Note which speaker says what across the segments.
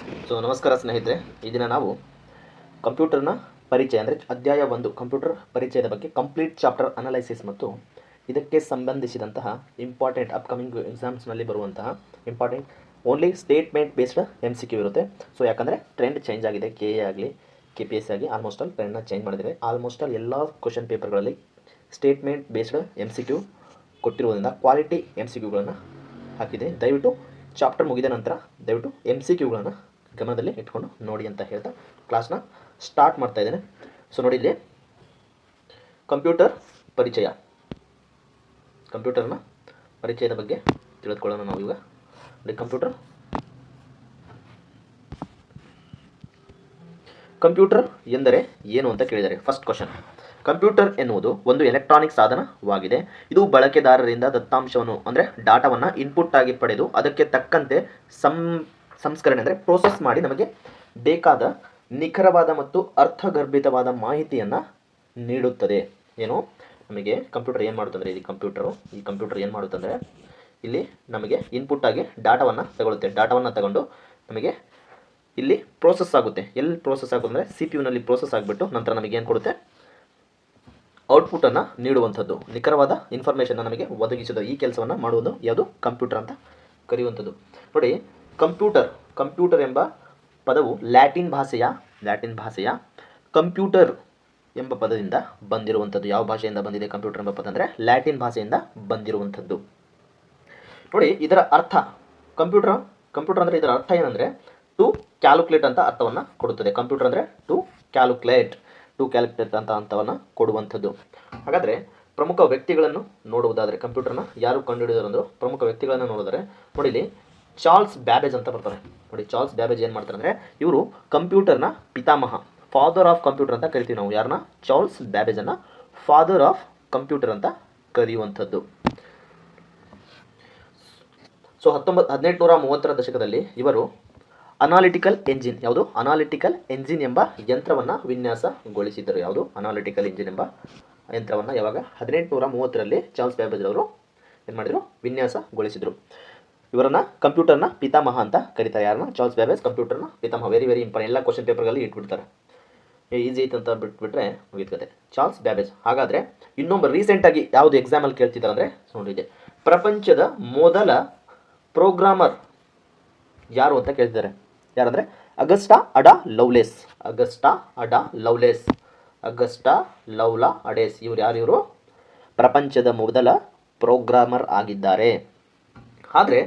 Speaker 1: So ನಮಸ್ಕಾರ ಸ್ನೇಹಿತರೆ, ಈ ದಿನ ನಾವು ಕಂಪ್ಯೂಟರ್ನ ಪರಿಚಯ ಅಂದರೆ ಅಧ್ಯಾಯ 1 ಕಂಪ್ಯೂಟರ್ ಪರಿಚಯದ ಬಗ್ಗೆ ಕಂಪ್ಲೀಟ್ ಚಾಪ್ಟರ್ ಅನಲೈಸಿಸ್ ಮತ್ತು ಇದಕ್ಕೆ ಸಂಬಂಧಿಸಿದಂತಹ ಇಂಪಾರ್ಟೆಂಟ್ ಅಪ್ಕಮಿಂಗ್ ಎಕ್ಸಾಮ್ಸ್ನಲ್ಲಿ ಬರುವಂತಹ important only statement based MCQ ಇರುತ್ತೆ. ಸೊ ಯಾಕಂದರೆ ಟ್ರೆಂಡ್ ಚೇಂಜ್ ಆಗಿದೆ, KA ಆಗಲಿ KPSC ಆಗಿ ಆಲ್ಮೋಸ್ಟ್ ಆಲ್ ಟ್ರೆಂಡ್ನ ಚೇಂಜ್ ಮಾಡಿದರೆ ಆಲ್ಮೋಸ್ಟ್ ಆಲ್ ಎಲ್ಲ ಕ್ವಶನ್ ಪೇಪರ್ಗಳಲ್ಲಿ ಸ್ಟೇಟ್ಮೆಂಟ್ ಬೇಸ್ಡ್ MCQ ಕೊಟ್ಟಿರುವುದರಿಂದ ಕ್ವಾಲಿಟಿ MCQಗಳನ್ನು ಹಾಕಿದೆ. ದಯವಿಟ್ಟು ಚಾಪ್ಟರ್ ಮುಗಿದ ನಂತರ ದಯವಿಟ್ಟು MCQಗಳನ್ನು ಗಮನದಲ್ಲಿ ಇಟ್ಕೊಂಡು ನೋಡಿ ಅಂತ ಹೇಳ್ತಾ ಕ್ಲಾಸ್ನ ಸ್ಟಾರ್ಟ್ ಮಾಡ್ತಾ ಇದ್ದೇನೆ. ಸೊ ನೋಡಿ, ಇಲ್ಲಿ ಕಂಪ್ಯೂಟರ್ ಪರಿಚಯ, ಕಂಪ್ಯೂಟರ್ನ ಪರಿಚಯದ ಬಗ್ಗೆ ತಿಳಿದುಕೊಳ್ಳೋಣ ನಾವು ಈಗ. ನೋಡಿ, ಕಂಪ್ಯೂಟರ್ ಎಂದರೆ ಏನು ಅಂತ ಕೇಳಿದ್ದಾರೆ. ಫಸ್ಟ್ ಕ್ವಶನ್, ಕಂಪ್ಯೂಟರ್ ಎನ್ನುವುದು ಒಂದು ಎಲೆಕ್ಟ್ರಾನಿಕ್ ಸಾಧನವಾಗಿದೆ. ಇದು ಬಳಕೆದಾರರಿಂದ ದತ್ತಾಂಶವನ್ನು ಅಂದರೆ ಡಾಟಾವನ್ನು ಇನ್ಪುಟ್ ಆಗಿ ಪಡೆದು ಅದಕ್ಕೆ ತಕ್ಕಂತೆ ಸಂಸ್ಕರಣೆ ಅಂದರೆ ಪ್ರೋಸೆಸ್ ಮಾಡಿ ನಮಗೆ ಬೇಕಾದ ನಿಖರವಾದ ಮತ್ತು ಅರ್ಥಗರ್ಭಿತವಾದ ಮಾಹಿತಿಯನ್ನು ನೀಡುತ್ತದೆ. ಏನು ನಮಗೆ ಕಂಪ್ಯೂಟರ್ ಏನು ಮಾಡುತ್ತಂದರೆ, ಈ ಕಂಪ್ಯೂಟರ್ ಏನು ಮಾಡುತ್ತಂದರೆ ಇಲ್ಲಿ ನಮಗೆ ಇನ್ಪುಟ್ ಆಗಿ ಡಾಟಾವನ್ನು ತಗೊಳ್ಳುತ್ತೆ. ಡಾಟಾವನ್ನು ತಗೊಂಡು ನಮಗೆ ಇಲ್ಲಿ ಪ್ರೋಸೆಸ್ ಆಗುತ್ತೆ. ಎಲ್ಲಿ ಪ್ರೋಸೆಸ್ ಆಗುತ್ತೆ ಅಂದರೆ CPU ಪ್ರೋಸೆಸ್ ಆಗಿಬಿಟ್ಟು ನಂತರ ನಮಗೆ ಏನು ಕೊಡುತ್ತೆ, ಔಟ್ಪುಟನ್ನು ನೀಡುವಂಥದ್ದು, ನಿಖರವಾದ ಇನ್ಫಾರ್ಮೇಷನ್ನ ನಮಗೆ ಒದಗಿಸೋದು. ಈ ಕೆಲಸವನ್ನು ಮಾಡುವುದು ಯಾವುದು, ಕಂಪ್ಯೂಟರ್ ಅಂತ ಕರೆಯುವಂಥದ್ದು. ನೋಡಿ, ಕಂಪ್ಯೂಟರ್ ಎಂಬ ಪದವು ಲ್ಯಾಟಿನ್ ಭಾಷೆಯ ಕಂಪ್ಯೂಟರ್ ಎಂಬ ಪದದಿಂದ ಬಂದಿರುವಂಥದ್ದು. ಯಾವ ಭಾಷೆಯಿಂದ ಬಂದಿದೆ ಕಂಪ್ಯೂಟರ್ ಎಂಬ ಪದ ಅಂದರೆ ಲ್ಯಾಟಿನ್ ಭಾಷೆಯಿಂದ ಬಂದಿರುವಂಥದ್ದು. ನೋಡಿ, ಇದರ ಅರ್ಥ ಕಂಪ್ಯೂಟರ್ ಅಂದರೆ ಇದರ ಅರ್ಥ ಏನಂದರೆ ಟು ಕ್ಯಾಲ್ಕುಲೇಟ್ ಅಂತ ಅರ್ಥವನ್ನು ಕೊಡುತ್ತದೆ. ಕಂಪ್ಯೂಟರ್ ಅಂದರೆ ಟು ಕ್ಯಾಲ್ಕುಲೇಟ್ ಅಂತ ಅರ್ಥವನ್ನು ಕೊಡುವಂಥದ್ದು. ಹಾಗಾದರೆ ಪ್ರಮುಖ ವ್ಯಕ್ತಿಗಳನ್ನು ನೋಡುವುದಾದರೆ, ಕಂಪ್ಯೂಟರ್ನ ಯಾರು ಕಂಡುಹಿಡಿದರಂದ್ರು ಪ್ರಮುಖ ವ್ಯಕ್ತಿಗಳನ್ನು ನೋಡಿದರೆ ನೋಡಿ, ಇಲ್ಲಿ ಚಾರ್ಲ್ಸ್ ಬ್ಯಾಬೇಜ್ ಅಂತ ಬರ್ತಾರೆ. ನೋಡಿ, ಚಾರ್ಲ್ಸ್ ಬ್ಯಾಬೇಜ್ ಏನು ಮಾಡ್ತಾರೆ ಅಂದರೆ ಇವರು ಕಂಪ್ಯೂಟರ್ನ ಪಿತಾಮಹ, ಫಾದರ್ ಆಫ್ ಕಂಪ್ಯೂಟರ್ ಅಂತ ಕರಿತೀವಿ ನಾವು. ಯಾರನ್ನ? ಚಾರ್ಲ್ಸ್ ಬ್ಯಾಬೇಜನ್ನು ಫಾದರ್ ಆಫ್ ಕಂಪ್ಯೂಟರ್ ಅಂತ ಕರೆಯುವಂಥದ್ದು. ಸೊ 1830ರ ದಶಕದಲ್ಲಿ ಇವರು ಅನಾಲಿಟಿಕಲ್ ಎಂಜಿನ್ ಎಂಬ ಯಂತ್ರವನ್ನು ವಿನ್ಯಾಸಗೊಳಿಸಿದ್ದರು. ಯಾವುದು? ಅನಾಲಿಟಿಕಲ್ ಎಂಜಿನ್ ಎಂಬ ಯಂತ್ರವನ್ನು ಯಾವಾಗ 1830ರಲ್ಲಿ ಚಾರ್ಲ್ಸ್ ಬ್ಯಾಬೇಜ್ ಅವರು ಏನು ಮಾಡಿದರು, ವಿನ್ಯಾಸಗೊಳಿಸಿದರು. ಇವರನ್ನ ಕಂಪ್ಯೂಟರ್ನ ಪಿತಾಮಹ ಅಂತ ಕರೀತಾರೆ. ಯಾರನ್ನ? ಚಾರ್ಲ್ಸ್ ಬ್ಯಾಬೇಜ್ ಕಂಪ್ಯೂಟರ್ನ ಪಿತಾಮಹ. ವೆರಿ ಇಂಪಾರ್ಟೆಂಟ್, ಎಲ್ಲ ಕ್ವಶನ್ ಪೇಪರ್ಗಳಲ್ಲಿ ಇಟ್ಬಿಡ್ತಾರೆ. ಈಸಿ ಐತೆ ಅಂತ ಬಿಟ್ಬಿಟ್ರೆ ಮುಗಿದ್ಕತೆ. Charles Babbage. ಹಾಗಾದರೆ ಇನ್ನೊಬ್ಬ ರೀಸೆಂಟಾಗಿ ಯಾವುದು ಎಕ್ಸಾಮಲ್ಲಿ ಕೇಳ್ತಿದ್ದಾರೆ ಅಂದರೆ ನೋಡಿದೆ, ಪ್ರಪಂಚದ ಮೊದಲ ಪ್ರೋಗ್ರಾಮರ್ ಯಾರು ಅಂತ ಕೇಳ್ತಿದ್ದಾರೆ. ಯಾರಂದರೆ ಅಗಸ್ಟಾ ಲವ್ಲಾ ಅಡೇಸ್. ಇವರು ಪ್ರಪಂಚದ ಮೊದಲ ಪ್ರೋಗ್ರಾಮರ್ ಆಗಿದ್ದಾರೆ. ಆದರೆ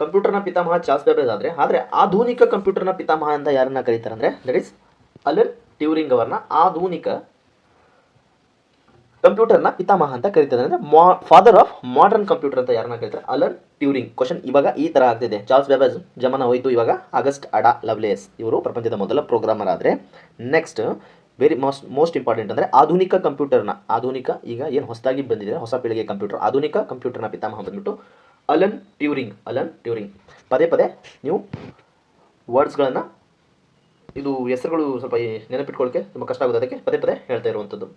Speaker 1: ಕಂಪ್ಯೂಟರ್ನ ಪಿತಾಮಹ ಚಾರ್ಲ್ಸ್ ಬ್ಯಾಬೇಜ್ ಆದರೆ ಆಧುನಿಕ ಕಂಪ್ಯೂಟರ್ನ ಪಿತಾಮಹ ಅಂತ ಯಾರನ್ನ ಕರೀತಾರೆ ಅಂದರೆ ದಟ್ ಈಸ್ ಅಲನ್ ಟ್ಯೂರಿಂಗ್ ಅವರನ್ನ ಆಧುನಿಕ ಕಂಪ್ಯೂಟರ್ನ ಪಿತಾಮಹ ಅಂತ ಕರೀತಾರೆ. ಅಂದರೆ ಫಾದರ್ ಆಫ್ ಮಾಡರ್ನ್ ಕಂಪ್ಯೂಟರ್ ಅಂತ ಯಾರನ್ನ ಕರೀತಾರೆ? Alan Turing. ಕ್ವಶನ್ ಇವಾಗ ಈ ಥರ ಆಗ್ತಿದೆ, ಚಾರ್ಲ್ಸ್ ಬ್ಯಾಬೇಜ್ ಜಮಾನ ಹೋಯಿತು, ಇವಾಗ ಆಗಸ್ಟ್ ಅಡಾ ಲವ್ಲೇಸ್ ಇವರು ಪ್ರಪಂಚದ ಮೊದಲ ಪ್ರೋಗ್ರಾಮರ್ ಆದರೆ ನೆಕ್ಸ್ಟ್ ವೆರಿ ಮೋಸ್ಟ್ ಇಂಪಾರ್ಟೆಂಟ್ ಅಂದರೆ ಆಧುನಿಕ ಈಗ ಏನು ಹೊಸದಾಗಿ ಬಂದಿದೆ, ಹೊಸ ಪೀಳಿಗೆ ಕಂಪ್ಯೂಟರ್, ಆಧುನಿಕ ಕಂಪ್ಯೂಟರ್ನ ಪಿತಾಮಹ ಬಂದ್ಬಿಟ್ಟು ಅಲನ್ ಟ್ಯೂರಿಂಗ್. ಪದೇ ನೀವು ವರ್ಡ್ಸ್ಗಳನ್ನು, ಇದು ಹೆಸರುಗಳು ಸ್ವಲ್ಪ ನೆನಪಿಟ್ಕೊಳ್ಳೋಕ್ಕೆ ತುಂಬ ಕಷ್ಟ ಆಗುತ್ತೆ, ಅದಕ್ಕೆ ಪದೇ ಹೇಳ್ತಾ ಇರುವಂಥದ್ದು.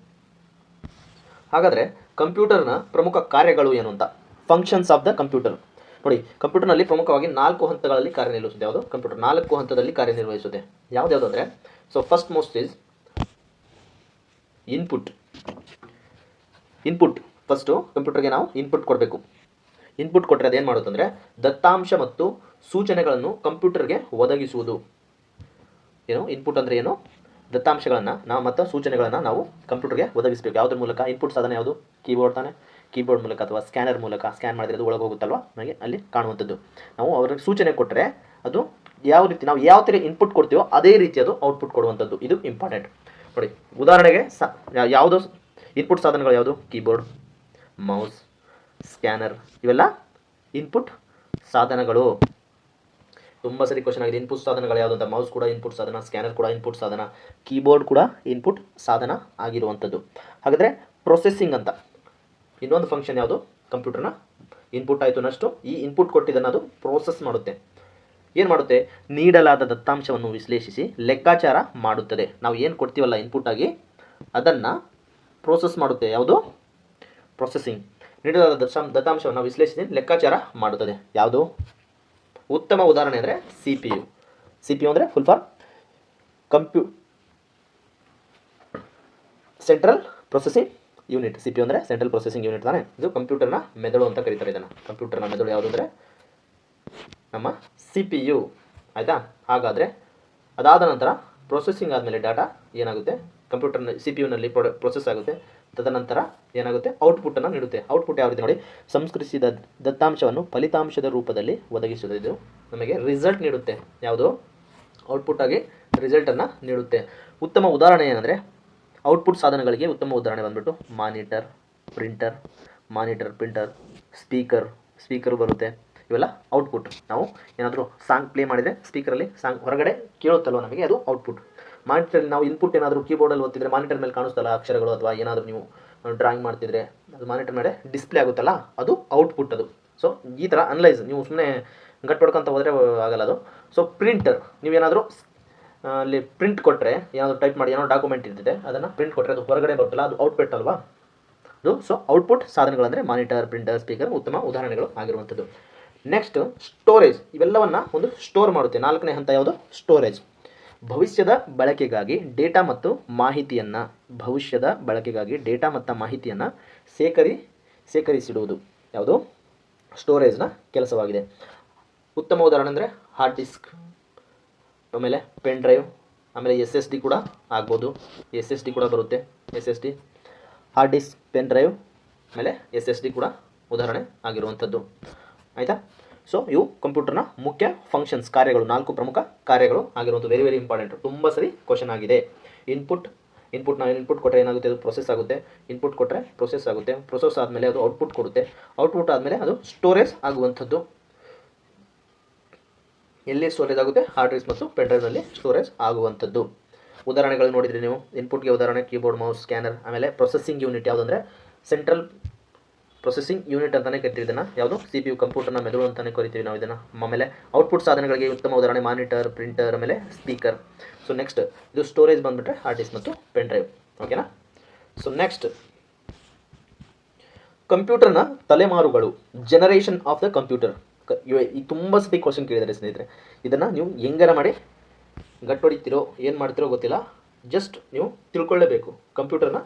Speaker 1: ಹಾಗಾದರೆ ಕಂಪ್ಯೂಟರ್ನ ಪ್ರಮುಖ ಕಾರ್ಯಗಳು ಏನು ಅಂತ, ಫಂಕ್ಷನ್ಸ್ ಆಫ್ ದ ಕಂಪ್ಯೂಟರ್. ನೋಡಿ, ಕಂಪ್ಯೂಟರ್ನಲ್ಲಿ ಪ್ರಮುಖವಾಗಿ 4 ಹಂತಗಳಲ್ಲಿ ಕಾರ್ಯನಿರ್ವಹಿಸುತ್ತೆ. ಯಾವುದು? ಕಂಪ್ಯೂಟರ್ 4 ಹಂತದಲ್ಲಿ ಕಾರ್ಯನಿರ್ವಹಿಸುತ್ತೆ. ಯಾವ್ದು ಅಂದರೆ, so first most is input. First ಕಂಪ್ಯೂಟರ್ಗೆ ನಾವು ಇನ್ಪುಟ್ ಕೊಡಬೇಕು. ಇನ್ಪುಟ್ ಕೊಟ್ಟರೆ ಅದೇನು ಮಾಡುತ್ತಂದರೆ ದತ್ತಾಂಶ ಮತ್ತು ಸೂಚನೆಗಳನ್ನು ಕಂಪ್ಯೂಟರ್ಗೆ ಒದಗಿಸುವುದು. ಏನು ಇನ್ಪುಟ್ ಅಂದರೆ ಏನು? ದತ್ತಾಂಶಗಳನ್ನು ನಾವು ಮತ್ತು ಸೂಚನೆಗಳನ್ನು ನಾವು ಕಂಪ್ಯೂಟರ್ಗೆ ಒದಗಿಸಬೇಕು. ಯಾವುದ್ರ ಮೂಲಕ? ಇನ್ಪುಟ್ ಸಾಧನ ಯಾವುದು? ಕೀಬೋರ್ಡ್ ತಾನೆ. ಕೀಬೋರ್ಡ್ ಮೂಲಕ ಅಥವಾ ಸ್ಕ್ಯಾನರ್ ಮೂಲಕ ಸ್ಕ್ಯಾನ್ ಮಾಡಿದ್ರೆ ಅದು ಒಳಗೆ ಹೋಗುತ್ತಲ್ವ, ನಮಗೆ ಅಲ್ಲಿ ಕಾಣುವಂಥದ್ದು. ನಾವು ಅವ್ರಿಗೆ ಸೂಚನೆ ಕೊಟ್ಟರೆ ಅದು ನಾವು ಯಾವ ಥರ ಇನ್ಪುಟ್ ಕೊಡ್ತೀವೋ ಅದೇ ರೀತಿ ಅದು ಔಟ್ಪುಟ್ ಕೊಡುವಂಥದ್ದು. ಇದು ಇಂಪಾರ್ಟೆಂಟ್. ನೋಡಿ, ಉದಾಹರಣೆಗೆ ಯಾವುದು ಇನ್ಪುಟ್ ಸಾಧನಗಳು ಯಾವುದು? ಕೀಬೋರ್ಡ್, ಮೌಸ್, ಸ್ಕ್ಯಾನರ್, ಇವೆಲ್ಲ ಇನ್ಪುಟ್ ಸಾಧನಗಳು. ತುಂಬ ಸರಿ ಕ್ವಶನ್ ಆಗಿದೆ, ಇನ್ಪುಟ್ ಸಾಧನಗಳು ಯಾವುದು ಅಂತ. ಮೌಸ್ ಕೂಡ ಇನ್ಪುಟ್ ಸಾಧನ, ಸ್ಕ್ಯಾನರ್ ಕೂಡ ಇನ್ಪುಟ್ ಸಾಧನ, ಕೀಬೋರ್ಡ್ ಕೂಡ ಇನ್ಪುಟ್ ಸಾಧನ ಆಗಿರುವಂಥದ್ದು. ಹಾಗಾದರೆ ಪ್ರೊಸೆಸಿಂಗ್ ಅಂತ ಇನ್ನೊಂದು ಫಂಕ್ಷನ್ ಯಾವುದು? ಕಂಪ್ಯೂಟರ್ನ ಇನ್ಪುಟ್ ಆಯಿತು, ನೆಕ್ಸ್ಟು ಈ ಇನ್ಪುಟ್ ಕೊಟ್ಟಿದ್ದನ್ನು ಅದು ಪ್ರೋಸೆಸ್ ಮಾಡುತ್ತೆ. ಏನು ಮಾಡುತ್ತೆ? ನೀಡಲಾದ ದತ್ತಾಂಶವನ್ನು ವಿಶ್ಲೇಷಿಸಿ ಲೆಕ್ಕಾಚಾರ ಮಾಡುತ್ತದೆ. ನಾವು ಏನು ಕೊಡ್ತೀವಲ್ಲ ಇನ್ಪುಟ್ ಆಗಿ ಅದನ್ನು ಪ್ರೋಸೆಸ್ ಮಾಡುತ್ತೆ. ಯಾವುದು? ಪ್ರೊಸೆಸಿಂಗ್. ನೀಡಲಾದ ದತ್ತಾಂಶವನ್ನು ವಿಶ್ಲೇಷಿಸಿ ಲೆಕ್ಕಾಚಾರ ಮಾಡುತ್ತದೆ. ಯಾವುದು? ಉತ್ತಮ ಉದಾಹರಣೆ ಅಂದರೆ CPU. ಸಿ ಪಿ ಯು ಅಂದರೆ full form central processing unit. C P U ಅಂದರೆ ಸೆಂಟ್ರಲ್ ಪ್ರೊಸೆಸಿಂಗ್ ಯೂನಿಟ್ ತಾನೆ. ಇದು ಕಂಪ್ಯೂಟರ್ನ ಮೆದುಳು ಅಂತ ಕರೀತಾರೆ ಇದನ್ನು. ಕಂಪ್ಯೂಟರ್ನ ಮೆದುಳು ಯಾವುದು ಅಂದರೆ ನಮ್ಮ ಸಿ ಪಿ ಯು, ಆಯಿತಾ. ಹಾಗಾದರೆ ಅದಾದ ನಂತರ ಪ್ರೊಸೆಸಿಂಗ್ ಆದಮೇಲೆ ಡಾಟಾ ಏನಾಗುತ್ತೆ, ಕಂಪ್ಯೂಟರ್ನ ಸಿ ಪಿ ಯುನಲ್ಲಿ ಪ್ರೊಸೆಸ್ ಆಗುತ್ತೆ. ತದನಂತರ ಏನಾಗುತ್ತೆ, ಔಟ್ಪುಟ್ಟನ್ನು ನೀಡುತ್ತೆ. ಔಟ್ಪುಟ್ ಯಾವ ರೀತಿ ನೋಡಿ, ಸಂಸ್ಕರಿಸಿದ ದತ್ತಾಂಶವನ್ನು ಫಲಿತಾಂಶದ ರೂಪದಲ್ಲಿ ಒದಗಿಸುತ್ತದೆ. ಇದು ನಮಗೆ ರಿಸಲ್ಟ್ ನೀಡುತ್ತೆ. ಯಾವುದು, ಔಟ್ಪುಟ್ ಆಗಿ ರಿಸಲ್ಟನ್ನು ನೀಡುತ್ತೆ. ಉತ್ತಮ ಉದಾಹರಣೆ ಏನಂದರೆ, ಔಟ್ಪುಟ್ ಸಾಧನಗಳಿಗೆ ಉತ್ತಮ ಉದಾಹರಣೆ ಬಂದುಬಿಟ್ಟು ಮಾನಿಟರ್, ಪ್ರಿಂಟರ್, ಸ್ಪೀಕರು ಬರುತ್ತೆ. ಇವೆಲ್ಲ ಔಟ್ಪುಟ್. ನಾವು ಏನಾದರೂ ಸಾಂಗ್ ಪ್ಲೇ ಮಾಡಿದರೆ ಸ್ಪೀಕರಲ್ಲಿ ಸಾಂಗ್ ಹೊರಗಡೆ ಕೇಳುತ್ತಲ್ವ ನಮಗೆ, ಅದು ಔಟ್ಪುಟ್. ಮಾನಿಟರಲ್ಲಿ ನಾವು ಇನ್ಪುಟ್ ಏನಾದರೂ ಕೀಬೋರ್ಡಲ್ಲಿ ಓದ್ತಿದ್ರೆ ಮಾನಿಟರ್ ಮೇಲೆ ಕಾಣಿಸ್ತಲ್ಲ ಅಕ್ಷರಗಳು, ಅಥವಾ ಏನಾದರೂ ನೀವು ಡ್ರಾಯಿಂಗ್ ಮಾಡ್ತಿದ್ರೆ ಅದು ಮಾನಿಟರ್ ಮೇಲೆ ಡಿಸ್ಪ್ಲೇ ಆಗುತ್ತಲ್ಲ, ಅದು ಔಟ್ಪುಟ್. ಅದು ಸೊ ಈ ಥರ ಅನಲೈಸ್, ನೀವು ಸುಮ್ಮನೆ ಗಟ್ಟು ಹೊಡ್ಕೊಂತ ಹೋದರೆ ಆಗಲ್ಲ ಅದು. ಸೊ ಪ್ರಿಂಟರ್, ನೀವೇನಾದರೂ ಅಲ್ಲಿ ಪ್ರಿಂಟ್ ಕೊಟ್ಟರೆ, ಏನಾದರೂ ಟೈಪ್ ಮಾಡಿ ಏನೋ ಡಾಕ್ಯುಮೆಂಟ್ ಇರ್ತಿದೆ, ಅದನ್ನು ಪ್ರಿಂಟ್ ಕೊಟ್ಟರೆ ಅದು ಹೊರಗಡೆ ಬರುತ್ತಲ್ಲ, ಅದು ಔಟ್ಪುಟ್ ಅಲ್ವಾ ಅದು. ಸೊ ಔಟ್ಪುಟ್ ಸಾಧನಗಳಂದರೆ ಮಾನಿಟರ್, ಪ್ರಿಂಟರ್, ಸ್ಪೀಕರ್ ಉತ್ತಮ ಉದಾಹರಣೆಗಳು ಆಗಿರುವಂಥದ್ದು. Next storage. ಇವೆಲ್ಲವನ್ನು ಒಂದು ಸ್ಟೋರ್ ಮಾಡುತ್ತೆ. 4ನೇ ಹಂತ ಯಾವುದು, ಸ್ಟೋರೇಜ್. ಭವಿಷ್ಯದ ಬಳಕೆಗಾಗಿ ಡೇಟಾ ಮತ್ತು ಮಾಹಿತಿಯನ್ನು ಸೇಕರಿಸಿಡುವುದು ಯಾವುದು, ಸ್ಟೋರೇಜ್ನ ಕೆಲಸವಾಗಿದೆ. ಉತ್ತಮ ಉದಾಹರಣೆ ಅಂದರೆ ಹಾರ್ಡ್ ಡಿಸ್ಕ್, ಆಮೇಲೆ ಪೆನ್ ಡ್ರೈವ್, ಆಮೇಲೆ SSD ಕೂಡ ಆಗ್ಬೋದು. SSD ಕೂಡ ಬರುತ್ತೆ. SSD, hard disk, pen drive, ಆಮೇಲೆ SSD ಕೂಡ ಉದಾಹರಣೆ ಆಗಿರುವಂಥದ್ದು, ಆಯಿತಾ. ಸೊ ಇವು ಕಂಪ್ಯೂಟರ್ನ ಮುಖ್ಯ ಫಂಕ್ಷನ್ಸ್, ಕಾರ್ಯಗಳು, 4 ಪ್ರಮುಖ ಕಾರ್ಯಗಳು ಆಗಿರುವಂಥ. ವೆರಿ ವೆರಿ ಇಂಪಾರ್ಟೆಂಟ್, ತುಂಬ ಸರಿ ಕ್ವಶನ್ ಆಗಿದೆ. ಇನ್ಪುಟ್ ಕೊಟ್ಟರೆ ಏನಾಗುತ್ತೆ, ಅದು ಪ್ರೊಸೆಸ್ ಆಗುತ್ತೆ. ಇನ್ಪುಟ್ ಕೊಟ್ಟರೆ ಪ್ರೊಸೆಸ್ ಆಗುತ್ತೆ. ಪ್ರೊಸೆಸ್ ಆದಮೇಲೆ ಅದು ಔಟ್ಪುಟ್ ಕೊಡುತ್ತೆ. ಔಟ್ಪುಟ್ ಆದಮೇಲೆ ಅದು ಸ್ಟೋರೇಜ್ ಆಗುವಂಥದ್ದು. ಎಲ್ಲಿ ಸ್ಟೋರೇಜ್ ಆಗುತ್ತೆ, ಹಾರ್ಡ್ ಡಿಸ್ಕ್ ಮತ್ತು ಪೆನ್ ಡ್ರೈವ್ನಲ್ಲಿ ಸ್ಟೋರೇಜ್ ಆಗುವಂಥದ್ದು. ಉದಾಹರಣೆಗಳು ನೋಡಿದ್ರಿ ನೀವು. ಇನ್ಪುಟ್ಗೆ ಉದಾಹರಣೆ ಕೀಬೋರ್ಡ್, ಮೌಸ್, ಸ್ಕ್ಯಾನರ್. ಆಮೇಲೆ ಪ್ರೊಸೆಸಿಂಗ್ ಯೂನಿಟ್ ಯಾವುದಂದರೆ ಸೆಂಟ್ರಲ್ ಪ್ರೊಸೆಸಿಂಗ್ ಯೂನಿಟ್ ಅಂತಲೇ ಕರಿತೀವಿ ಇದನ್ನು. ಯಾವುದು, ಸಿ ಪಿ ಯು, ಕಂಪ್ಯೂಟರ್ನ ಮೆದುಳು ಅಂತಲೇ ಕರಿತೀವಿ ನಾವು ಇದನ್ನು. ಆಮೇಲೆ ಔಟ್ಪುಟ್ ಸಾಧನಗಳಿಗೆ ಉತ್ತಮ ಉದಾಹರಣೆ ಮಾನಿಟರ್, ಪ್ರಿಂಟರ್, ಆಮೇಲೆ ಸ್ಪೀಕರ್. ಸೊ ನೆಕ್ಸ್ಟ್ ಇದು ಸ್ಟೋರೇಜ್ ಬಂದುಬಿಟ್ರೆ ಹಾರ್ಡ್ ಡಿಸ್ಕ್ ಮತ್ತು ಪೆನ್ ಡ್ರೈವ್, ಓಕೆನಾ. ಸೊ ನೆಕ್ಸ್ಟ್ ಕಂಪ್ಯೂಟರ್ನ ತಲೆಮಾರುಗಳು, ಜನರೇಷನ್ ಆಫ್ ದ ಕಂಪ್ಯೂಟರ್. ಈ ತುಂಬ ಸತಿ ಕ್ವಶನ್ ಕೇಳಿದ್ದಾರೆ ಸ್ನೇಹಿತರೆ. ಇದನ್ನು ನೀವು ಹೆಂಗಾರ ಮಾಡಿ ಗಟ್ಟೊಡಿತೀರೋ ಏನು ಮಾಡ್ತಿರೋ ಗೊತ್ತಿಲ್ಲ, ಜಸ್ಟ್ ನೀವು ತಿಳ್ಕೊಳ್ಳೇಬೇಕು. ಕಂಪ್ಯೂಟರ್ನ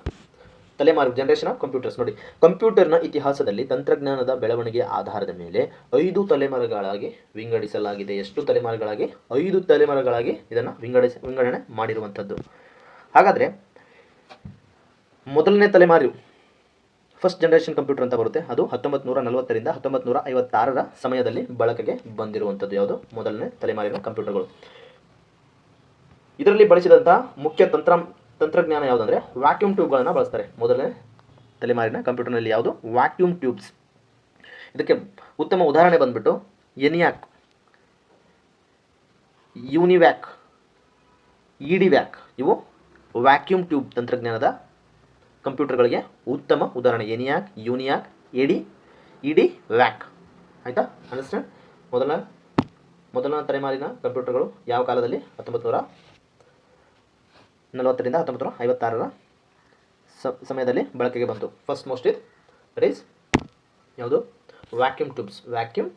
Speaker 1: ತಲೆಮಾರು, ಜನರೇಷನ್ ಆಫ್ ಕಂಪ್ಯೂಟರ್ಸ್. ನೋಡಿ, ಕಂಪ್ಯೂಟರ್ನ ಇತಿಹಾಸದಲ್ಲಿ ತಂತ್ರಜ್ಞಾನದ ಬೆಳವಣಿಗೆಯ ಆಧಾರದ ಮೇಲೆ 5 ತಲೆಮಾರುಗಳಾಗಿ ವಿಂಗಡಿಸಲಾಗಿದೆ. ಎಷ್ಟು ತಲೆಮಾರುಗಳಾಗಿ, 5 ತಲೆಮಾರುಗಳಾಗಿ ಇದನ್ನು ವಿಂಗಡಣೆ ಮಾಡಿರುವಂಥದ್ದು. ಹಾಗಾದರೆ ಮೊದಲನೇ ತಲೆಮಾರು, ಫಸ್ಟ್ ಜನರೇಷನ್ ಕಂಪ್ಯೂಟರ್ ಅಂತ ಬರುತ್ತೆ. ಅದು 1940ರಿಂದ 1956ರ ಸಮಯದಲ್ಲಿ ಬಳಕೆಗೆ ಬಂದಿರುವಂಥದ್ದು. ಯಾವುದು, ಮೊದಲನೇ ತಲೆಮಾರಿನ ಕಂಪ್ಯೂಟರ್ಗಳು. ಇದರಲ್ಲಿ ಬಳಸಿದಂಥ ಮುಖ್ಯ ತಂತ್ರಜ್ಞಾನ ಯಾವುದಂದರೆ ವ್ಯಾಕ್ಯೂಮ್ ಟ್ಯೂಬ್ಗಳನ್ನು ಬಳಸ್ತಾರೆ. ಮೊದಲನೇ ತಲೆಮಾರಿನ ಕಂಪ್ಯೂಟರ್ನಲ್ಲಿ ಯಾವುದು, ವ್ಯಾಕ್ಯೂಮ್ ಟ್ಯೂಬ್ಸ್. ಇದಕ್ಕೆ ಉತ್ತಮ ಉದಾಹರಣೆ ಬಂದುಬಿಟ್ಟು ಎನಿಯಾಕ್, ಯೂನಿವ್ಯಾಕ್, ಇಡಿವ್ಯಾಕ್. ಇವು ವ್ಯಾಕ್ಯೂಮ್ ಟ್ಯೂಬ್ ತಂತ್ರಜ್ಞಾನದ ಕಂಪ್ಯೂಟರ್ಗಳಿಗೆ ಉತ್ತಮ ಉದಾಹರಣೆ. ಎನಿಯಾಕ್, ಯೂನಿಯಾಕ್, ಇಡಿ ವ್ಯಾಕ್, ಆಯಿತಾ. ಅಂಡರ್ಸ್ಟ್ಯಾಂಡ್. ಮೊದಲನೇ ತಲೆಮಾರಿನ ಕಂಪ್ಯೂಟರ್ಗಳು ಯಾವ ಕಾಲದಲ್ಲಿ, 1940ರಿಂದ 1956ರ ಸಮಯದಲ್ಲಿ ಬಳಕೆಗೆ ಬಂತು. ಫಸ್ಟ್ ಮೋಸ್ಟ್ ಇಸ್ ಯಾವುದು, ವ್ಯಾಕ್ಯೂಮ್ ಟ್ಯೂಬ್ಸ್, ವ್ಯಾಕ್ಯೂಮ್.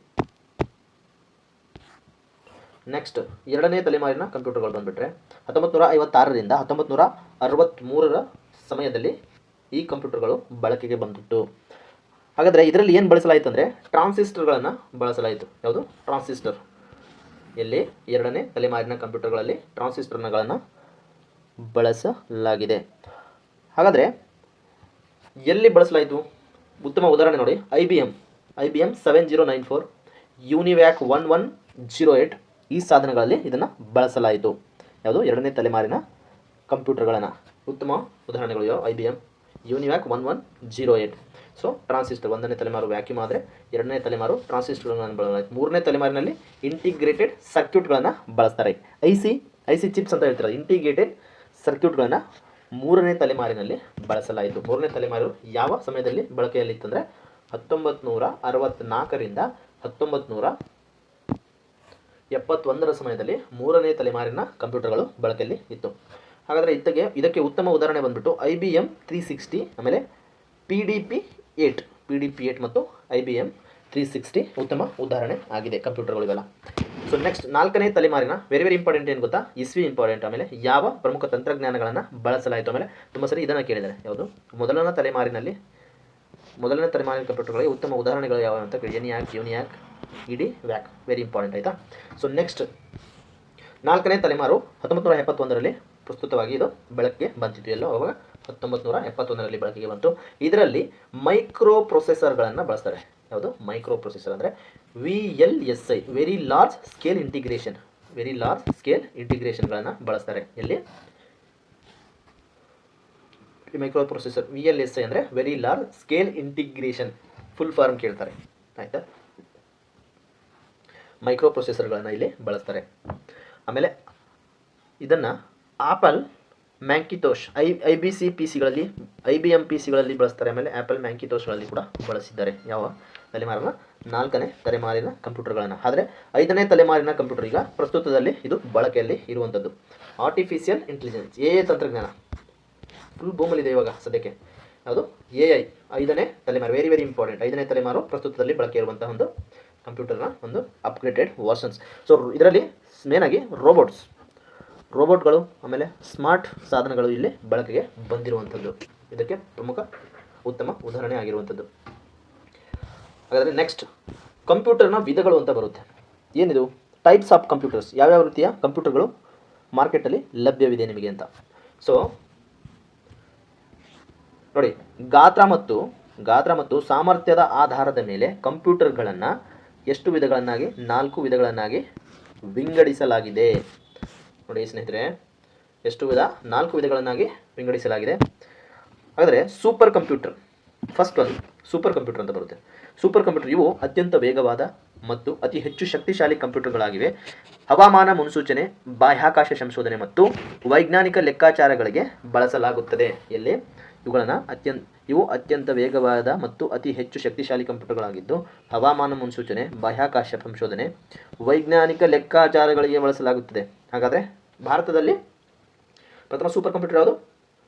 Speaker 1: ನೆಕ್ಸ್ಟ್ ಎರಡನೇ ತಲೆಮಾರಿನ ಕಂಪ್ಯೂಟರ್ಗಳು ಬಂದುಬಿಟ್ರೆ 1956ರಿಂದ 1963ರ ಸಮಯದಲ್ಲಿ ಈ ಕಂಪ್ಯೂಟರ್ಗಳು ಬಳಕೆಗೆ ಬಂದಿತ್ತು. ಹಾಗಾದರೆ ಇದರಲ್ಲಿ ಏನು ಬಳಸಲಾಯಿತು ಅಂದರೆ ಟ್ರಾನ್ಸಿಸ್ಟರ್ಗಳನ್ನು ಬಳಸಲಾಯಿತು. ಯಾವುದು, ಟ್ರಾನ್ಸಿಸ್ಟರ್. ಎಲ್ಲಿ, ಎರಡನೇ ತಲೆಮಾರಿನ ಕಂಪ್ಯೂಟರ್ಗಳಲ್ಲಿ ಟ್ರಾನ್ಸಿಸ್ಟರ್ಗಳನ್ನು ಬಳಸಲಾಗಿದೆ. ಹಾಗಾದರೆ ಎಲ್ಲಿ ಬಳಸಲಾಯಿತು, ಉತ್ತಮ ಉದಾಹರಣೆ ನೋಡಿ. IBM 7094, ಯೂನಿವ್ಯಾಕ್ 1108 ಈ ಸಾಧನಗಳಲ್ಲಿ ಇದನ್ನು ಬಳಸಲಾಯಿತು. ಯಾವುದು, ಎರಡನೇ ತಲೆಮಾರಿನ ಕಂಪ್ಯೂಟರ್ಗಳನ್ನು. ಉತ್ತಮ ಉದಾಹರಣೆಗಳು ಯಾವ, IBM, ಯೂನಿವ್ಯಾಕ್ 1108. ಸೊ ಟ್ರಾನ್ಸಿಸ್ಟರ್, ಒಂದನೇ ತಲೆಮಾರು ವ್ಯಾಕ್ಯೂಮ್ ಆದರೆ ಎರಡನೇ ತಲೆಮಾರು ಟ್ರಾನ್ಸಿಸ್ಟರ್ಗಳನ್ನು ಬಳಸಲಾಯಿತು. ಮೂರನೇ ತಲೆಮಾರಿನಲ್ಲಿ ಇಂಟಿಗ್ರೇಟೆಡ್ ಸರ್ಕ್ಯೂಟ್ಗಳನ್ನು ಬಳಸ್ತಾರೆ. ಐ ಸಿ ಚಿಪ್ಸ್ ಅಂತ ಹೇಳ್ತಾರೆ. ಇಂಟಿಗ್ರೇಟೆಡ್ ಸರ್ಕ್ಯೂಟ್ಗಳನ್ನು ಮೂರನೇ ತಲೆಮಾರಿನಲ್ಲಿ ಬಳಸಲಾಯಿತು. ಮೂರನೇ ತಲೆಮಾರು ಯಾವ ಸಮಯದಲ್ಲಿ ಬಳಕೆಯಲ್ಲಿತ್ತಂದರೆ 1964ರಿಂದ 1971ರ ಸಮಯದಲ್ಲಿ ಮೂರನೇ ತಲೆಮಾರಿನ ಕಂಪ್ಯೂಟರ್ಗಳು ಬಳಕೆಯಲ್ಲಿ ಇತ್ತು. ಹಾಗಾದರೆ ಇದಕ್ಕೆ ಉತ್ತಮ ಉದಾಹರಣೆ ಬಂದುಬಿಟ್ಟು IBM 360, ಆಮೇಲೆ PDP-8 ಮತ್ತು IBM 360 ಉತ್ತಮ ಉದಾಹರಣೆ ಆಗಿದೆ ಕಂಪ್ಯೂಟರ್ಗಳಿಗೆಲ್ಲ. ಸೊ ನೆಕ್ಸ್ಟ್ 4ನೇ ತಲೆಮಾರಿನ ವೆರಿ ಇಂಪಾರ್ಟೆಂಟ್ ಏನು ಗೊತ್ತಾ, ಇಸ್ವಿ ಇಂಪಾರ್ಟೆಂಟ್. ಆಮೇಲೆ ಯಾವ ಪ್ರಮುಖ ತಂತ್ರಜ್ಞಾನಗಳನ್ನು ಬಳಸಲಾಯಿತು, ಆಮೇಲೆ ತುಂಬ ಸರಿ ಇದನ್ನು ಕೇಳಿದ್ದಾರೆ. ಯಾವುದು ಮೊದಲನೇ ತಲೆಮಾರಿನ ಕಂಪ್ಯೂಟರ್ಗಳಿಗೆ ಉತ್ತಮ ಉದಾಹರಣೆಗಳು ಯಾವ ಅಂತ ಎನ್ಯಾಕ್, ಯೂನಿಯಾಕ್, ಇಡಿ, ವ್ಯಾಕ್. ವೆರಿ ಇಂಪಾರ್ಟೆಂಟ್ ಆಯಿತಾ. ಸೊ ನೆಕ್ಸ್ಟ್ 4ನೇ ತಲೆಮಾರು 1971ರಲ್ಲಿ ಪ್ರಸ್ತುತವಾಗಿ ಇದು ಬೆಳಕಿಗೆ ಬಂತಿತ್ತು. ಎಲ್ಲೋ ಅವಾಗ 1971ರಲ್ಲಿ ಬೆಳಕಿಗೆ ಬಂತು. ಇದರಲ್ಲಿ ಮೈಕ್ರೋ ಪ್ರೊಸೆಸರ್ಗಳನ್ನು ಬಳಸ್ತಾರೆ. ಯಾವುದು ಮೈಕ್ರೋ ಪ್ರೊಸೆಸರ್ ಅಂದರೆ VLSI, ವೆರಿ ಲಾರ್ಜ್ ಸ್ಕೇಲ್ ಇಂಟಿಗ್ರೇಷನ್ಗಳನ್ನು ಬಳಸ್ತಾರೆ. ಎಲ್ಲಿ ಮೈಕ್ರೋ ಪ್ರೊಸೆಸರ್ VLSI ಅಂದರೆ very large scale integration, full form ಕೇಳ್ತಾರೆ ಆಯಿತಾ. ಮೈಕ್ರೋ ಪ್ರೊಸೆಸರ್ಗಳನ್ನು ಇಲ್ಲಿ ಬಳಸ್ತಾರೆ. ಆಮೇಲೆ ಇದನ್ನು ಆಪಲ್ ಮ್ಯಾಕಿಂತೋಶ್ IBC PCಗಳಲ್ಲಿ, IBM PCಗಳಲ್ಲಿ ಬಳಸ್ತಾರೆ. ಆಮೇಲೆ ಆ್ಯಪಲ್ ಮ್ಯಾಕಿಂತೋಶ್ಗಳಲ್ಲಿ ಕೂಡ ಬಳಸಿದ್ದಾರೆ. ಯಾವ ತಲೆಮಾರಿನ 4ನೇ ತಲೆಮಾರಿನ ಕಂಪ್ಯೂಟರ್ಗಳನ್ನು. ಆದರೆ 5ನೇ ತಲೆಮಾರಿನ ಕಂಪ್ಯೂಟರ್ ಈಗ ಪ್ರಸ್ತುತದಲ್ಲಿ ಇದು ಬಳಕೆಯಲ್ಲಿ ಇರುವಂಥದ್ದು. ಆರ್ಟಿಫಿಷಿಯಲ್ ಇಂಟೆಲಿಜೆನ್ಸ್, AI ತಂತ್ರಜ್ಞಾನ ಫುಲ್ ಬೂಮಲ್ಲಿದೆ ಇವಾಗ ಸದ್ಯಕ್ಕೆ. ಯಾವುದು AI 5ನೇ ತಲೆಮಾರು, ವೆರಿ ಇಂಪಾರ್ಟೆಂಟ್. 5ನೇ ತಲೆಮಾರು ಪ್ರಸ್ತುತದಲ್ಲಿ ಬಳಕೆ ಇರುವಂತಹ ಒಂದು ಕಂಪ್ಯೂಟರ್ನ ಒಂದು ಅಪ್ಗ್ರೇಡೆಡ್ ವರ್ಷನ್ಸ್. ಸೊ ಇದರಲ್ಲಿ ಮೇನಾಗಿ ರೋಬೋಟ್ಗಳು ಆಮೇಲೆ ಸ್ಮಾರ್ಟ್ ಸಾಧನಗಳು ಇಲ್ಲಿ ಬಳಕೆಗೆ ಬಂದಿರುವಂಥದ್ದು. ಇದಕ್ಕೆ ಪ್ರಮುಖ ಉತ್ತಮ ಉದಾಹರಣೆ ಆಗಿರುವಂಥದ್ದು. ಹಾಗಾದರೆ ನೆಕ್ಸ್ಟ್ ಕಂಪ್ಯೂಟರ್ನ ವಿಧಗಳು ಅಂತ ಬರುತ್ತೆ. ಏನಿದು ಟೈಪ್ಸ್ ಆಫ್ ಕಂಪ್ಯೂಟರ್ಸ್, ಯಾವ್ಯಾವ ರೀತಿಯ ಕಂಪ್ಯೂಟರ್ಗಳು ಮಾರ್ಕೆಟಲ್ಲಿ ಲಭ್ಯವಿದೆ ನಿಮಗೆ ಅಂತ. ಸೊ ನೋಡಿ, ಗಾತ್ರ ಮತ್ತು ಸಾಮರ್ಥ್ಯದ ಆಧಾರದ ಮೇಲೆ ಕಂಪ್ಯೂಟರ್ಗಳನ್ನು ಎಷ್ಟು ವಿಧಗಳನ್ನಾಗಿ, 4 ವಿಧಗಳನ್ನಾಗಿ ವಿಂಗಡಿಸಲಾಗಿದೆ. ನೋಡಿ ಸ್ನೇಹಿತರೆ, ಎಷ್ಟು ವಿಧ, 4 ವಿಧಗಳನ್ನಾಗಿ ವಿಂಗಡಿಸಲಾಗಿದೆ. ಹಾಗಾದರೆ ಸೂಪರ್ ಕಂಪ್ಯೂಟರ್, ಫಸ್ಟ್ ಒಂದು ಸೂಪರ್ ಕಂಪ್ಯೂಟರ್ ಅಂತ ಬರುತ್ತೆ. ಸೂಪರ್ ಕಂಪ್ಯೂಟರ್ ಇವು ಅತ್ಯಂತ ವೇಗವಾದ ಮತ್ತು ಅತಿ ಹೆಚ್ಚು ಶಕ್ತಿಶಾಲಿ ಕಂಪ್ಯೂಟರ್ಗಳಾಗಿವೆ. ಹವಾಮಾನ ಮುನ್ಸೂಚನೆ, ಬಾಹ್ಯಾಕಾಶ ಸಂಶೋಧನೆ ಮತ್ತು ವೈಜ್ಞಾನಿಕ ಲೆಕ್ಕಾಚಾರಗಳಿಗೆ ಬಳಸಲಾಗುತ್ತದೆ. ಎಲ್ಲಿ ಇವು ಅತ್ಯಂತ ವೇಗವಾದ ಮತ್ತು ಅತಿ ಹೆಚ್ಚು ಶಕ್ತಿಶಾಲಿ ಕಂಪ್ಯೂಟರ್ಗಳಾಗಿದ್ದು ಹವಾಮಾನ ಮುನ್ಸೂಚನೆ, ಬಾಹ್ಯಾಕಾಶ ಸಂಶೋಧನೆ, ವೈಜ್ಞಾನಿಕ ಲೆಕ್ಕಾಚಾರಗಳಿಗೆ ಬಳಸಲಾಗುತ್ತದೆ. ಹಾಗಾದರೆ ಭಾರತದಲ್ಲಿ ಪ್ರಥಮ ಸೂಪರ್ ಕಂಪ್ಯೂಟರ್ ಯಾವುದು?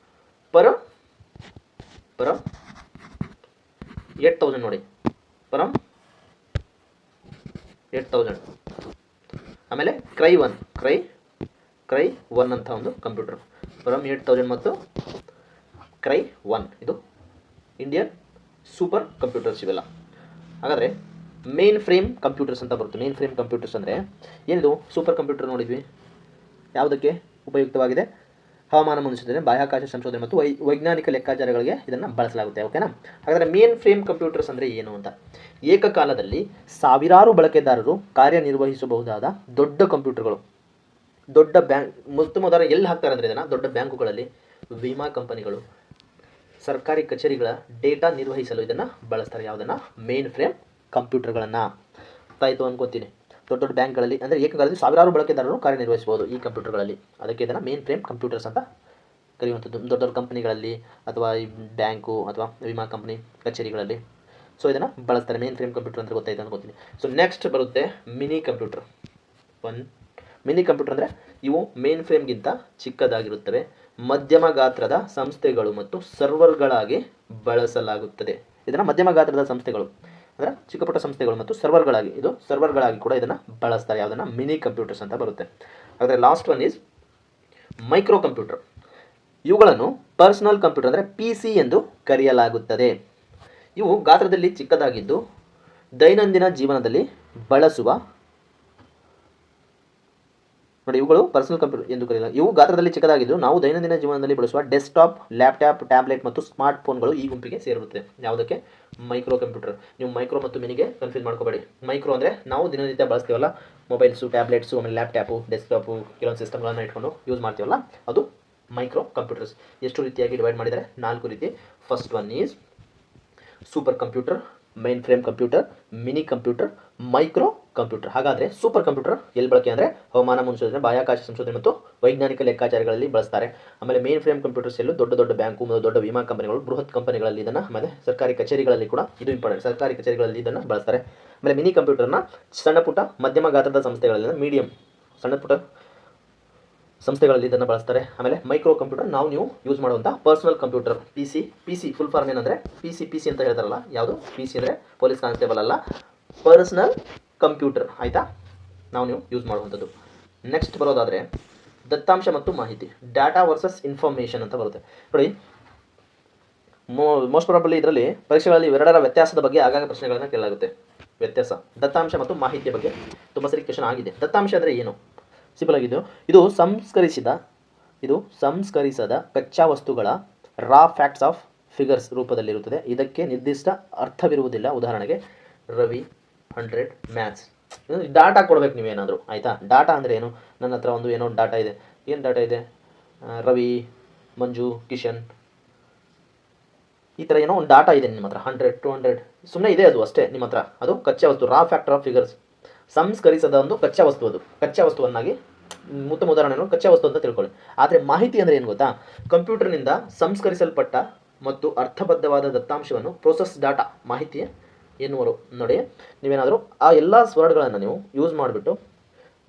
Speaker 1: ಪರಮ್ 8000 ನೋಡಿ, ಪರಮ್ 8000. ಆಮೇಲೆ ಕ್ರೈ ಒನ್ ಅಂತ ಒಂದು ಕಂಪ್ಯೂಟರ್, ಪರಮ್ 8000 ಮತ್ತು ಕ್ರೈ 1 ಇದು ಇಂಡಿಯನ್ ಸೂಪರ್ ಕಂಪ್ಯೂಟರ್ಸ್ ಇವೆಲ್ಲ. ಹಾಗಾದರೆ ಮೇನ್ ಫ್ರೇಮ್ ಕಂಪ್ಯೂಟರ್ಸ್ ಅಂತ ಬರುತ್ತೆ. ಮೇನ್ ಫ್ರೇಮ್ ಕಂಪ್ಯೂಟರ್ಸ್ ಅಂದರೆ ಏನಿದು? ಸೂಪರ್ ಕಂಪ್ಯೂಟರ್ ನೋಡಿದ್ವಿ, ಯಾವುದಕ್ಕೆ ಉಪಯುಕ್ತವಾಗಿದೆ? ಹವಾಮಾನ ಮುನ್ಸೂಚನೆ, ಬಾಹ್ಯಾಕಾಶ ಸಂಶೋಧನೆ ಮತ್ತು ವೈಜ್ಞಾನಿಕ ಲೆಕ್ಕಾಚಾರಗಳಿಗೆ ಇದನ್ನು ಬಳಸಲಾಗುತ್ತೆ. ಓಕೆನಾ? ಹಾಗಾದರೆ ಮೇನ್ ಫ್ರೇಮ್ ಕಂಪ್ಯೂಟರ್ಸ್ ಅಂದರೆ ಏನು ಅಂತ, ಏಕಕಾಲದಲ್ಲಿ ಸಾವಿರಾರು ಬಳಕೆದಾರರು ಕಾರ್ಯನಿರ್ವಹಿಸಬಹುದಾದ ದೊಡ್ಡ ಕಂಪ್ಯೂಟರ್ಗಳು. ದೊಡ್ಡ ಬ್ಯಾಂಕ್ ಮೊದಲ ಎಲ್ಲಿ ಹಾಕ್ತಾರೆ ಅಂದರೆ ಇದನ್ನು ದೊಡ್ಡ ಬ್ಯಾಂಕುಗಳಲ್ಲಿ, ವಿಮಾ ಕಂಪನಿಗಳು, ಸರ್ಕಾರಿ ಕಚೇರಿಗಳ ಡೇಟಾ ನಿರ್ವಹಿಸಲು ಇದನ್ನು ಬಳಸ್ತಾರೆ. ಯಾವುದನ್ನು? ಮೇನ್ ಫ್ರೇಮ್ ಕಂಪ್ಯೂಟರ್ಗಳನ್ನು. ಆಯಿತು ಅನ್ಕೋತೀನಿ. ದೊಡ್ಡ ಬ್ಯಾಂಕ್ಗಳಲ್ಲಿ ಅಂದರೆ ಏಕಕಾಲದಲ್ಲಿ ಸಾವಿರಾರು ಬಳಕೆದಾರರು ಕಾರ್ಯನಿರ್ವಹಿಸಬಹುದು ಈ ಕಂಪ್ಯೂಟರ್ಗಳಲ್ಲಿ. ಅದಕ್ಕೆ ಇದನ್ನು ಮೇನ್ ಫ್ರೇಮ್ ಕಂಪ್ಯೂಟರ್ಸ್ ಅಂತ ಕರೆಯುವಂಥದ್ದು. ದೊಡ್ಡ ಕಂಪನಿಗಳಲ್ಲಿ ಅಥವಾ ಈ ಬ್ಯಾಂಕು ಅಥವಾ ವಿಮಾ ಕಂಪನಿ ಕಚೇರಿಗಳಲ್ಲಿ ಸೊ ಇದನ್ನು ಬಳಸ್ತಾರೆ. ಮೇನ್ ಫ್ರೇಮ್ ಕಂಪ್ಯೂಟರ್ ಅಂತ ಗೊತ್ತಾಯ್ತು ಅನ್ಕೋತೀನಿ. ಸೊ ನೆಕ್ಸ್ಟ್ ಬರುತ್ತೆ ಮಿನಿ ಕಂಪ್ಯೂಟರ್. ಮಿನಿ ಕಂಪ್ಯೂಟರ್ ಅಂದರೆ ಇವು ಮೇನ್ ಫ್ರೇಮ್ಗಿಂತ ಚಿಕ್ಕದಾಗಿರುತ್ತವೆ. ಮಧ್ಯಮ ಗಾತ್ರದ ಸಂಸ್ಥೆಗಳು ಮತ್ತು ಸರ್ವರ್ಗಳಾಗಿ ಬಳಸಲಾಗುತ್ತದೆ. ಇದನ್ನು ಮಧ್ಯಮ ಗಾತ್ರದ ಸಂಸ್ಥೆಗಳು ಅಂದರೆ ಚಿಕ್ಕಪುಟ್ಟ ಸಂಸ್ಥೆಗಳು ಮತ್ತು ಸರ್ವರ್ಗಳಾಗಿ ಕೂಡ ಇದನ್ನು ಬಳಸ್ತಾರೆ. ಯಾವುದನ್ನು? ಮಿನಿ ಕಂಪ್ಯೂಟರ್ಸ್ ಅಂತ ಬರುತ್ತೆ. ಹಾಗಾದರೆ last one is micro computer. ಇವುಗಳನ್ನು ಪರ್ಸನಲ್ ಕಂಪ್ಯೂಟರ್ ಅಂದರೆ PC ಎಂದು ಕರೆಯಲಾಗುತ್ತದೆ. ಇವು ಗಾತ್ರದಲ್ಲಿ ಚಿಕ್ಕದಾಗಿದ್ದು ದೈನಂದಿನ ಜೀವನದಲ್ಲಿ ಬಳಸುವ ನೋಡಿ, ಇವುಗಳು ಪರ್ಸನಲ್ ಕಂಪ್ಯೂಟರ್ ಎಂದು ಕರೆಯಲಾಗುತ್ತದೆ. ಇವು ಗಾತ್ರದಲ್ಲಿ ಚಿಕ್ಕದಾಗಿದ್ದು ನಾವು ದೈನಂದಿನ ಜೀವನದಲ್ಲಿ ಬಳಸುವ ಡೆಸ್ಕ್ಟಾಪ್, ಲ್ಯಾಪ್ಟಾಪ್, ಟ್ಯಾಬ್ಲೆಟ್ ಮತ್ತು ಸ್ಮಾರ್ಟ್ ಫೋನ್ಗಳು ಈ ಗುಂಪಿಗೆ ಸೇರಿರುತ್ತೆ. ಯಾವುದಕ್ಕೆ? Micro computer. ನೀವು ಮೈಕ್ರೋ ಮತ್ತು ಮಿನಿಗೆ ಕನ್ಫ್ಯೂಸ್ ಮಾಡ್ಕೋಬೇಡಿ. ಮೈಕ್ರೋ ಅಂದರೆ ನಾವು ದಿನನಿತ್ಯ ಬಳಸ್ತೀವಲ್ಲ, ಮೊಬೈಲ್ಸು, ಟ್ಯಾಬ್ಲೆಟ್ಸು, ಆಮೇಲೆ ಲ್ಯಾಪ್ಟಾಪು, ಡೆಸ್ಕ್ಟಾಪು, ಕೆಲವೊಂದು ಸಿಸ್ಟಮ್ಗಳನ್ನು ಇಟ್ಕೊಂಡು ಯೂಸ್ ಮಾಡ್ತೀವಲ್ಲ, ಅದು ಮೈಕ್ರೋ ಕಂಪ್ಯೂಟರ್ಸ್. ಎಷ್ಟು ರೀತಿಯಾಗಿ ಡಿವೈಡ್ ಮಾಡಿದರೆ? 4 ರೀತಿ. First one is super computer, main frame computer, mini computer, micro computer. ಹಾಗಾದರೆ ಸೂಪರ್ ಕಂಪ್ಯೂಟರ್ ಎಲ್ಲಿ ಬಳಕೆ ಅಂದರೆ ಹವಾಮಾನ ಮುನ್ಸೂಚನೆ, ಬಾಹ್ಯಾಕಾಶ ಸಂಶೋಧನೆ ಮತ್ತು ವೈಜ್ಞಾನಿಕ ಲೆಕ್ಕಾಚಾರಗಳಲ್ಲಿ ಬಳಸ್ತಾರೆ. ಆಮೇಲೆ ಮೇನ್ ಫ್ರೇಮ್ ಕಂಪ್ಯೂಟರ್ಸ್ ಎಲ್ಲೂ ದೊಡ್ಡ ಬ್ಯಾಂಕು ಮತ್ತು ದೊಡ್ಡ ವಿಮಾ ಕಂಪನಿಗಳು, ಬೃಹತ್ ಕಂಪನಿಗಳಲ್ಲಿ ಇದನ್ನು, ಆಮೇಲೆ ಸರ್ಕಾರಿ ಕಚೇರಿಗಳಲ್ಲಿ ಕೂಡ ಇದು ಇಂಪಾರ್ಟೆಂಟ್, ಸರ್ಕಾರಿ ಕಚೇರಿಗಳಲ್ಲಿ ಇದನ್ನು ಬಳಸ್ತಾರೆ. ಆಮೇಲೆ ಮಿನಿ ಕಂಪ್ಯೂಟರ್ನ ಸಣ್ಣ ಪುಟ್ಟ ಮಧ್ಯಮ ಗಾತ್ರದ ಸಂಸ್ಥೆಗಳಲ್ಲಿ, ಮೀಡಿಯಂ ಸಣ್ಣ ಪುಟ್ಟ ಸಂಸ್ಥೆಗಳಲ್ಲಿ ಇದನ್ನು ಬಳಸ್ತಾರೆ. ಆಮೇಲೆ ಮೈಕ್ರೋ ಕಂಪ್ಯೂಟರ್ ನೀವು ಯೂಸ್ ಮಾಡುವಂಥ personal computer, PC full form ಏನಂದರೆ PC ಅಂತ ಹೇಳ್ತಾರಲ್ಲ, ಯಾವುದು? PC ಅಂದರೆ ಪೊಲೀಸ್ ಕಾನ್ಸ್ಟೇಬಲ್ ಅಲ್ಲ, ಪರ್ಸನಲ್ ಕಂಪ್ಯೂಟರ್. ಆಯಿತಾ? ನೀವು ಯೂಸ್ ಮಾಡುವಂಥದ್ದು. ನೆಕ್ಸ್ಟ್ ಬರೋದಾದರೆ ದತ್ತಾಂಶ ಮತ್ತು ಮಾಹಿತಿ, ಡಾಟಾ ವರ್ಸಸ್ ಇನ್ಫಾರ್ಮೇಷನ್ ಅಂತ ಬರುತ್ತೆ ನೋಡಿ. ಮೋಸ್ಟ್ ಪ್ರಾಬಬ್ಲಿ ಇದರಲ್ಲಿ ಪರೀಕ್ಷೆಗಳಲ್ಲಿ ಇವೆರಡರ ವ್ಯತ್ಯಾಸದ ಬಗ್ಗೆ ಆಗಾಗ ಪ್ರಶ್ನೆಗಳನ್ನು ಕೇಳಲಾಗುತ್ತೆ. ವ್ಯತ್ಯಾಸ ದತ್ತಾಂಶ ಮತ್ತು ಮಾಹಿತಿಯ ಬಗ್ಗೆ ತುಂಬ ಸರಿ ಕ್ವೆಶ್ಚನ್ ಆಗಿದೆ. ದತ್ತಾಂಶ ಅಂದರೆ ಏನು? ಸಿಂಪಲ್ ಆಗಿದ್ದು, ಇದು ಸಂಸ್ಕರಿಸದ ಕಚ್ಚಾ ವಸ್ತುಗಳ ರಾ ಫ್ಯಾಕ್ಟ್ಸ್ ಆಫ್ ಫಿಗರ್ಸ್ ರೂಪದಲ್ಲಿರುತ್ತದೆ. ಇದಕ್ಕೆ ನಿರ್ದಿಷ್ಟ ಅರ್ಥವಿರುವುದಿಲ್ಲ. ಉದಾಹರಣೆಗೆ ರವಿ 100 ಮ್ಯಾಥ್ಸ್. ಡಾಟಾ ಕೊಡಬೇಕು ನೀವೇನಾದರೂ, ಆಯಿತಾ? ಡಾಟಾ ಅಂದರೆ ಏನು? ನನ್ನ ಹತ್ರ ಒಂದು ಏನೋ ಡಾಟಾ ಇದೆ. ಏನು ಡಾಟಾ ಇದೆ? ರವಿ, ಮಂಜು, ಕಿಶನ್, ಈ ಥರ ಏನೋ ಒಂದು ಡಾಟಾ ಇದೆ ನಿಮ್ಮ ಹತ್ರ. 100 200 ಸುಮ್ಮನೆ ಇದೆ, ಅದು ಅಷ್ಟೇ ನಿಮ್ಮ ಹತ್ರ. ಅದು ಕಚ್ಚಾ ವಸ್ತು, ರಾ ಫ್ಯಾಕ್ಟರ್ ಆಫ್ ಫಿಗರ್ಸ್. ಸಂಸ್ಕರಿಸದ ಒಂದು ಕಚ್ಚಾ ವಸ್ತು, ಅದು ಕಚ್ಚಾ ವಸ್ತುವನ್ನಾಗಿ ಉತ್ತಮ ಉದಾಹರಣೆಯನ್ನು ಕಚ್ಚಾ ವಸ್ತು ಅಂತ ತಿಳ್ಕೊಳ್ಳಿ. ಆದರೆ ಮಾಹಿತಿ ಅಂದರೆ ಏನು ಗೊತ್ತಾ? ಕಂಪ್ಯೂಟರ್ನಿಂದ ಸಂಸ್ಕರಿಸಲ್ಪಟ್ಟ ಮತ್ತು ಅರ್ಥಬದ್ಧವಾದ ದತ್ತಾಂಶವನ್ನು ಪ್ರೋಸೆಸ್ ಡಾಟಾ ಮಾಹಿತಿ ಎನ್ನುವರು. ನೋಡಿ, ನೀವೇನಾದರೂ ಆ ಎಲ್ಲ ವರ್ಡ್ಗಳನ್ನು ನೀವು ಯೂಸ್ ಮಾಡಿಬಿಟ್ಟು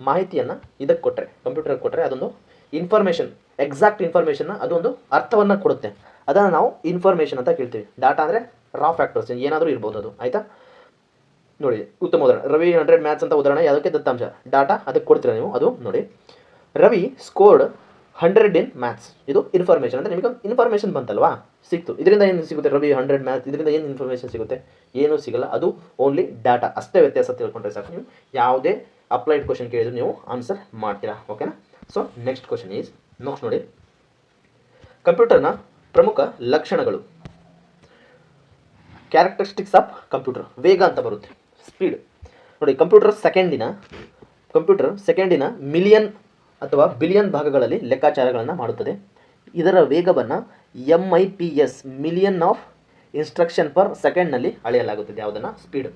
Speaker 1: ಮಾಹಿತಿಯನ್ನು ಇದಕ್ಕೆ ಕೊಟ್ಟರೆ, ಕಂಪ್ಯೂಟರ್ಗೆ ಕೊಟ್ಟರೆ, ಅದೊಂದು ಇನ್ಫಾರ್ಮೇಷನ್, ಎಕ್ಸಾಕ್ಟ್ ಇನ್ಫಾರ್ಮೇಷನ್ನ ಅದೊಂದು ಅರ್ಥವನ್ನು ಕೊಡುತ್ತೆ. ಅದನ್ನು ನಾವು ಇನ್ಫಾರ್ಮೇಷನ್ ಅಂತ ಕೇಳ್ತೀವಿ. ಡಾಟಾ ಅಂದರೆ ರಾ ಫ್ಯಾಕ್ಟರ್ಸ್ ಏನಾದರೂ ಇರ್ಬೋದು ಅದು, ಆಯಿತಾ? ನೋಡಿ, ಉತ್ತಮ ಉದಾಹರಣೆ ರವಿ 100 ಮ್ಯಾಥ್ಸ್ ಅಂತ ಉದಾಹರಣೆ. ಯಾವುದಕ್ಕೆ? ದತ್ತಾಂಶ, ಡಾಟಾ ಅದಕ್ಕೆ ಕೊಡ್ತೀರಾ ನೀವು. ಅದು ನೋಡಿ, ರವಿ ಸ್ಕೋರ್ಡ್ 100 ಇನ್ ಮ್ಯಾಥ್ಸ್. ಇದು ಇನ್ಫಾರ್ಮೇಷನ್. ಅಂದರೆ ನಿಮಗೆ ಇನ್ಫಾರ್ಮೇಷನ್ ಬಂತಲ್ವಾ, ಸಿಕ್ತು. ಇದರಿಂದ ಏನು ಸಿಗುತ್ತೆ? ರವಿ 100 ಮ್ಯಾಥ್ಸ್, ಇದರಿಂದ ಏನು ಇನ್ಫಾರ್ಮೇಷನ್ ಸಿಗುತ್ತೆ? ಏನೂ ಸಿಗಲ್ಲ. ಅದು ಓನ್ಲಿ ಡಾಟಾ ಅಷ್ಟೇ. ವ್ಯತ್ಯಾಸ ತಿಳ್ಕೊಂಡ್ರೆ ಸಾಕು. ನೀವು ಯಾವುದೇ ಅಪ್ಲೈಡ್ ಕ್ವಶನ್ ಕೇಳಿದ್ರು ನೀವು ಆನ್ಸರ್ ಮಾಡ್ತೀರಾ. ಓಕೆನಾ? So next question is, next ನೋಡಿ, ಕಂಪ್ಯೂಟರ್ನ ಪ್ರಮುಖ ಲಕ್ಷಣಗಳು, ಕ್ಯಾರೆಕ್ಟರಿಸ್ಟಿಕ್ಸ್ ಆಫ್ ಕಂಪ್ಯೂಟರ್. ವೇಗ ಅಂತ ಬರುತ್ತೆ, ಸ್ಪೀಡ್. ನೋಡಿ, ಕಂಪ್ಯೂಟರ್ ಸೆಕೆಂಡಿನ ಮಿಲಿಯನ್ ಅಥವಾ ಬಿಲಿಯನ್ ಭಾಗಗಳಲ್ಲಿ ಲೆಕ್ಕಾಚಾರಗಳನ್ನು ಮಾಡುತ್ತದೆ. ಇದರ ವೇಗವನ್ನು MIPS, million of instruction per ಸೆಕೆಂಡ್ನಲ್ಲಿ ಅಳೆಯಲಾಗುತ್ತದೆ. ಯಾವುದನ್ನು? ಸ್ಪೀಡ್.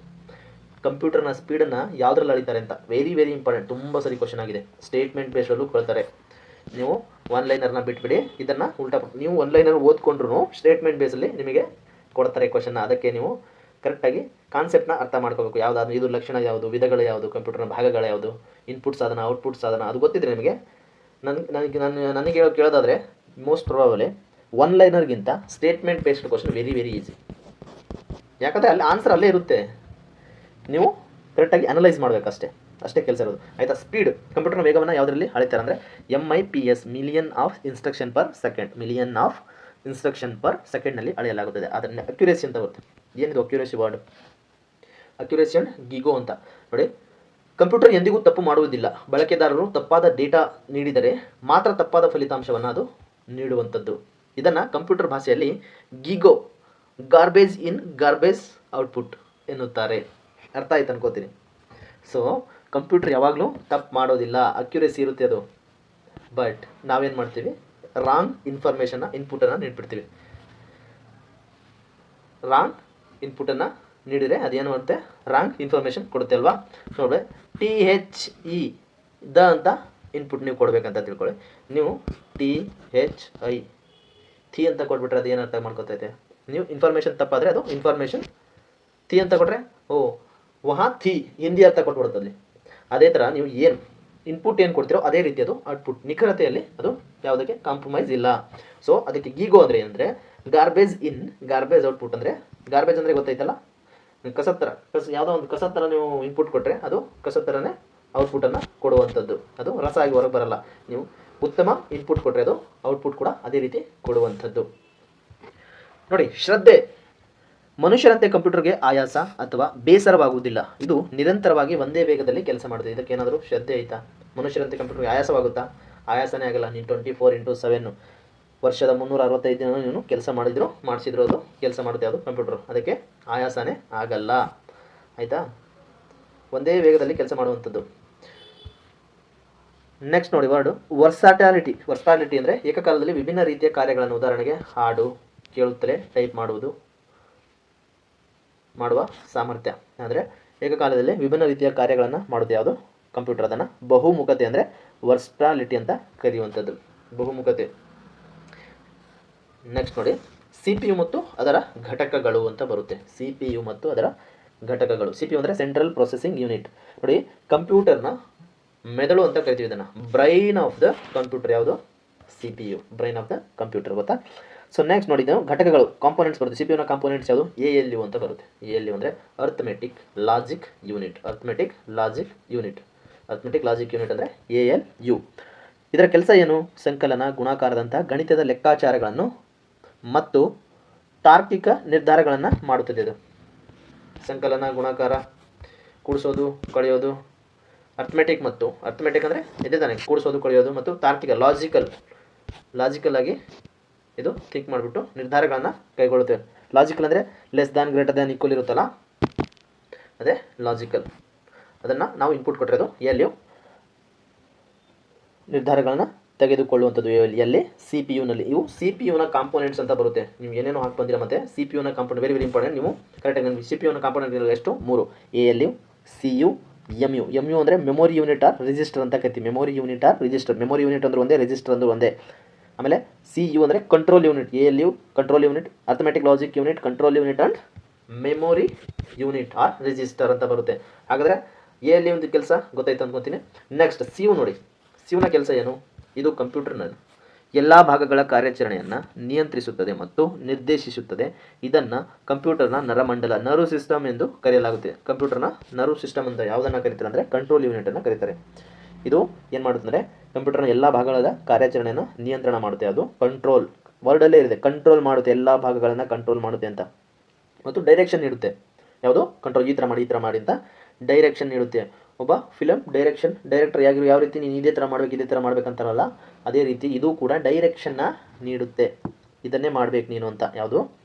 Speaker 1: ಕಂಪ್ಯೂಟರ್ನ ಸ್ಪೀಡನ್ನು ಯಾವುದ್ರಲ್ಲಿ ಅಳಿತಾರೆ ಅಂತ ವೆರಿ ವೆರಿ ಇಂಪಾರ್ಟೆಂಟ್. ತುಂಬ ಸರಿ ಕ್ವಶನ್ ಆಗಿದೆ. ಸ್ಟೇಟ್ಮೆಂಟ್ ಬೇಸ್ಡಲ್ಲೂ ಕೇಳ್ತಾರೆ. ನೀವು ಒನ್ ಲೈನರ್ನ ಬಿಟ್ಬಿಡಿ, ಇದನ್ನು ಉಲ್ಟಾ ನೀವು ಒನ್ ಲೈನರ್ ಓದ್ಕೊಂಡ್ರು ಸ್ಟೇಟ್ಮೆಂಟ್ ಬೇಸಲ್ಲಿ ನಿಮಗೆ ಕೊಡ್ತಾರೆ ಕ್ವಶನ್ನ. ಅದಕ್ಕೆ ನೀವು ಕರೆಕ್ಟಾಗಿ ಕಾನ್ಸೆಪ್ಟ್ನ ಅರ್ಥ ಮಾಡ್ಕೋಬೇಕು. ಯಾವುದಾದ್ರು ಇದು ಲಕ್ಷಣ ಯಾವುದು, ವಿಧಗಳು ಯಾವುದು, ಕಂಪ್ಯೂಟರ್ನ ಭಾಗಗಳು ಯಾವುದು, ಇನ್ಪುಟ್ ಸಾಧನ, ಔಟ್ಪುಟ್ ಸಾಧನ, ಅದು ಗೊತ್ತಿದ್ರೆ ನಿಮಗೆ. ನನಗೆ ಕೇಳೋದಾದರೆ ಮೋಸ್ಟ್ ಪ್ರಾಬಬಲಿ ಒನ್ ಲೈನರ್ಗಿಂತ statement based question very very easy. ಯಾಕಂದರೆ ಅಲ್ಲಿ ಆನ್ಸರ್ ಅಲ್ಲೇ ಇರುತ್ತೆ. ನೀವು ಕರೆಕ್ಟಾಗಿ ಅನಲೈಸ್ ಮಾಡಬೇಕಷ್ಟೇ, ಅಷ್ಟೇ ಕೆಲಸ ಇರೋದು, ಆಯಿತಾ? ಸ್ಪೀಡ್, ಕಂಪ್ಯೂಟರ್ನ ವೇಗವನ್ನು ಯಾವುದರಲ್ಲಿ ಅಳಿತಾರೆ ಅಂದರೆ MIPS, million of instruction per second. Million of instruction per ಸೆಕೆಂಡ್ನಲ್ಲಿ ಅಳೆಯಲಾಗುತ್ತದೆ. ಅದರಿಂದ ಅಕ್ಯುರೇಸಿ ಅಂತ ಬರುತ್ತೆ. ಏನಿದು accuracy word? Accuracy and GIGO ಅಂತ ನೋಡಿ. ಕಂಪ್ಯೂಟರ್ ಎಂದಿಗೂ ತಪ್ಪು ಮಾಡುವುದಿಲ್ಲ. ಬಳಕೆದಾರರು ತಪ್ಪಾದ ಡೇಟಾ ನೀಡಿದರೆ ಮಾತ್ರ ತಪ್ಪಾದ ಫಲಿತಾಂಶವನ್ನು ಅದು ನೀಡುವಂಥದ್ದು. ಇದನ್ನು ಕಂಪ್ಯೂಟರ್ ಭಾಷೆಯಲ್ಲಿ ಗಿಗೋ, ಗಾರ್ಬೇಜ್ ಇನ್ ಗಾರ್ಬೇಜ್ ಔಟ್ಪುಟ್ ಎನ್ನುತ್ತಾರೆ. ಅರ್ಥ ಆಯ್ತು ಅನ್ಕೋತೀನಿ. ಸೊ ಕಂಪ್ಯೂಟರ್ ಯಾವಾಗಲೂ ತಪ್ಪು ಮಾಡೋದಿಲ್ಲ, ಅಕ್ಯುರೇಸಿ ಇರುತ್ತೆ ಅದು. ಬಟ್ ನಾವೇನು ಮಾಡ್ತೀವಿ? ರಾಂಗ್ ಇನ್ಫಾರ್ಮೇಷನ್ನ ಇನ್ಪುಟನ್ನು ನೀಡ್ಬಿಡ್ತೀವಿ. ರಾಂಗ್ ಇನ್ಪುಟನ್ನು ನೀಡಿದರೆ ಅದೇನು ಮಾಡುತ್ತೆ? ರಾಂಗ್ ಇನ್ಫಾರ್ಮೇಷನ್ ಕೊಡುತ್ತೆ ಅಲ್ವಾ? ನೋಡ್ರಿ, THE ದ ಅಂತ ಇನ್ಪುಟ್ ನೀವು ಕೊಡಬೇಕಂತ ತಿಳ್ಕೊಳ್ಳಿ. ನೀವು THI ಥಿ ಅಂತ ಕೊಟ್ಬಿಟ್ರೆ ಅದು ಏನು ಅರ್ಥ ಮಾಡ್ಕೊತೈತೆ? ನೀವು ಇನ್ಫಾರ್ಮೇಷನ್ ತಪ್ಪಾದರೆ ಅದು ಇನ್ಫಾರ್ಮೇಷನ್. ಥಿ ಅಂತ ಕೊಟ್ಟರೆ ವಹಾ ಥಿ ಹಿಂದಿ ಅರ್ಥ ಕೊಟ್ಬಿಡುತ್ತಲ್ಲಿ. ಅದೇ ಥರ ನೀವು ಏನು ಇನ್ಪುಟ್ ಏನು ಕೊಡ್ತೀರೋ ಅದೇ ರೀತಿ ಅದು ಔಟ್ಪುಟ್. ನಿಖರತೆಯಲ್ಲಿ ಅದು ಯಾವುದಕ್ಕೆ ಕಾಂಪ್ರಮೈಸ್ ಇಲ್ಲ. ಸೊ ಅದಕ್ಕೆ ಗೀಗೋ ಅಂದರೆ ಏನಂದರೆ ಗಾರ್ಬೇಜ್ ಇನ್ ಗಾರ್ಬೇಜ್ ಔಟ್ಪುಟ್. ಅಂದರೆ ಗಾರ್ಬೇಜ್ ಅಂದರೆ ಗೊತ್ತೈತಲ್ಲ, ಕಸದ ಥರ. ಯಾವುದೋ ಒಂದು ಕಸದ ಥರ ನೀವು ಇನ್ಪುಟ್ ಕೊಟ್ಟರೆ ಅದು ಕಸದ ಥರನೇ ಔಟ್ಪುಟನ್ನು ಕೊಡುವಂಥದ್ದು. ಅದು ರಸ ಆಗಿ ಹೊರಗೆ ಬರಲ್ಲ. ನೀವು ಉತ್ತಮ ಇನ್ಪುಟ್ ಕೊಟ್ಟರೆ ಅದು ಔಟ್ಪುಟ್ ಕೂಡ ಅದೇ ರೀತಿ ಕೊಡುವಂಥದ್ದು. ನೋಡಿ, ಶ್ರದ್ಧೆ. ಮನುಷ್ಯರಂತೆ ಕಂಪ್ಯೂಟರ್ಗೆ ಆಯಾಸ ಅಥವಾ ಬೇಸರವಾಗುವುದಿಲ್ಲ. ಇದು ನಿರಂತರವಾಗಿ ಒಂದೇ ವೇಗದಲ್ಲಿ ಕೆಲಸ ಮಾಡುತ್ತದೆ. ಇದಕ್ಕೇನಾದರೂ ಶ್ರದ್ಧೆ ಐತಾ? ಮನುಷ್ಯರಂತೆ ಕಂಪ್ಯೂಟರ್ಗೆ ಆಯಾಸವಾಗುತ್ತಾ? ಆಯಾಸನೇ ಆಗಲ್ಲ. ನೀನು 24x7 ವರ್ಷದ 365 ದಿನ ನೀನು ಕೆಲಸ ಮಾಡಿಸಿದ್ರು ಅದು ಕೆಲಸ ಮಾಡುತ್ತೆ. ಅದು ಕಂಪ್ಯೂಟರ್, ಅದಕ್ಕೆ ಆಯಾಸನೇ ಆಗಲ್ಲ. ಆಯಿತಾ? ಒಂದೇ ವೇಗದಲ್ಲಿ ಕೆಲಸ ಮಾಡುವಂಥದ್ದು. ನೆಕ್ಸ್ಟ್ ನೋಡಿ ವರ್ಡು ವರ್ಸಾಟಿಲಿಟಿ. ವರ್ಸಾಟಿಲಿಟಿ ಅಂದರೆ ಏಕಕಾಲದಲ್ಲಿ ವಿಭಿನ್ನ ರೀತಿಯ ಕಾರ್ಯಗಳನ್ನು, ಉದಾಹರಣೆಗೆ ಹಾಡು ಕೇಳುತ್ತಲೇ ಟೈಪ್ ಮಾಡುವ ಸಾಮರ್ಥ್ಯ. ಅಂದರೆ ಏಕಕಾಲದಲ್ಲಿ ವಿಭಿನ್ನ ರೀತಿಯ ಕಾರ್ಯಗಳನ್ನು ಮಾಡುತ್ತೆ ಯಾವುದು? ಕಂಪ್ಯೂಟರ್. ಅದನ್ನು ಬಹುಮುಖತೆ ಅಂದರೆ ವರ್ಸಾಟಿಲಿಟಿ ಅಂತ ಕರೆಯುವಂಥದ್ದು, ಬಹುಮುಖತೆ. ನೆಕ್ಸ್ಟ್ ನೋಡಿ, CPU ಮತ್ತು ಅದರ ಘಟಕಗಳು ಅಂತ ಬರುತ್ತೆ. CPU ಮತ್ತು ಅದರ ಘಟಕಗಳು. CPU ಅಂದರೆ ಸೆಂಟ್ರಲ್ ಪ್ರೊಸೆಸಿಂಗ್ ಯೂನಿಟ್. ನೋಡಿ, ಕಂಪ್ಯೂಟರ್ನ ಮೆದುಳು ಅಂತ ಕರಿತೀವಿ ಇದನ್ನು. ಬ್ರೈನ್ ಆಫ್ ದ ಕಂಪ್ಯೂಟರ್ ಯಾವುದು? CPU, brain of the computer, ಗೊತ್ತಾ? ಸೊ ನೆಕ್ಸ್ಟ್ ನೋಡಿ, ಇದು ಘಟಕಗಳು, ಕಾಂಪೋನೆಂಟ್ಸ್ ಬರುತ್ತೆ. CPU ನ ಕಾಂಪೋನೆಂಟ್ಸ್ ಯಾವುದು? ALU ಅಂತ ಬರುತ್ತೆ. ALU ಅಂದರೆ arithmetic logic unit. Arithmetic logic unit. Arithmetic logic unit ಅಂದರೆ ALU. ಇದರ ಕೆಲಸ ಏನು? ಸಂಕಲನ, ಗುಣಾಕಾರದಂಥ ಗಣಿತದ ಲೆಕ್ಕಾಚಾರಗಳನ್ನು ಮತ್ತು ತಾರ್ಕಿಕ ನಿರ್ಧಾರಗಳನ್ನು ಮಾಡುತ್ತದೆ. ಇದು ಸಂಕಲನ, ಗುಣಾಕಾರ, ಕೂಡಿಸೋದು, ಕಳೆಯೋದು, ಅರ್ಥಮೆಟಿಕ್ ಅಂದರೆ ಇದೇ ತಾನೆ, ಕೂಡಿಸೋದು, ಕಳೆಯೋದು ಮತ್ತು ತಾರ್ಕಿಕ ಲಾಜಿಕಲ್ ಆಗಿ ಇದು ಥಿಂಕ್ ಮಾಡಿಬಿಟ್ಟು ನಿರ್ಧಾರಗಳನ್ನು ಕೈಗೊಳ್ಳುತ್ತೇವೆ. ಲಾಜಿಕಲ್ ಅಂದರೆ less than, greater than, equal ಇರುತ್ತಲ್ಲ, ಅದೇ ಲಾಜಿಕಲ್. ಅದನ್ನು ನಾವು ಇನ್ಪುಟ್ ಕೊಟ್ಟಿರೋದು ALU ನಿರ್ಧಾರಗಳನ್ನು ತೆಗೆದುಕೊಳ್ಳುವಂಥದ್ದು. ಎಲ್ಲಿ? CPU ಇವು CPU ಕಾಂಪೋನೆಂಟ್ಸ್ ಅಂತ ಬರುತ್ತೆ. ನೀವು ಏನೇನೋ ಹಾಕಿ ಬಂದಿರ ಮತ್ತು CPU ಕಾಂಪೋನೆಂಟ್ ವೆರಿ ಇಂಪಾರ್ಟೆಂಟ್. ನೀವು ಕರೆಕ್ಟಾಗಿ ನನಗೆ CPU ಕಾಂಪೋನೆಂಟ್ ಎಷ್ಟು? 3: ALU, CU, MU ಅಂದರೆ ಮೆಮೊರಿ ಯೂನಿಟ್ ಆರ್ ರಿಜಿಸ್ಟರ್ ಅಂತ ಕರಿತೀವಿ. Memory unit or register. Memory unit ಅಂದ್ರೆ ಒಂದೇ, ರಿಜಿಸ್ಟರ್ ಅಂದ್ರೆ ಒಂದೇ. ಆಮೇಲೆ CU ಅಂದರೆ control unit. ALU control unit, arithmetic logic unit control unit and memory unit or register ಅಂತ ಬರುತ್ತೆ. ಹಾಗಾದರೆ ALU ಒಂದು ಕೆಲಸ ಗೊತ್ತಾಯ್ತು ಅಂದ್ಕೊತೀನಿ. ನೆಕ್ಸ್ಟ್ CU ನೋಡಿ. CUನ ಕೆಲಸ ಏನು? ಇದು ಕಂಪ್ಯೂಟರ್ನ ಎಲ್ಲ ಭಾಗಗಳ ಕಾರ್ಯಾಚರಣೆಯನ್ನು ನಿಯಂತ್ರಿಸುತ್ತದೆ ಮತ್ತು ನಿರ್ದೇಶಿಸುತ್ತದೆ. ಇದನ್ನು ಕಂಪ್ಯೂಟರ್ನ ನರಮಂಡಲ, ನರ್ವ್ ಸಿಸ್ಟಮ್ ಎಂದು ಕರೆಯಲಾಗುತ್ತೆ. ಕಂಪ್ಯೂಟರ್ನ ನರ್ವ್ ಸಿಸ್ಟಮ್ ಅಂತ ಯಾವುದನ್ನು ಕರೀತಾರೆ ಅಂದರೆ ಕಂಟ್ರೋಲ್ ಯೂನಿಟನ್ನು ಕರೀತಾರೆ. ಇದು ಏನು ಮಾಡುತ್ತೆ ಅಂದರೆ ಕಂಪ್ಯೂಟರ್ನ ಎಲ್ಲ ಭಾಗಗಳ ಕಾರ್ಯಾಚರಣೆಯನ್ನು ನಿಯಂತ್ರಣ ಮಾಡುತ್ತೆ. ಅದು ಕಂಟ್ರೋಲ್ ವರ್ಡಲ್ಲೇ ಇದೆ, ಕಂಟ್ರೋಲ್ ಮಾಡುತ್ತೆ, ಎಲ್ಲ ಭಾಗಗಳನ್ನು ಕಂಟ್ರೋಲ್ ಮಾಡುತ್ತೆ ಅಂತ. ಮತ್ತು ಡೈರೆಕ್ಷನ್ ನೀಡುತ್ತೆ. ಯಾವುದು? ಕಂಟ್ರೋಲ್, ಈ ಥರ ಮಾಡಿ ಅಂತ ಡೈರೆಕ್ಷನ್ ನೀಡುತ್ತೆ. ಒಬ್ಬ ಫಿಲಮ್ ಡೈರೆಕ್ಟರ್ ಯಾವ ರೀತಿ ನೀನು ಇದೇ ಥರ ಮಾಡ್ಬೇಕಂತಾರಲ್ಲ, ಅದೇ ರೀತಿ ಇದು ಕೂಡ ಡೈರೆಕ್ಷನ್ನ ನೀಡುತ್ತೆ. ಇದನ್ನೇ ಮಾಡಬೇಕು ನೀನು ಅಂತ. ಯಾವುದು?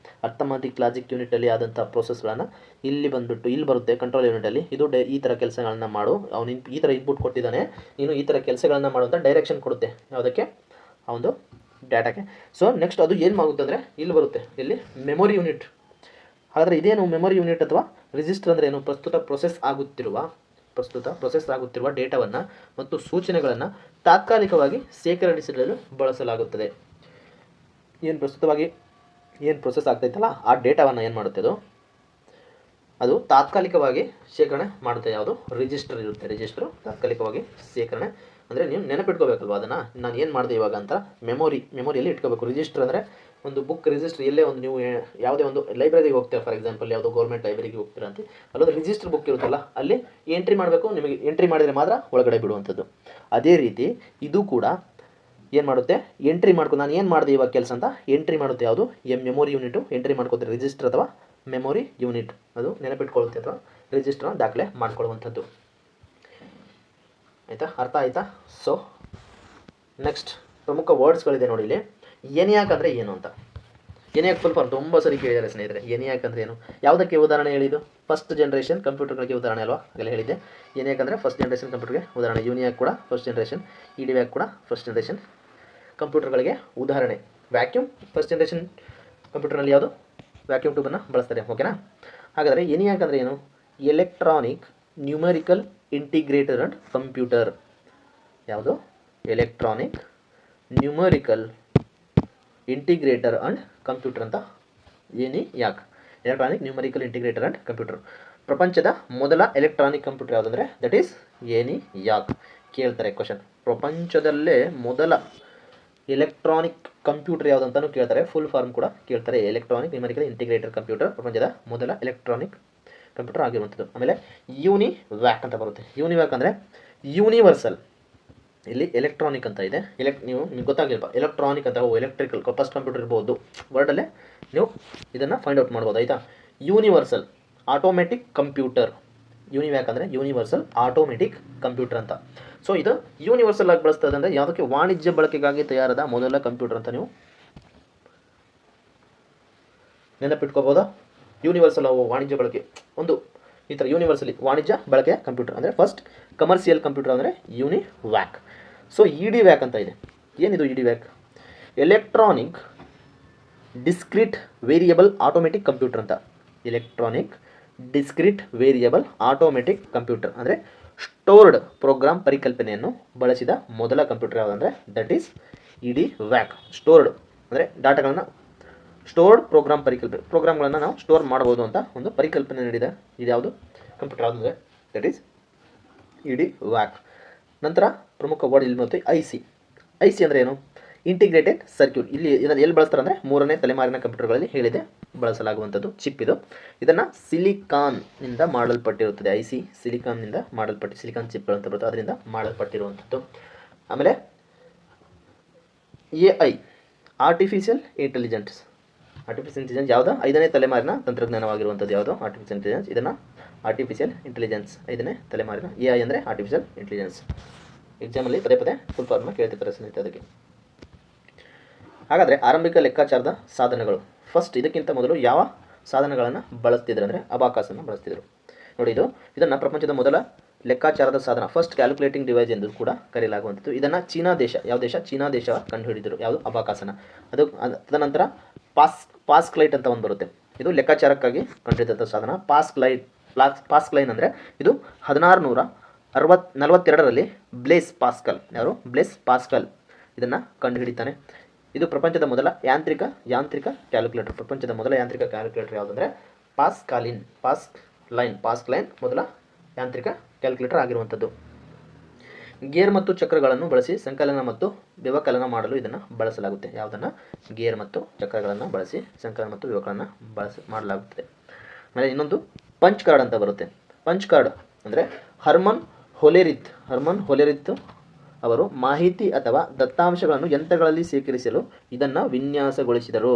Speaker 1: ಅರ್ಥಮೆಟಿಕ್ ಲಾಜಿಕ್ ಯೂನಿಟಲ್ಲಿ ಆದಂಥ ಪ್ರೋಸೆಸ್ಗಳನ್ನು ಇಲ್ಲಿ ಬರುತ್ತೆ ಕಂಟ್ರೋಲ್ ಯೂನಿಟಲ್ಲಿ. ಇದು ಈ ಥರ ಕೆಲಸಗಳನ್ನ ಮಾಡು, ಅವನು ಈ ಥರ ಇನ್ಪುಟ್ ಕೊಟ್ಟಿದ್ದಾನೆ, ನೀನು ಈ ಥರ ಕೆಲಸಗಳನ್ನ ಮಾಡುವಂಥ ಡೈರೆಕ್ಷನ್ ಕೊಡುತ್ತೆ. ಯಾವುದಕ್ಕೆ? ಆ ಒಂದು ಡಾಟಾಕ್ಕೆ. ಸೊ ನೆಕ್ಸ್ಟ್ ಅದು ಏನು ಆಗುತ್ತೆ ಅಂದರೆ ಇಲ್ಲಿ ಬರುತ್ತೆ, ಇಲ್ಲಿ ಮೆಮೊರಿ ಯೂನಿಟ್. ಹಾಗಾದರೆ ಇದೇನು ಮೆಮೊರಿ ಯೂನಿಟ್ ಅಥವಾ ರಿಜಿಸ್ಟರ್ ಅಂದರೆ ಏನು? ಪ್ರಸ್ತುತ ಪ್ರೊಸೆಸ್ ಆಗುತ್ತಿರುವ ಡೇಟಾವನ್ನು ಮತ್ತು ಸೂಚನೆಗಳನ್ನು ತಾತ್ಕಾಲಿಕವಾಗಿ ಶೇಖರಿಸಲು ಬಳಸಲಾಗುತ್ತದೆ. ಏನು ಪ್ರೊಸೆಸ್ ಆಗ್ತೈತಲ್ಲ ಆ ಡೇಟಾವನ್ನು ಏನು ಮಾಡುತ್ತೆ ಅದು ತಾತ್ಕಾಲಿಕವಾಗಿ ಶೇಖರಣೆ ಮಾಡುತ್ತೆ. ಯಾವುದು? ರಿಜಿಸ್ಟರ್ ಇರುತ್ತೆ. ರಿಜಿಸ್ಟರ್ ತಾತ್ಕಾಲಿಕವಾಗಿ ಶೇಖರಣೆ ಅಂದರೆ ನೀವು ನೆನಪಿಟ್ಕೋಬೇಕಲ್ವ ಅದನ್ನು, ನಾನು ಏನು ಮಾಡಿದೆ ಇವಾಗ ಅಂತ. ಮೆಮೊರಿಯಲ್ಲಿ ಇಟ್ಕೋಬೇಕು. ರಿಜಿಸ್ಟರ್ ಅಂದರೆ ಒಂದು ಬುಕ್ ರಿಜಿಸ್ಟರ್. ಎಲ್ಲೇ ಒಂದು ನೀವು ಯಾವುದೇ ಒಂದು ಲೈಬ್ರರಿಗೆ ಹೋಗ್ತೀರಾ, ಫಾರ್ ಎಕ್ಸಾಂಪಲ್ ಯಾವುದೋ ಗೌರ್ಮೆಂಟ್ ಲೈಬ್ರರಿಗೆ ಹೋಗ್ತೀರಾ ಅಂತ, ಅಲ್ಲೊಂದು ರಿಜಿಸ್ಟರ್ ಬುಕ್ ಇರುತ್ತಲ್ಲ, ಅಲ್ಲಿ ಎಂಟ್ರಿ ಮಾಡಬೇಕು. ನಿಮಗೆ ಎಂಟ್ರಿ ಮಾಡಿದರೆ ಮಾತ್ರ ಒಳಗಡೆ ಬಿಡುವಂಥದ್ದು. ಅದೇ ರೀತಿ ಇದು ಕೂಡ ಏನು ಮಾಡುತ್ತೆ? ಎಂಟ್ರಿ ಮಾಡ್ಕೊಂಡು ನಾನು ಏನು ಮಾಡಿದೆ ಇವಾಗ ಕೆಲಸ ಅಂತ ಎಂಟ್ರಿ ಮಾಡುತ್ತೆ. ಯಾವುದು? ಮೆಮೊರಿ ಯೂನಿಟು ಎಂಟ್ರಿ ಮಾಡ್ಕೊತಾರೆ. ರಿಜಿಸ್ಟರ್ ಅಥವಾ ಮೆಮೊರಿ ಯೂನಿಟ್ ಅದು ನೆನಪಿಟ್ಕೊಳ್ಳುತ್ತೆ ಅಥವಾ ರಿಜಿಸ್ಟರ್ನ ದಾಖಲೆ ಮಾಡ್ಕೊಳ್ಳುವಂಥದ್ದು. ಆಯಿತಾ? ಅರ್ಥ ಆಯಿತಾ? ಸೊ ನೆಕ್ಸ್ಟ್ ಪ್ರಮುಖ ವರ್ಡ್ಸ್ಗಳಿದೆ ನೋಡಿ ಇಲ್ಲಿ. ENIAC ಅಂದರೆ ಏನು ಅಂತ. ENIAC ಫುಲ್ ಫಾರ್ಮ್ ತುಂಬ ಸರಿ ಕೇಳಿದ್ದಾರೆ ಸ್ನೇಹಿತರೆ. ENIAC ಅಂದರೆ ಏನು? ಯಾವುದಕ್ಕೆ ಉದಾಹರಣೆ ಹೇಳಿದ್ದು? ಫಸ್ಟ್ ಜನರೇಷನ್ ಕಂಪ್ಯೂಟರ್ಗಳಿಗೆ ಉದಾಹರಣೆ ಅಲ್ವಾ? ಆಗಲೇ ಹೇಳಿದ್ದೆ. ENIAC ಅಂದರೆ ಫಸ್ಟ್ ಜನರೇಷನ್ ಕಂಪ್ಯೂಟರ್ಗೆ ಉದಾಹರಣೆ. UNIAC ಕೂಡ ಫಸ್ಟ್ ಜನರೇಷನ್, EDVAC ಕೂಡ ಫಸ್ಟ್ ಜನರೇಷನ್ ಕಂಪ್ಯೂಟರ್ಗಳಿಗೆ ಉದಾಹರಣೆ. ವ್ಯಾಕ್ಯೂಮ್ ಫಸ್ಟ್ ಜನರೇಷನ್ ಕಂಪ್ಯೂಟರ್ನಲ್ಲಿ ಯಾವುದು? ವ್ಯಾಕ್ಯೂಮ್ ಟ್ಯೂಬನ್ನು ಬಳಸ್ತಾರೆ. ಓಕೆನಾ? ಹಾಗಾದರೆ ENIAC ಅಂದರೆ ಏನು? Electronic numerical integrator and computer. ಯಾವುದು? Electronic numerical integrator and computer ಅಂತ ENIAC. Electronic numerical integrator and computer. ಪ್ರಪಂಚದ ಮೊದಲ ಎಲೆಕ್ಟ್ರಾನಿಕ್ ಕಂಪ್ಯೂಟರ್ ಯಾವುದಂದರೆ ದಟ್ ಈಸ್ ENIAC. ಕೇಳ್ತಾರೆ ಕ್ವಶನ್. ಪ್ರಪಂಚದಲ್ಲೇ ಮೊದಲ ಎಲೆಕ್ಟ್ರಾನಿಕ್ ಕಂಪ್ಯೂಟರ್ ಯಾವುದಂತಲೂ ಕೇಳ್ತಾರೆ. ಫುಲ್ ಫಾರ್ಮ್ ಕೂಡ ಕೇಳ್ತಾರೆ. ಎಲೆಕ್ಟ್ರಾನಿಕ್ ನ್ಯೂಮರಿಕಲ್ ಇಂಟಿಗ್ರೇಟರ್ ಕಂಪ್ಯೂಟರ್ ಪ್ರಪಂಚದ ಮೊದಲ ಎಲೆಕ್ಟ್ರಾನಿಕ್ ಕಂಪ್ಯೂಟರ್ ಆಗಿರುವಂಥದ್ದು. ಆಮೇಲೆ ಯೂನಿವ್ಯಾಕ್ ಅಂತ ಬರುತ್ತೆ. ಯೂನಿವ್ಯಾಕ್ ಅಂದರೆ ಯೂನಿವರ್ಸಲ್. ಇಲ್ಲಿ ಎಲೆಕ್ಟ್ರಾನಿಕ್ ಅಂತ ಇದೆ. ನಿಮಗೆ ಗೊತ್ತಾಗಲಿಲ್ಲ ಎಲೆಕ್ಟ್ರಾನಿಕ್ ಅಂತ ಎಲೆಕ್ಟ್ರಿಕಲ್ ಫಸ್ಟ್ ಕಂಪ್ಯೂಟರ್ ಇರ್ಬೋದು. ವರ್ಡಲ್ಲೇ ನೀವು ಇದನ್ನು ಫೈಂಡ್ ಔಟ್ ಮಾಡ್ಬೋದು. ಆಯಿತಾ? Universal automatic computer. ಯೂನಿವ್ಯಾಕ್ ಅಂದರೆ ಯೂನಿವರ್ಸಲ್ ಆಟೋಮೆಟಿಕ್ ಕಂಪ್ಯೂಟರ್ ಅಂತ. ಸೊ ಇದು ಯೂನಿವರ್ಸಲ್ ಆಗಿ ಬಳಸ್ತದೆ ಅಂದರೆ ಯಾವುದಕ್ಕೆ? ವಾಣಿಜ್ಯ ಬಳಕೆಗಾಗಿ ತಯಾರಾದ ಮೊದಲ ಕಂಪ್ಯೂಟರ್ ಅಂತ ನೀವು ನೆನಪಿಟ್ಕೋಬೋದಾ? ಯೂನಿವರ್ಸಲ್ ವಾಣಿಜ್ಯ ಬಳಕೆ ಒಂದು ಈ ಥರ ಯೂನಿವರ್ಸಲಿ ವಾಣಿಜ್ಯ ಬಳಕೆಯ ಕಂಪ್ಯೂಟರ್ ಅಂದರೆ ಫಸ್ಟ್ ಕಮರ್ಷಿಯಲ್ ಕಂಪ್ಯೂಟರ್ ಅಂದರೆ ಯೂನಿವ್ಯಾಕ್. ಸೊ EDVAC ಅಂತ ಇದೆ. ಏನಿದು EDVAC? Electronic discrete variable automatic computer ಅಂತ. Electronic discrete variable automatic computer ಅಂದರೆ ಸ್ಟೋರ್ಡ್ ಪ್ರೋಗ್ರಾಮ್ ಪರಿಕಲ್ಪನೆಯನ್ನು ಬಳಸಿದ ಮೊದಲ ಕಂಪ್ಯೂಟರ್ ಯಾವುದಂದರೆ ದಟ್ ಈಸ್ EDVAC. ಸ್ಟೋರ್ಡ್ ಅಂದರೆ ಡಾಟಾಗಳನ್ನು ಸ್ಟೋರ್ಡ್ ಪ್ರೋಗ್ರಾಮ್ಗಳನ್ನು ನಾವು ಸ್ಟೋರ್ ಮಾಡ್ಬೋದು ಅಂತ ಒಂದು ಪರಿಕಲ್ಪನೆ ನೀಡಿದ ಇದು ಯಾವುದು ಕಂಪ್ಯೂಟರ್ ಯಾವುದಂದರೆ ದಟ್ ಈಸ್ EDVAC. ನಂತರ ಪ್ರಮುಖ ವರ್ಡ್ ಇಲ್ಲಿ ಮತ್ತು IC ಅಂದರೆ ಏನು? Integrated circuit. ಇಲ್ಲಿ ಇದನ್ನು ಎಲ್ಲಿ ಬಳಸ್ತಾರೆ ಅಂದರೆ ಮೂರನೇ ತಲೆಮಾರಿನ ಕಂಪ್ಯೂಟರ್ಗಳಲ್ಲಿ ಹೇಳಿದೆ. ಬಳಸಲಾಗುವಂಥದ್ದು ಚಿಪ್ ಇದು. ಇದನ್ನು ಸಿಲಿಕಾನ್ನಿಂದ ಮಾಡಲ್ಪಟ್ಟಿರುತ್ತದೆ. IC ಸಿಲಿಕಾನ್ನಿಂದ ಸಿಲಿಕಾನ್ ಚಿಪ್ಗಳು ಅಂತ ಬರುತ್ತೆ, ಅದರಿಂದ ಮಾಡಲ್ಪಟ್ಟಿರುವಂಥದ್ದು. ಆಮೇಲೆ AI ಆರ್ಟಿಫಿಷಿಯಲ್ ಇಂಟೆಲಿಜೆನ್ಸ್ ಯಾವುದು? 5ನೇ ತಲೆಮಾರಿನ ತಂತ್ರಜ್ಞಾನವಾಗಿರುವಂಥದ್ದು ಯಾವುದು? Artificial intelligence. ಇದನ್ನು ಆರ್ಟಿಫಿಷಿಯಲ್ ಇಂಟೆಲಿಜೆನ್ಸ್ 5ನೇ ತಲೆಮಾರಿನ. AI ಅಂದರೆ ಆರ್ಟಿಫಿಷಿಯಲ್ ಇಂಟೆಲಿಜೆನ್ಸ್. ಎಕ್ಸಾಮಲ್ಲಿ ಪದೇ ಪದೇ ಫುಲ್ ಫಾರ್ಮ್ನ ಕೇಳ್ತಿರ್ತಾರೆ ಸ್ನೇಹಿತರೆ ಅದಕ್ಕೆ. ಹಾಗಾದರೆ ಆರಂಭಿಕ ಲೆಕ್ಕಾಚಾರದ ಸಾಧನಗಳು. ಫಸ್ಟ್ ಇದಕ್ಕಿಂತ ಮೊದಲು ಯಾವ ಸಾಧನಗಳನ್ನು ಬಳಸ್ತಿದ್ರು ಅಂದರೆ ಅಬಾಕಸನ್ನು ಬಳಸ್ತಿದ್ರು. ನೋಡಿ, ಇದನ್ನು ಪ್ರಪಂಚದ ಮೊದಲ ಲೆಕ್ಕಾಚಾರದ ಸಾಧನ, ಫಸ್ಟ್ ಕ್ಯಾಲ್ಕುಲೇಟಿಂಗ್ ಡಿವೈಸ್ ಎಂದು ಕೂಡ ಕರೆಯಲಾಗುವಂಥದ್ದು. ಇದನ್ನು ಚೀನಾ ದೇಶ, ಯಾವ ದೇಶ? ಚೀನಾ ದೇಶ ಕಂಡುಹಿಡಿದರು. ಯಾವುದು? ಅಬಾಕಸನ. ತದನಂತರ ಪಾಸ್ಕ್ಲೈಟ್ ಅಂತ ಒಂದು ಬರುತ್ತೆ. ಇದು ಲೆಕ್ಕಾಚಾರಕ್ಕಾಗಿ ಕಂಡುಹಿಡಿದಂಥ ಸಾಧನ. ಪಾಸ್ಕ್ಲೈನ್ ಅಂದರೆ ಇದು 1642ರಲ್ಲಿ ಬ್ಲೇಸ್ ಪಾಸ್ಕಲ್ ಇದನ್ನು ಕಂಡುಹಿಡಿತಾನೆ. ಇದು ಪ್ರಪಂಚದ ಮೊದಲ ಯಾಂತ್ರಿಕ ಕ್ಯಾಲ್ಕುಲೇಟರ್. ಪ್ರಪಂಚದ ಮೊದಲ ಯಾಂತ್ರಿಕ ಕ್ಯಾಲ್ಕುಲೇಟರ್ ಯಾವುದಂದರೆ ಪಾಸ್ಕ್ಲೈನ್ ಮೊದಲ ಯಾಂತ್ರಿಕ ಕ್ಯಾಲ್ಕುಲೇಟರ್ ಆಗಿರುವಂಥದ್ದು. ಗೇರ್ ಮತ್ತು ಚಕ್ರಗಳನ್ನು ಬಳಸಿ ಸಂಕಲನ ಮತ್ತು ವ್ಯವಕಲನ ಮಾಡಲು ಇದನ್ನು ಬಳಸಲಾಗುತ್ತೆ. ಯಾವುದನ್ನು? ಗೇರ್ ಮತ್ತು ಚಕ್ರಗಳನ್ನು ಬಳಸಿ ಸಂಕಲನ ಮತ್ತು ವ್ಯವಕಲನ ಮಾಡಲಾಗುತ್ತದೆ. ಆಮೇಲೆ ಇನ್ನೊಂದು ಪಂಚ್ ಕಾರ್ಡ್ ಅಂತ ಬರುತ್ತೆ. ಪಂಚ್ ಕಾರ್ಡ್ ಅಂದರೆ ಹರ್ಮನ್ ಹೊಲೆರಿತ್ ಅವರು ಮಾಹಿತಿ ಅಥವಾ ದತ್ತಾಂಶಗಳನ್ನು ಯಂತ್ರಗಳಲ್ಲಿ ಸೇಕರಿಸಲು ಇದನ್ನು ವಿನ್ಯಾಸಗೊಳಿಸಿದರು.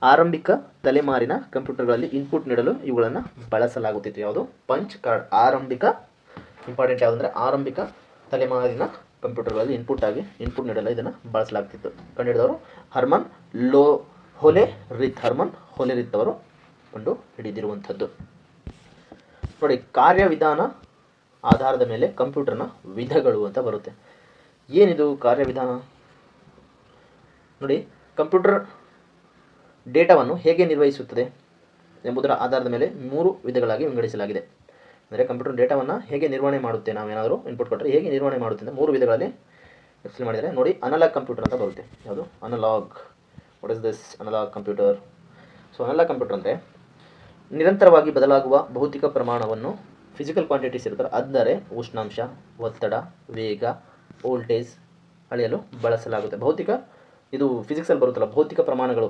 Speaker 1: ಆರಂಭಿಕ ತಲೆಮಾರಿನ ಕಂಪ್ಯೂಟರ್ಗಳಲ್ಲಿ ಇನ್ಪುಟ್ ನೀಡಲು ಇವುಗಳನ್ನು ಬಳಸಲಾಗುತ್ತಿತ್ತು. ಯಾವುದು? Punch card. ಇಂಪಾರ್ಟೆಂಟ್ ಯಾವುದಂದರೆ ಆರಂಭಿಕ ತಲೆಮಾರಿನ ಕಂಪ್ಯೂಟರ್ಗಳಲ್ಲಿ ಇನ್ಪುಟ್ ನೀಡಲು ಇದನ್ನು ಬಳಸಲಾಗ್ತಿತ್ತು. ಕಂಡುಹಿಡಿದವರು ಹರ್ಮನ್ ಹೊಲೆರಿತ್ ಅವರು ಕಂಡು ಹಿಡಿದಿರುವಂಥದ್ದು. ನೋಡಿ, ಕಾರ್ಯವಿಧಾನ ಆಧಾರದ ಮೇಲೆ ಕಂಪ್ಯೂಟರ್ನ ವಿಧಗಳು ಅಂತ ಬರುತ್ತೆ. ಏನಿದು ಕಾರ್ಯವಿಧಾನ? ನೋಡಿ, ಕಂಪ್ಯೂಟರ್ ಡೇಟಾವನ್ನು ಹೇಗೆ ನಿರ್ವಹಿಸುತ್ತದೆ ಎಂಬುದರ ಆಧಾರದ ಮೇಲೆ 3 ವಿಧಗಳಾಗಿ ವಿಂಗಡಿಸಲಾಗಿದೆ. ಅಂದರೆ ಕಂಪ್ಯೂಟರ್ ಡೇಟಾವನ್ನು ಹೇಗೆ ನಿರ್ವಹಣೆ ಮಾಡುತ್ತೆ, ನಾವೇನಾದರೂ ಇನ್ಪುಟ್ ಕೊಟ್ಟರೆ ಹೇಗೆ ನಿರ್ವಹಣೆ ಮಾಡುತ್ತೆ ಅಂತ 3 ವಿಧಗಳಲ್ಲಿ ಎಕ್ಸ್ಪ್ಲೇನ್ ಮಾಡಿದ್ದಾರೆ. ನೋಡಿ, ಅನಲಾಗ್ ಕಂಪ್ಯೂಟರ್ ಅಂತ ಬರುತ್ತೆ. ಯಾವುದು? Analogue. What is this analogue computer? So analogue computer ಅಂದರೆ ನಿರಂತರವಾಗಿ ಬದಲಾಗುವ ಭೌತಿಕ ಪ್ರಮಾಣವನ್ನು, ಫಿಸಿಕಲ್ ಕ್ವಾಂಟಿಟೀಸ್ ಇರ್ತಾರೆ, ಅಂದರೆ ಉಷ್ಣಾಂಶ, ಒತ್ತಡ, ವೇಗ, ವೋಲ್ಟೇಜ್ ಅಳೆಯಲು ಬಳಸಲಾಗುತ್ತೆ. ಇದು ಫಿಸಿಕ್ಸಲ್ಲಿ ಬರುತ್ತಲ್ಲ, ಭೌತಿಕ ಪ್ರಮಾಣಗಳು,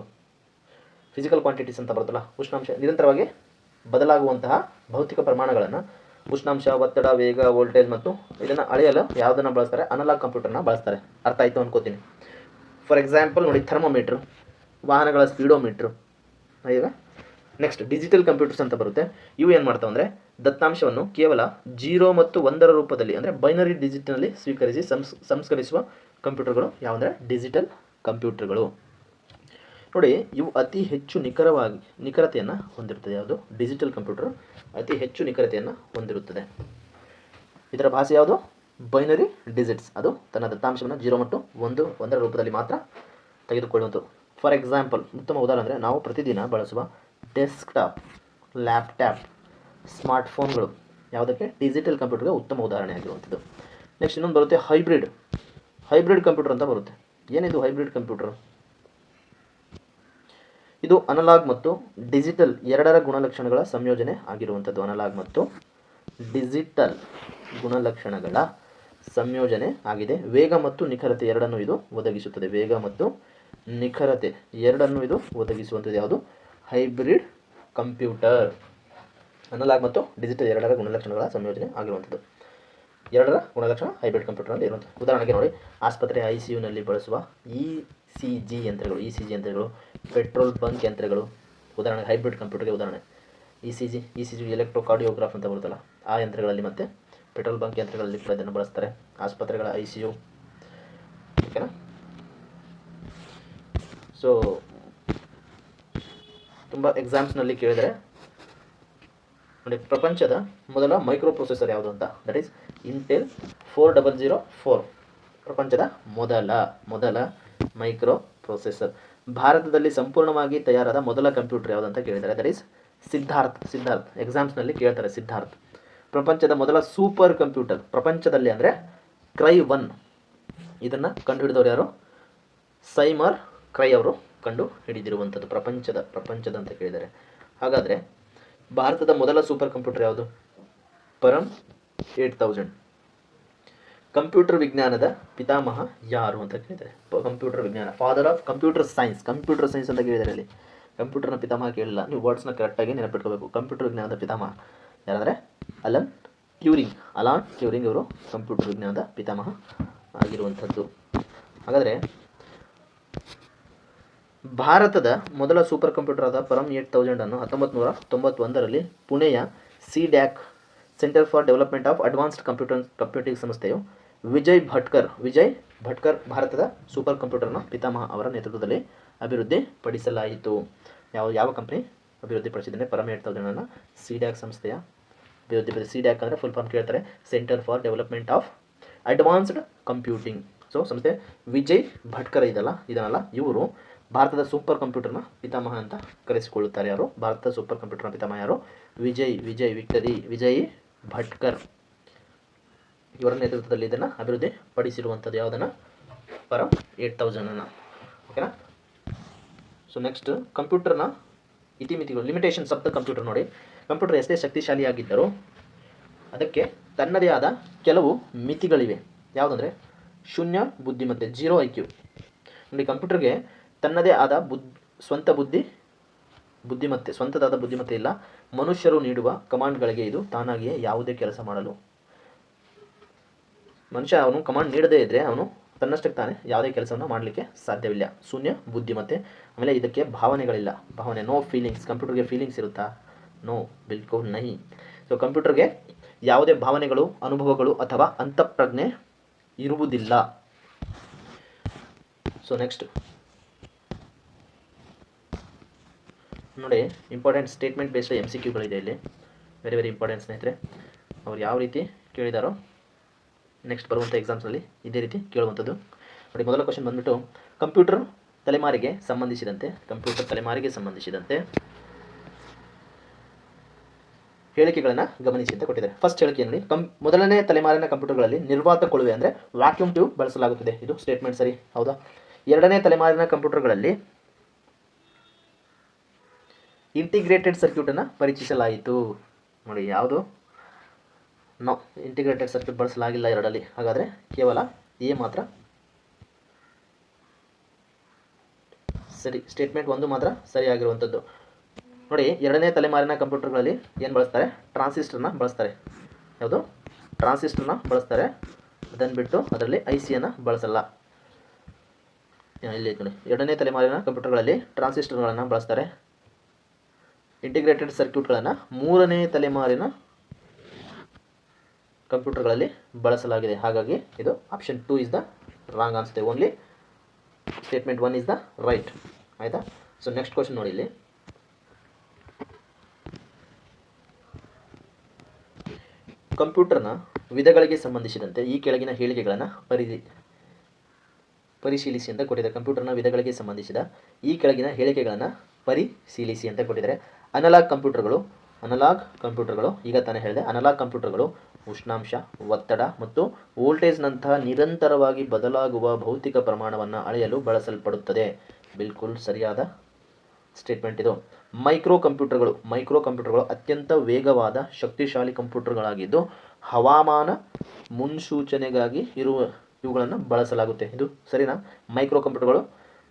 Speaker 1: ಫಿಸಿಕಲ್ ಕ್ವಾಂಟಿಟೀಸ್ ಅಂತ ಬರುತ್ತಲ್ಲ, ಉಷ್ಣಾಂಶ, ನಿರಂತರವಾಗಿ ಬದಲಾಗುವಂತಹ ಭೌತಿಕ ಪ್ರಮಾಣಗಳನ್ನು, ಉಷ್ಣಾಂಶ, ಒತ್ತಡ, ವೇಗ, ವೋಲ್ಟೇಜ್ ಮತ್ತು ಇದನ್ನು ಅಳೆಯಲು ಯಾವುದನ್ನು ಬಳಸ್ತಾರೆ? ಅನಲಾಗ್ ಕಂಪ್ಯೂಟರ್ನ ಬಳಸ್ತಾರೆ. ಅರ್ಥ ಆಯಿತು ಅನ್ಕೋತೀನಿ. ಫಾರ್ ಎಕ್ಸಾಂಪಲ್ ನೋಡಿ, ಥರ್ಮೋಮೀಟ್ರು, ವಾಹನಗಳ ಸ್ಪೀಡೋಮೀಟ್ರು. ಈಗ ನೆಕ್ಸ್ಟ್ ಡಿಜಿಟಲ್ ಕಂಪ್ಯೂಟರ್ಸ್ ಅಂತ ಬರುತ್ತೆ. ಇವು ಏನು ಮಾಡ್ತಾವೆ ಅಂದರೆ ದತ್ತಾಂಶವನ್ನು ಕೇವಲ 0 ಮತ್ತು 1ರ ರೂಪದಲ್ಲಿ, ಅಂದರೆ ಬೈನರಿ ಡಿಜಿಟ್ನಲ್ಲಿ ಸ್ವೀಕರಿಸಿ ಸಂಸ್ಕರಿಸುವ ಕಂಪ್ಯೂಟರ್ಗಳು ಯಾವುದಂದರೆ ಡಿಜಿಟಲ್ ಕಂಪ್ಯೂಟರ್ಗಳು. ನೋಡಿ, ಇವು ಅತಿ ಹೆಚ್ಚು ನಿಖರತೆಯನ್ನು ಹೊಂದಿರುತ್ತದೆ. ಯಾವುದು? ಡಿಜಿಟಲ್ ಕಂಪ್ಯೂಟರ್ ಅತಿ ಹೆಚ್ಚು ನಿಖರತೆಯನ್ನು ಹೊಂದಿರುತ್ತದೆ. ಇದರ ಭಾಷೆ ಯಾವುದು? Binary digits. ಅದು ತನ್ನ ದತ್ತಾಂಶವನ್ನು 0 ಮತ್ತು 1ರ ರೂಪದಲ್ಲಿ ಮಾತ್ರ ತೆಗೆದುಕೊಳ್ಳುವಂಥದ್ದು. ಫಾರ್ ಎಕ್ಸಾಂಪಲ್, ಉತ್ತಮ ಉದಾಹರಣೆ ಅಂದರೆ ನಾವು ಪ್ರತಿದಿನ ಬಳಸುವ ಡೆಸ್ಕ್ಟಾಪ್, ಲ್ಯಾಪ್ಟಾಪ್, ಸ್ಮಾರ್ಟ್ಫೋನ್ಗಳು ಯಾವುದಕ್ಕೆ? ಡಿಜಿಟಲ್ ಕಂಪ್ಯೂಟರ್ಗೆ ಉತ್ತಮ ಉದಾಹರಣೆ ಆಗಿರುವಂಥದ್ದು. ನೆಕ್ಸ್ಟ್ ಇನ್ನೊಂದು ಬರುತ್ತೆ ಹೈಬ್ರಿಡ್ ಕಂಪ್ಯೂಟರ್ ಅಂತ ಬರುತ್ತೆ. ಏನಿದು ಹೈಬ್ರಿಡ್ ಕಂಪ್ಯೂಟರ್? ಇದು ಅನಲಾಗ್ ಮತ್ತು ಡಿಜಿಟಲ್ ಎರಡರ ಗುಣಲಕ್ಷಣಗಳ ಸಂಯೋಜನೆ ಆಗಿರುವಂಥದ್ದು. ಅನಲಾಗ್ ಮತ್ತು ಡಿಜಿಟಲ್ ಗುಣಲಕ್ಷಣಗಳ ಸಂಯೋಜನೆ ಆಗಿದೆ. ವೇಗ ಮತ್ತು ನಿಖರತೆ ಎರಡನ್ನು ಇದು ಒದಗಿಸುತ್ತದೆ. ವೇಗ ಮತ್ತು ನಿಖರತೆ ಎರಡನ್ನು ಇದು ಒದಗಿಸುವಂಥದ್ದು ಯಾವುದು? Hybrid computer. ಅನಲಾಗ್ ಮತ್ತು ಡಿಜಿಟಲ್ ಎರಡರ ಗುಣಲಕ್ಷಣಗಳ ಸಂಯೋಜನೆ ಆಗಿರುವಂಥದ್ದು. ಎರಡರ ಗುಣಲಕ್ಷಣ ಹೈಬ್ರಿಡ್ ಕಂಪ್ಯೂಟರ್ನಲ್ಲಿ ಇರುವಂಥದ್ದು. ಉದಾಹರಣೆಗೆ ನೋಡಿ, ಆಸ್ಪತ್ರೆ ICUನಲ್ಲಿ ಬಳಸುವ ECG ಯಂತ್ರಗಳು, ಪೆಟ್ರೋಲ್ ಬಂಕ್ ಯಂತ್ರಗಳು ಉದಾಹರಣೆ ಹೈಬ್ರಿಡ್ ಕಂಪ್ಯೂಟರ್ಗೆ ಉದಾಹರಣೆ. ECG ಎಲೆಕ್ಟ್ರೋಕಾರ್ಡಿಯೋಗ್ರಾಫ್ ಅಂತ ಬರುತ್ತಲ್ಲ, ಆ ಯಂತ್ರಗಳಲ್ಲಿ ಮತ್ತು ಪೆಟ್ರೋಲ್ ಬಂಕ್ ಯಂತ್ರಗಳಲ್ಲಿ ಕೂಡ ಇದನ್ನು ಬಳಸ್ತಾರೆ. ಆಸ್ಪತ್ರೆಗಳ ICU, ಓಕೆನಾ? ಸೊ ತುಂಬ ಎಕ್ಸಾಮ್ಸ್ನಲ್ಲಿ ಕೇಳಿದರೆ ನೋಡಿ, ಪ್ರಪಂಚದ ಮೊದಲ ಮೈಕ್ರೋ ಪ್ರೊಸೆಸರ್ ಯಾವುದು ಅಂತ, ದಟ್ ಈಸ್ ಇಂಟೆಲ್ 4004. ಪ್ರಪಂಚದ ಮೊದಲ ಮೈಕ್ರೋ ಪ್ರೊಸೆಸರ್. ಭಾರತದಲ್ಲಿ ಸಂಪೂರ್ಣವಾಗಿ ತಯಾರಾದ ಮೊದಲ ಕಂಪ್ಯೂಟರ್ ಯಾವುದಂತ ಕೇಳಿದ್ದಾರೆ, ದಟ್ ಈಸ್ ಸಿದ್ಧಾರ್ಥ್. ಎಕ್ಸಾಮ್ಸ್ನಲ್ಲಿ ಕೇಳ್ತಾರೆ ಸಿದ್ಧಾರ್ಥ್. ಪ್ರಪಂಚದ ಮೊದಲ ಸೂಪರ್ ಕಂಪ್ಯೂಟರ್ ಪ್ರಪಂಚದಲ್ಲಿ ಅಂದರೆ ಕ್ರೈ-1. ಇದನ್ನು ಕಂಡುಹಿಡಿದವರು ಯಾರು? ಸೈಮರ್ ಕ್ರೈ ಅವರು ಕಂಡು ಹಿಡಿದಿರುವಂಥದ್ದು. ಪ್ರಪಂಚದ ಅಂತ ಕೇಳಿದ್ದಾರೆ. ಹಾಗಾದರೆ ಭಾರತದ ಮೊದಲ ಸೂಪರ್ ಕಂಪ್ಯೂಟರ್ ಯಾವುದು? ಪರಂ 8000. ಕಂಪ್ಯೂಟರ್ ವಿಜ್ಞಾನದ ಪಿತಾಮಹ ಯಾರು ಅಂತ ಕೇಳಿದ್ದಾರೆ. ಕಂಪ್ಯೂಟರ್ ವಿಜ್ಞಾನ, ಫಾದರ್ ಆಫ್ ಕಂಪ್ಯೂಟರ್ ಸೈನ್ಸ್ ಅಂತ ಕೇಳಿದ್ದಾರೆ ಅಲ್ಲಿ. ಕಂಪ್ಯೂಟರ್ನ ಪಿತಾಮಹ ಕೇಳಿಲ್ಲ, ನೀವು ವರ್ಡ್ಸ್ನ ಕರೆಕ್ಟಾಗಿ ನೆನಪಿಟ್ಕೋಬೇಕು. ಕಂಪ್ಯೂಟರ್ ವಿಜ್ಞಾನದ ಪಿತಾಮಹ ಯಾರಂದರೆ ಅಲನ್ ಟ್ಯೂರಿಂಗ್ ಇವರು ಕಂಪ್ಯೂಟರ್ ವಿಜ್ಞಾನದ ಪಿತಾಮಹ ಆಗಿರುವಂಥದ್ದು. ಹಾಗಾದರೆ ಭಾರತದ ಮೊದಲ ಸೂಪರ್ ಕಂಪ್ಯೂಟರ್ ಆದ ಪರಮ್ 8000 ಅನ್ನು 1991ರಲ್ಲಿ ಪುಣೆಯ CDAC centre for development of advanced computing ಸಂಸ್ಥೆಯು ವಿಜಯ್ ಭಟ್ಕರ್ ಭಾರತದ ಸೂಪರ್ ಕಂಪ್ಯೂಟರ್ನ ಪಿತಾಮಹ ಅವರ ನೇತೃತ್ವದಲ್ಲಿ ಅಭಿವೃದ್ಧಿಪಡಿಸಲಾಯಿತು. ಯಾವ ಕಂಪ್ನಿ ಅಭಿವೃದ್ಧಿಪಡಿಸಿದರೆ ಪರಮ್ 8000 CDAC ಸಂಸ್ಥೆಯ ಅಭಿವೃದ್ಧಿಪಡಿಸಿ. CDAC ಅಂದರೆ ಫುಲ್ ಫಾರ್ಮ್ ಕೇಳ್ತಾರೆ, centre for development of advanced computing. So ಸಂಸ್ಥೆ ವಿಜಯ್ ಭಟ್ಕರ್ ಇದನ್ನಲ್ಲ ಇವರು ಭಾರತದ ಸೂಪರ್ ಕಂಪ್ಯೂಟರ್ನ ಪಿತಾಮಹ ಅಂತ ಕರೆಸಿಕೊಳ್ಳುತ್ತಾರೆ. ಯಾರು ಭಾರತದ ಸೂಪರ್ ಕಂಪ್ಯೂಟರ್ನ ಪಿತಾಮಹ ಯಾರು? ವಿಜಯ್ ಭಟ್ಕರ್ ಇವರ ನೇತೃತ್ವದಲ್ಲಿ ಇದನ್ನು ಅಭಿವೃದ್ಧಿಪಡಿಸಿರುವಂಥದ್ದು. ಯಾವುದನ್ನು? ಪರಮ್ 8000. ಓಕೆನಾ? ಸೊ ನೆಕ್ಸ್ಟ್ ಕಂಪ್ಯೂಟರ್ನ ಇತಿಮಿತಿಗಳು, ಲಿಮಿಟೇಷನ್ಸ್ ಆಫ್ ದ ಕಂಪ್ಯೂಟರ್. ನೋಡಿ, ಕಂಪ್ಯೂಟರ್ ಎಷ್ಟೇ ಶಕ್ತಿಶಾಲಿಯಾಗಿದ್ದರೂ ಅದಕ್ಕೆ ತನ್ನದೇ ಆದ ಕೆಲವು ಮಿತಿಗಳಿವೆ. ಯಾವುದಂದರೆ ಶೂನ್ಯ ಬುದ್ಧಿಮತ್ತೆ, 0 IQ. ನೋಡಿ, ಕಂಪ್ಯೂಟರ್ಗೆ ತನ್ನದೇ ಆದ ಸ್ವಂತದಾದ ಬುದ್ಧಿಮತ್ತೆ ಇಲ್ಲ. ಮನುಷ್ಯರು ನೀಡುವ ಕಮಾಂಡ್ಗಳಿಗೆ ಇದು ತಾನಾಗಿಯೇ ಯಾವುದೇ ಕೆಲಸ ಮಾಡಲು, ಮನುಷ್ಯ ಅವನು ಕಮಾಂಡ್ ನೀಡದೇ ಇದ್ದರೆ ಅವನು ತನ್ನಷ್ಟಕ್ಕೆ ತಾನೇ ಯಾವುದೇ ಕೆಲಸವನ್ನು ಮಾಡಲಿಕ್ಕೆ ಸಾಧ್ಯವಿಲ್ಲ. ಶೂನ್ಯ ಬುದ್ಧಿಮತ್ತೆ. ಆಮೇಲೆ ಇದಕ್ಕೆ ಭಾವನೆಗಳಿಲ್ಲ. No feelings. ಕಂಪ್ಯೂಟರ್ಗೆ ಫೀಲಿಂಗ್ಸ್ ಇರುತ್ತಾ? ನೋ, ಬಿಲ್ಕುಲ್ ನಹಿ. ಸೊ ಕಂಪ್ಯೂಟರ್ಗೆ ಯಾವುದೇ ಭಾವನೆಗಳು, ಅನುಭವಗಳು ಅಥವಾ ಅಂತಃಪ್ರಜ್ಞೆ ಇರುವುದಿಲ್ಲ. ಸೊ ನೆಕ್ಸ್ಟ್ ನೋಡಿ, ಇಂಪಾರ್ಟೆಂಟ್ ಸ್ಟೇಟ್ಮೆಂಟ್ ಬೇಸ್ಡ್ MCQಗಳಿದೆ ಇಲ್ಲಿ. ವೆರಿ ಇಂಪಾರ್ಟೆಂಟ್ ಸ್ನೇಹಿತರೆ. ಅವ್ರು ಯಾವ ರೀತಿ ಕೇಳಿದಾರೋ ನೆಕ್ಸ್ಟ್ ಬರುವಂಥ ಎಕ್ಸಾಮ್ಸ್ನಲ್ಲಿ ಇದೇ ರೀತಿ ಕೇಳುವಂಥದ್ದು. ನೋಡಿ, ಮೊದಲ ಕ್ವಶನ್ ಬಂದುಬಿಟ್ಟು ಕಂಪ್ಯೂಟರ್ ತಲೆಮಾರಿಗೆ ಸಂಬಂಧಿಸಿದಂತೆ ಹೇಳಿಕೆಗಳನ್ನು ಗಮನಿಸಿ ಅಂತ ಕೊಟ್ಟಿದ್ದಾರೆ. ಫಸ್ಟ್ ಹೇಳಿಕೆಯಲ್ಲಿ ಮೊದಲನೇ ತಲೆಮಾರಿನ ಕಂಪ್ಯೂಟರ್ಗಳಲ್ಲಿ ನಿರ್ವಾತ ಕೊಳುವೆ ಅಂದರೆ ವ್ಯಾಕ್ಯೂಮ್ ಟ್ಯೂಬ್ ಬಳಸಲಾಗುತ್ತದೆ. ಇದು ಸ್ಟೇಟ್ಮೆಂಟ್ ಸರಿ, ಹೌದಾ? ಎರಡನೇ ತಲೆಮಾರಿನ ಕಂಪ್ಯೂಟರ್ಗಳಲ್ಲಿ ಇಂಟಿಗ್ರೇಟೆಡ್ ಸರ್ಕ್ಯೂಟನ್ನು ಪರಿಚಯಿಸಲಾಯಿತು. ನೋಡಿ, ಯಾವುದು? ನೋ, ಇಂಟಿಗ್ರೇಟೆಡ್ ಸರ್ಕ್ಯೂಟ್ ಬಳಸಲಾಗಿಲ್ಲ ಎರಡಲ್ಲಿ. ಹಾಗಾದರೆ ಕೇವಲ ಎ ಮಾತ್ರ ಸರಿ. ಸ್ಟೇಟ್ಮೆಂಟ್ 1 ಮಾತ್ರ ಸರಿಯಾಗಿರುವಂಥದ್ದು. ನೋಡಿ, ಎರಡನೇ ತಲೆಮಾರಿನ ಕಂಪ್ಯೂಟರ್ಗಳಲ್ಲಿ ಏನು ಬಳಸ್ತಾರೆ? ಟ್ರಾನ್ಸಿಸ್ಟರ್ನ ಬಳಸ್ತಾರೆ. ಯಾವುದು? ಟ್ರಾನ್ಸಿಸ್ಟರ್ನ ಬಳಸ್ತಾರೆ. ಅದನ್ನು ಬಿಟ್ಟು ಅದರಲ್ಲಿ ICಯನ್ನು ಬಳಸಲ್ಲ. ಇಲ್ಲಿ ನೋಡಿ, ಎರಡನೇ ತಲೆಮಾರಿನ ಕಂಪ್ಯೂಟರ್ಗಳಲ್ಲಿ ಟ್ರಾನ್ಸಿಸ್ಟರ್ಗಳನ್ನು ಬಳಸ್ತಾರೆ. ಇಂಟಿಗ್ರೇಟೆಡ್ ಸರ್ಕ್ಯೂಟ್ಗಳನ್ನು ಮೂರನೇ ತಲೆಮಾರಿನ ಕಂಪ್ಯೂಟರ್ಗಳಲ್ಲಿ ಬಳಸಲಾಗಿದೆ. ಹಾಗಾಗಿ ಇದು option 2 is the wrong answer. Only statement 1 is the right. ಆಯಿತಾ? ಸೊ ನೆಕ್ಸ್ಟ್ ಕ್ವಶನ್ ನೋಡಿ, ಇಲ್ಲಿ ಕಂಪ್ಯೂಟರ್ನ ವಿಧಗಳಿಗೆ ಸಂಬಂಧಿಸಿದಂತೆ ಈ ಕೆಳಗಿನ ಹೇಳಿಕೆಗಳನ್ನು ಪರಿಶೀಲಿಸಿ ಅಂತ ಕೊಟ್ಟಿದ್ದಾರೆ. ಕಂಪ್ಯೂಟರ್ನ ವಿಧಗಳಿಗೆ ಸಂಬಂಧಿಸಿದ ಈ ಕೆಳಗಿನ ಹೇಳಿಕೆಗಳನ್ನು ಪರಿಶೀಲಿಸಿ ಅಂತ ಕೊಟ್ಟಿದ್ದಾರೆ. ಅನಲಾಗ್ ಕಂಪ್ಯೂಟರ್ಗಳು ಈಗ ತಾನೇ ಹೇಳಿದೆ, ಅನಲಾಗ್ ಕಂಪ್ಯೂಟರ್ಗಳು ಉಷ್ಣಾಂಶ, ಒತ್ತಡ ಮತ್ತು ವೋಲ್ಟೇಜ್ನಂತಹ ನಿರಂತರವಾಗಿ ಬದಲಾಗುವ ಭೌತಿಕ ಪ್ರಮಾಣವನ್ನು ಅಳೆಯಲು ಬಳಸಲ್ಪಡುತ್ತದೆ. ಬಿಲ್ಕುಲ್ ಸರಿಯಾದ ಸ್ಟೇಟ್ಮೆಂಟ್ ಇದು. ಮೈಕ್ರೋ ಕಂಪ್ಯೂಟರ್ಗಳು ಅತ್ಯಂತ ವೇಗವಾದ ಶಕ್ತಿಶಾಲಿ ಕಂಪ್ಯೂಟರ್ಗಳಾಗಿದ್ದು ಹವಾಮಾನ ಮುನ್ಸೂಚನೆಗಾಗಿ ಇವುಗಳನ್ನು ಬಳಸಲಾಗುತ್ತೆ. ಇದು ಸರಿನಾ? ಮೈಕ್ರೋ ಕಂಪ್ಯೂಟರ್ಗಳು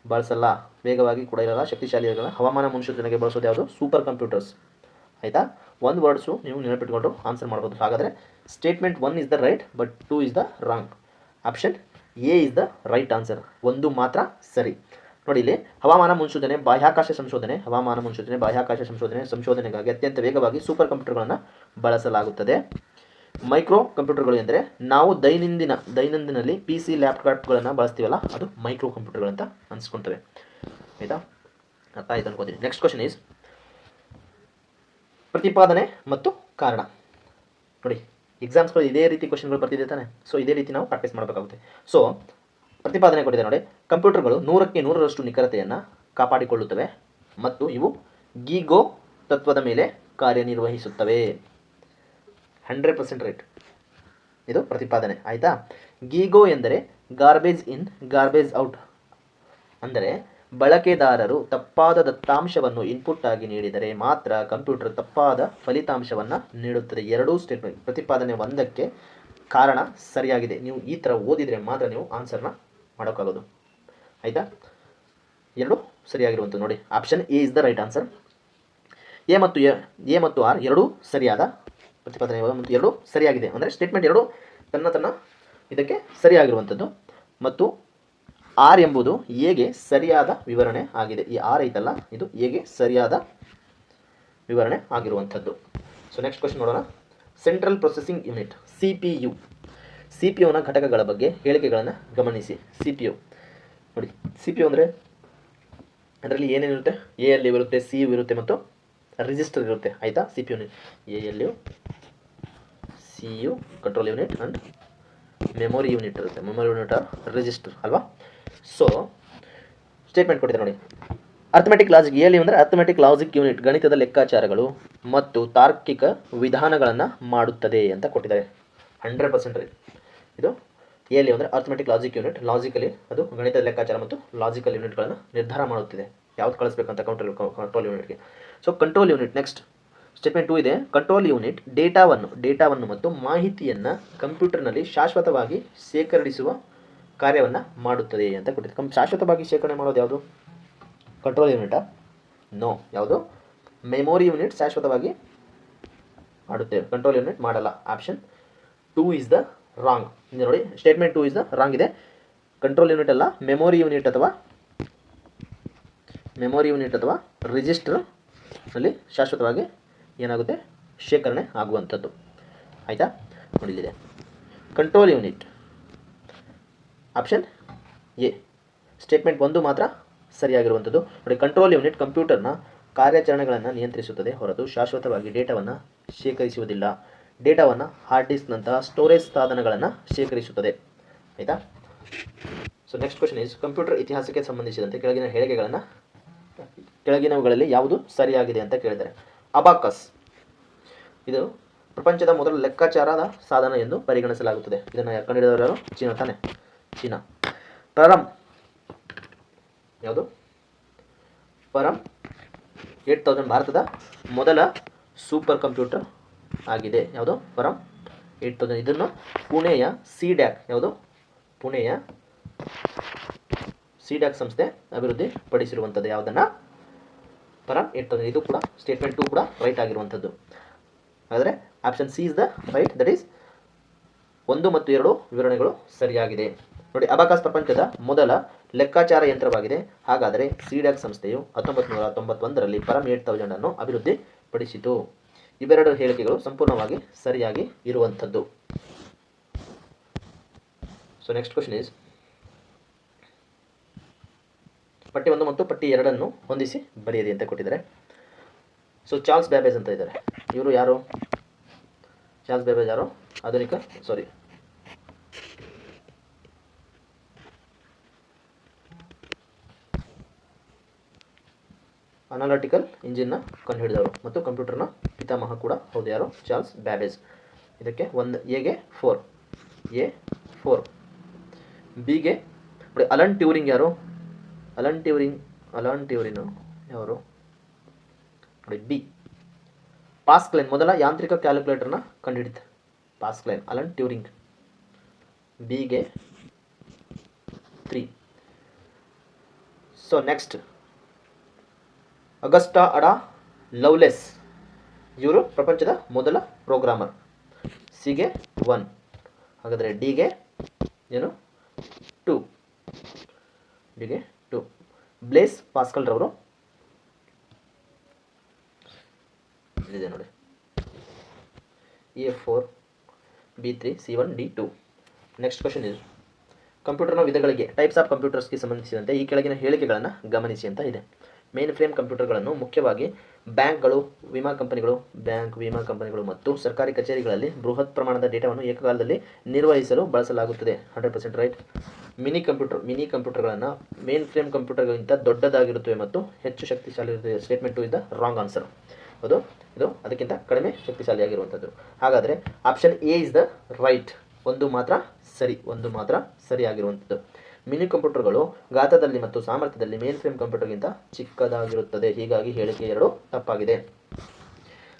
Speaker 1: ಬಳಸಲ್ಲ, ವೇಗವಾಗಿ ಕೂಡ ಇರಲ್ಲ, ಶಕ್ತಿಶಾಲಿ ಇರಲ್ಲ. ಹವಾಮಾನ ಮುನ್ಸೂಚನೆಗೆ ಬಳಸೋದು ಯಾವುದು? Super computers. ಆಯಿತಾ? ಒಂದು ವರ್ಡ್ಸು ನೀವು ನೆನಪಿಟ್ಕೊಂಡು ಆನ್ಸರ್ ಮಾಡ್ಬೋದು. ಹಾಗಾದರೆ statement 1 is the right but 2 is the wrong. Option A is the right answer. 1 ಮಾತ್ರ ಸರಿ. ನೋಡಿ, ಇಲ್ಲಿ ಹವಾಮಾನ ಮುನ್ಸೂಚನೆ ಬಾಹ್ಯಾಕಾಶ ಸಂಶೋಧನೆಗಾಗಿ ಅತ್ಯಂತ ವೇಗವಾಗಿ ಸೂಪರ್ ಕಂಪ್ಯೂಟರ್ಗಳನ್ನು ಬಳಸಲಾಗುತ್ತದೆ. ಮೈಕ್ರೋ ಕಂಪ್ಯೂಟರ್ಗಳು ಎಂದರೆ ನಾವು ದೈನಂದಿನಲ್ಲಿ PC ಲ್ಯಾಪ್ಟಾಪ್ಗಳನ್ನು ಬಳಸ್ತೀವಲ್ಲ, ಅದು ಮೈಕ್ರೋ ಕಂಪ್ಯೂಟರ್ಗಳಂತ ಅನ್ಸ್ಕೊಳ್ತವೆ. ಆಯಿತಾ? ಅರ್ಥ ಆಯ್ತು ಅನ್ಕೋತೀನಿ. ನೆಕ್ಸ್ಟ್ ಕ್ವಶನ್ ಈಸ್ ಪ್ರತಿಪಾದನೆ ಮತ್ತು ಕಾರಣ. ನೋಡಿ, ಎಕ್ಸಾಮ್ಸ್ಗಳು ಇದೇ ರೀತಿ ಕ್ವಶನ್ಗಳು ಬರ್ತಿದೆ ತಾನೆ. ಸೊ ಇದೇ ರೀತಿ ನಾವು ಪ್ರಾಕ್ಟೀಸ್ ಮಾಡಬೇಕಾಗುತ್ತೆ. ಸೊ ಪ್ರತಿಪಾದನೆ ಕೊಟ್ಟಿದೆ ನೋಡಿ, ಕಂಪ್ಯೂಟರ್ಗಳು 100ಕ್ಕೆ 100ರಷ್ಟು ನಿಖರತೆಯನ್ನು ಕಾಪಾಡಿಕೊಳ್ಳುತ್ತವೆ ಮತ್ತು ಇವು ಗೀಗೋ ತತ್ವದ ಮೇಲೆ ಕಾರ್ಯನಿರ್ವಹಿಸುತ್ತವೆ. 100% ರೈಟ್. ಇದು ಪ್ರತಿಪಾದನೆ. ಆಯಿತಾ? ಗೀಗೋ ಎಂದರೆ ಗಾರ್ಬೇಜ್ ಇನ್ ಗಾರ್ಬೇಜ್ ಔಟ್. ಅಂದರೆ ಬಳಕೆದಾರರು ತಪ್ಪಾದ ದತ್ತಾಂಶವನ್ನು ಇನ್ಪುಟ್ ಆಗಿ ನೀಡಿದರೆ ಮಾತ್ರ ಕಂಪ್ಯೂಟರ್ ತಪ್ಪಾದ ಫಲಿತಾಂಶವನ್ನು ನೀಡುತ್ತದೆ. ಎರಡೂ ಸ್ಟೇಟ್ಮೆಂಟ್ ಪ್ರತಿಪಾದನೆ 1ಕ್ಕೆ ಕಾರಣ ಸರಿಯಾಗಿದೆ. ನೀವು ಈ ಥರ ಓದಿದರೆ ಮಾತ್ರ ನೀವು ಆನ್ಸರ್ನ ಮಾಡೋಕ್ಕಾಗೋದು. ಆಯಿತಾ? ಎರಡು ಸರಿಯಾಗಿರುವಂಥದ್ದು ನೋಡಿ. Option A is the right answer. A ಮತ್ತು ಆರ್ ಎರಡೂ ಸರಿಯಾದ ಪ್ರತಿಪಾದನೆ ಮತ್ತು ಎರಡೂ ಸರಿಯಾಗಿದೆ. ಅಂದರೆ ಸ್ಟೇಟ್ಮೆಂಟ್ ಎರಡೂ ತನ್ನ ಇದಕ್ಕೆ ಸರಿಯಾಗಿರುವಂಥದ್ದು. ಮತ್ತು ಆರ್ ಎಂಬುದು ಎಗೆ ಸರಿಯಾದ ವಿವರಣೆ ಆಗಿದೆ. ಈ ಆರ್ ಐತಲ್ಲ, ಇದು ಎಗೆ ಸರಿಯಾದ ವಿವರಣೆ ಆಗಿರುವಂಥದ್ದು. ಸೊ ನೆಕ್ಸ್ಟ್ ಕ್ವಶನ್ ನೋಡೋಣ. Central processing unit C P ಯುನ ಘಟಕಗಳ ಬಗ್ಗೆ ಹೇಳಿಕೆಗಳನ್ನು ಗಮನಿಸಿ. ಸಿ ಪಿ ಯು ನೋಡಿ, ಸಿ ಪಿ ಯು ಅಂದರೆ ಅದರಲ್ಲಿ ಏನೇನಿರುತ್ತೆ? ಎ ಎಲ್ ಯು ಇರುತ್ತೆ, ಸಿ ಯು ಇರುತ್ತೆ ಮತ್ತು ರಿಜಿಸ್ಟರ್ ಇರುತ್ತೆ. ಆಯಿತಾ? C P U A L U, C U control unit and memory unit ಇರುತ್ತೆ. ಮೆಮೊರಿ ಯೂನಿಟ್ ಆರ್ ರಿಜಿಸ್ಟರ್ ಅಲ್ವಾ? ಸೊ ಸ್ಟೇಟ್ಮೆಂಟ್ ಕೊಟ್ಟಿದ್ದಾರೆ ನೋಡಿ. Arithmetic logic A L U ಅಂದರೆ ಅರ್ಥಮೆಟಿಕ್ ಲಾಜಿಕ್ ಯೂನಿಟ್ ಗಣಿತದ ಲೆಕ್ಕಾಚಾರಗಳು ಮತ್ತು ತಾರ್ಕಿಕ ವಿಧಾನಗಳನ್ನು ಮಾಡುತ್ತದೆ ಅಂತ ಕೊಟ್ಟಿದ್ದಾರೆ. 100% ರೈಟ್. ಇದು ಎ ಎಲ್ ಯು ಅಂದರೆ ಅರ್ಥಮೆಟಿಕ್ ಲಾಜಿಕ್ ಯೂನಿಟ್. ಲಾಜಿಕಲಿ ಅದು ಗಣಿತದ ಲೆಕ್ಕಾಚಾರ ಮತ್ತು ಲಾಜಿಕಲ್ ಯೂನಿಟ್ಗಳನ್ನು ನಿರ್ಧಾರ ಮಾಡುತ್ತಿದೆ, ಯಾವ್ದು ಕಳಿಸ್ಬೇಕಂತ ಕಂಟ್ರೋಲ್ ಯೂನಿಟ್ಗೆ. So control unit next statement 2 ಇದೆ. ಕಂಟ್ರೋಲ್ ಯೂನಿಟ್ ಡೇಟಾವನ್ನು ಮತ್ತು ಮಾಹಿತಿಯನ್ನು ಕಂಪ್ಯೂಟರ್ನಲ್ಲಿ ಶಾಶ್ವತವಾಗಿ ಶೇಖರಿಸುವ ಕಾರ್ಯವನ್ನು ಮಾಡುತ್ತದೆ ಅಂತ ಕೊಟ್ಟಿದೆ. ಶಾಶ್ವತವಾಗಿ ಶೇಖರಣೆ ಮಾಡೋದು ಯಾವುದು? ಕಂಟ್ರೋಲ್ ಯೂನಿಟಾ? ನೋ. ಯಾವುದು? ಮೆಮೊರಿ ಯೂನಿಟ್ ಶಾಶ್ವತವಾಗಿ ಮಾಡುತ್ತೇವೆ, ಕಂಟ್ರೋಲ್ ಯೂನಿಟ್ ಮಾಡಲ್ಲ. Option 2 is the wrong. ನೋಡಿ, ಸ್ಟೇಟ್ಮೆಂಟ್ 2 ಇಸ್ ದ ರಾಂಗ್ ಇದೆ. ಕಂಟ್ರೋಲ್ ಯೂನಿಟ್ ಅಲ್ಲ, ಮೆಮೊರಿ ಯೂನಿಟ್ ಅಥವಾ ರಿಜಿಸ್ಟರ್ನಲ್ಲಿ ಶಾಶ್ವತವಾಗಿ ಏನಾಗುತ್ತೆ? ಶೇಖರಣೆ ಆಗುವಂಥದ್ದು. ಆಯಿತಾ? ನೋಡಿಲ್ಲಿದೆ control unit. Option A. Statement 1 ಮಾತ್ರ ಸರಿಯಾಗಿರುವಂಥದ್ದು. ನೋಡಿ, ಕಂಟ್ರೋಲ್ ಯೂನಿಟ್ ಕಂಪ್ಯೂಟರ್ನ ಕಾರ್ಯಾಚರಣೆಗಳನ್ನು ನಿಯಂತ್ರಿಸುತ್ತದೆ ಹೊರತು ಶಾಶ್ವತವಾಗಿ ಡೇಟಾವನ್ನು ಶೇಖರಿಸುವುದಿಲ್ಲ. ಡೇಟಾವನ್ನು ಹಾರ್ಡ್ ಡಿಸ್ಕ್ನಂತಹ ಸ್ಟೋರೇಜ್ ಸಾಧನಗಳನ್ನು ಶೇಖರಿಸುತ್ತದೆ. ಆಯಿತಾ? So next question is computer ಇತಿಹಾಸಕ್ಕೆ ಸಂಬಂಧಿಸಿದಂತೆ ಕೆಳಗಿನವುಗಳಲ್ಲಿ ಯಾವುದು ಸರಿಯಾಗಿದೆ ಅಂತ ಕೇಳಿದ್ದಾರೆ. ಅಬಾಕಸ್ ಇದು ಪ್ರಪಂಚದ ಮೊದಲ ಲೆಕ್ಕಾಚಾರದ ಸಾಧನ ಎಂದು ಪರಿಗಣಿಸಲಾಗುತ್ತದೆ. ಇದನ್ನು ಕಂಡುಹಿಡಿದವರು ಯಾರು? ಚೀನಾ ತಾನೆ. ಚೀನಾ. ಪರಮ್ ಯಾವುದು? ಪರಮ್ 8000 ಭಾರತದ ಮೊದಲ ಸೂಪರ್ ಕಂಪ್ಯೂಟರ್ ಆಗಿದೆ. ಯಾವುದು? ಪರಮ್ 8000. ಇದನ್ನು ಪುಣೆಯ ಸಿಡ್ಯಾಕ್ ಯಾವುದು? ಪುಣೆಯ ಸಿಡ್ಯಾಕ್ ಸಂಸ್ಥೆ ಅಭಿವೃದ್ಧಿ ಪಡಿಸಿರುವಂಥದ್ದು. ಯಾವುದನ್ನು? ಪರಮ್ 8000. ಇದು ಕೂಡ ಸ್ಟೇಟ್ಮೆಂಟ್ 2 ಕೂಡ ರೈಟ್ ಆಗಿರುವಂಥದ್ದು. ಹಾಗಾದರೆ option C is the right. That is 1 ಮತ್ತು 2 ವಿವರಣೆಗಳು ಸರಿಯಾಗಿದೆ. ನೋಡಿ, ಅಬಾಕಸ್ ಪ್ರಪಂಚದ ಮೊದಲ ಲೆಕ್ಕಾಚಾರ ಯಂತ್ರವಾಗಿದೆ. ಹಾಗಾದರೆ ಸಿಡ್ಯಾಕ್ ಸಂಸ್ಥೆಯು 1991ರಲ್ಲಿ ಪರಮ್ 8000 ಅನ್ನು ಅಭಿವೃದ್ಧಿ ಪಡಿಸಿತು. ಇವೆರಡು ಹೇಳಿಕೆಗಳು ಸಂಪೂರ್ಣವಾಗಿ ಸರಿಯಾಗಿ ಇರುವಂಥದ್ದು. ಸೊ ನೆಕ್ಸ್ಟ್ ಕ್ವಶನ್ ಈಸ್ ಪಟ್ಟಿ 1 ಮತ್ತು ಪಟ್ಟಿ 2 ಹೊಂದಿಸಿ ಬರೆಯಿರಿ ಅಂತ ಕೊಟ್ಟಿದ್ದಾರೆ. ಸೊ ಚಾರ್ಲ್ಸ್ ಬ್ಯಾಬೇಜ್ ಅಂತ ಇದ್ದಾರೆ. ಇವರು ಯಾರು? ಚಾರ್ಲ್ಸ್ ಬ್ಯಾಬೇಜ್ ಯಾರು? ಅನಾಲಿಟಿಕಲ್ ಇಂಜಿನ್ನ ಕಂಡುಹಿಡಿದವರು ಮತ್ತು ಕಂಪ್ಯೂಟರ್ನ ಪಿತಾಮಹ ಕೂಡ ಹೌದು. ಯಾರು? Charles Babbage. ಇದಕ್ಕೆ ಎಗೆ 4, ಎ 4. ಬಿಗೆ ನೋಡಿ, ಅಲನ್ ಟ್ಯೂರಿಂಗ್ ಯಾರು? ಅಲನ್ ಟ್ಯೂರಿಂಗ್ ಯಾರು? ನೋಡಿ, ಬಿ. ಪಾಸ್ಕಲೈನ್ ಮೊದಲ ಯಾಂತ್ರಿಕ ಕ್ಯಾಲ್ಕುಲೇಟರ್ನ ಕಂಡುಹಿಡಿದ ಪಾಸ್ಕಲೈನ್. Alan Turing. ಬಿಗೆ 3. So next Augusta Ada Lovelace. ಇವರು ಪ್ರಪಂಚದ ಮೊದಲ ಪ್ರೋಗ್ರಾಮರ್. ಸಿಗೆ 1. ಹಾಗಾದರೆ ಡಿಗೆ ಏನು? 2. ಡಿಗೆ 2. ಬ್ಲೇಸ್ ಪಾಸ್ಕಲ್ ರವರು ಇದೆ ನೋಡಿ. A4, B3, C1, D2. Next question is ಕಂಪ್ಯೂಟರ್ನ ವಿಧಗಳಿಗೆ ಟೈಪ್ಸ್ ಆಫ್ ಕಂಪ್ಯೂಟರ್ಸ್ಗೆ ಸಂಬಂಧಿಸಿದಂತೆ ಈ ಕೆಳಗಿನ ಹೇಳಿಕೆಗಳನ್ನು ಗಮನಿಸಿ ಅಂತ ಇದೆ. ಮೇನ್ ಫ್ರೇಮ್ ಕಂಪ್ಯೂಟರ್ಗಳನ್ನು ಮುಖ್ಯವಾಗಿ ಬ್ಯಾಂಕ್ಗಳು, ವಿಮಾ ಕಂಪನಿಗಳು ಮತ್ತು ಸರ್ಕಾರಿ ಕಚೇರಿಗಳಲ್ಲಿ ಬೃಹತ್ ಪ್ರಮಾಣದ ಡೇಟಾವನ್ನು ಏಕಕಾಲದಲ್ಲಿ ನಿರ್ವಹಿಸಲು ಬಳಸಲಾಗುತ್ತದೆ. 100% ರೈಟ್. ಮಿನಿ ಕಂಪ್ಯೂಟರ್ಗಳನ್ನು ಮೇನ್ ಫ್ರೇಮ್ ಕಂಪ್ಯೂಟರ್ಗಳಿಗಿಂತ ದೊಡ್ಡದಾಗಿರುತ್ತವೆ ಮತ್ತು ಹೆಚ್ಚು ಶಕ್ತಿಶಾಲಿ ಇರುತ್ತದೆ. Statement 2 is the wrong answer. ಅದು ಇದು ಅದಕ್ಕಿಂತ ಕಡಿಮೆ ಶಕ್ತಿಶಾಲಿಯಾಗಿರುವಂಥದ್ದು. ಹಾಗಾದರೆ option A is the right. 1 ಮಾತ್ರ ಸರಿಯಾಗಿರುವಂಥದ್ದು. ಮಿನಿ ಕಂಪ್ಯೂಟರ್ಗಳು ಗಾತ್ರದಲ್ಲಿ ಮತ್ತು ಸಾಮರ್ಥ್ಯದಲ್ಲಿ ಮೇನ್ ಫ್ರೇಮ್ ಕಂಪ್ಯೂಟರ್ಗಿಂತ ಚಿಕ್ಕದಾಗಿರುತ್ತದೆ. ಹೀಗಾಗಿ ಹೇಳಿಕೆ 2 ತಪ್ಪಾಗಿದೆ.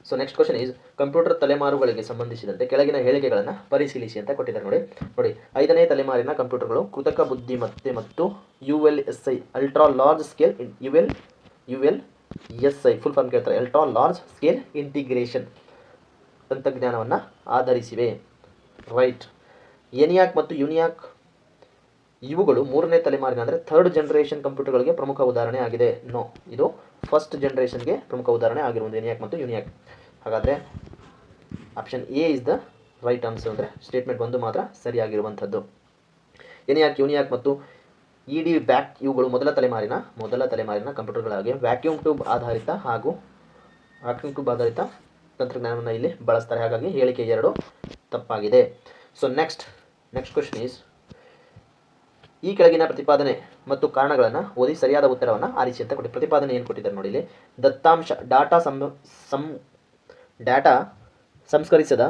Speaker 1: So so next question is computer ತಲೆಮಾರುಗಳಿಗೆ ಸಂಬಂಧಿಸಿದಂತೆ ಕೆಳಗಿನ ಹೇಳಿಕೆಗಳನ್ನು ಪರಿಶೀಲಿಸಿ ಅಂತ ಕೊಟ್ಟಿದ್ದಾರೆ. ನೋಡಿ 5ನೇ ತಲೆಮಾರಿನ ಕಂಪ್ಯೂಟರ್ಗಳು ಕೃತಕ ಬುದ್ಧಿಮತ್ತೆ ಮತ್ತು ULSI ultra large scale ULSI full form ಕೇಳ್ತಾರೆ, ಅಲ್ಟ್ರಾ ಲಾರ್ಜ್ ಸ್ಕೇಲ್ ಇಂಟಿಗ್ರೇಷನ್ ತಂತ್ರಜ್ಞಾನವನ್ನು ಆಧರಿಸಿವೆ. ರೈಟ್. ಎನಿಯಾಕ್ ಮತ್ತು ಯುನಿಯಾಕ್ ಇವುಗಳು 3ನೇ ತಲೆಮಾರಿನ ಅಂದರೆ 3rd ಜನರೇಷನ್ ಕಂಪ್ಯೂಟರ್ಗಳಿಗೆ ಪ್ರಮುಖ ಉದಾಹರಣೆ ಆಗಿದೆ. ನೋ, ಇದು 1st ಜನರೇಷನ್ಗೆ ಪ್ರಮುಖ ಉದಾಹರಣೆ ಆಗಿರುವುದು ಎನಿಯಾಕ್ ಮತ್ತು ಯುನಿಯಾಕ್. ಹಾಗಾದರೆ option A is the right answer. ಅಂದರೆ ಸ್ಟೇಟ್ಮೆಂಟ್ 1 ಮಾತ್ರ ಸರಿಯಾಗಿರುವಂಥದ್ದು. ಎನಿಯಾಕ್, ಯುನಿಯಾಕ್ ಮತ್ತು EDVAC ಇವುಗಳು ಮೊದಲ ತಲೆಮಾರಿನ ಕಂಪ್ಯೂಟರ್ಗಳಾಗಿವೆ. ವ್ಯಾಕ್ಯೂಮ್ ಟ್ಯೂಬ್ ಆಧಾರಿತ ತಂತ್ರಜ್ಞಾನವನ್ನು ಇಲ್ಲಿ ಬಳಸ್ತಾರೆ. ಹಾಗಾಗಿ ಹೇಳಿಕೆ 2 ತಪ್ಪಾಗಿದೆ. ಸೊ ನೆಕ್ಸ್ಟ್ ಕ್ವಶನ್ ಈಸ್ ಈ ಕೆಳಗಿನ ಪ್ರತಿಪಾದನೆ ಮತ್ತು ಕಾರಣಗಳನ್ನು ಓದಿ ಸರಿಯಾದ ಉತ್ತರವನ್ನು ಆರಿಸಿ ಅಂತ ಕೊಡಿ. ಪ್ರತಿಪಾದನೆ ಏನು ಕೊಟ್ಟಿದ್ದಾರೆ ನೋಡಿ ಇಲ್ಲಿ. ದತ್ತಾಂಶ ಡಾಟಾ ಸಂಸ್ಕರಿಸದ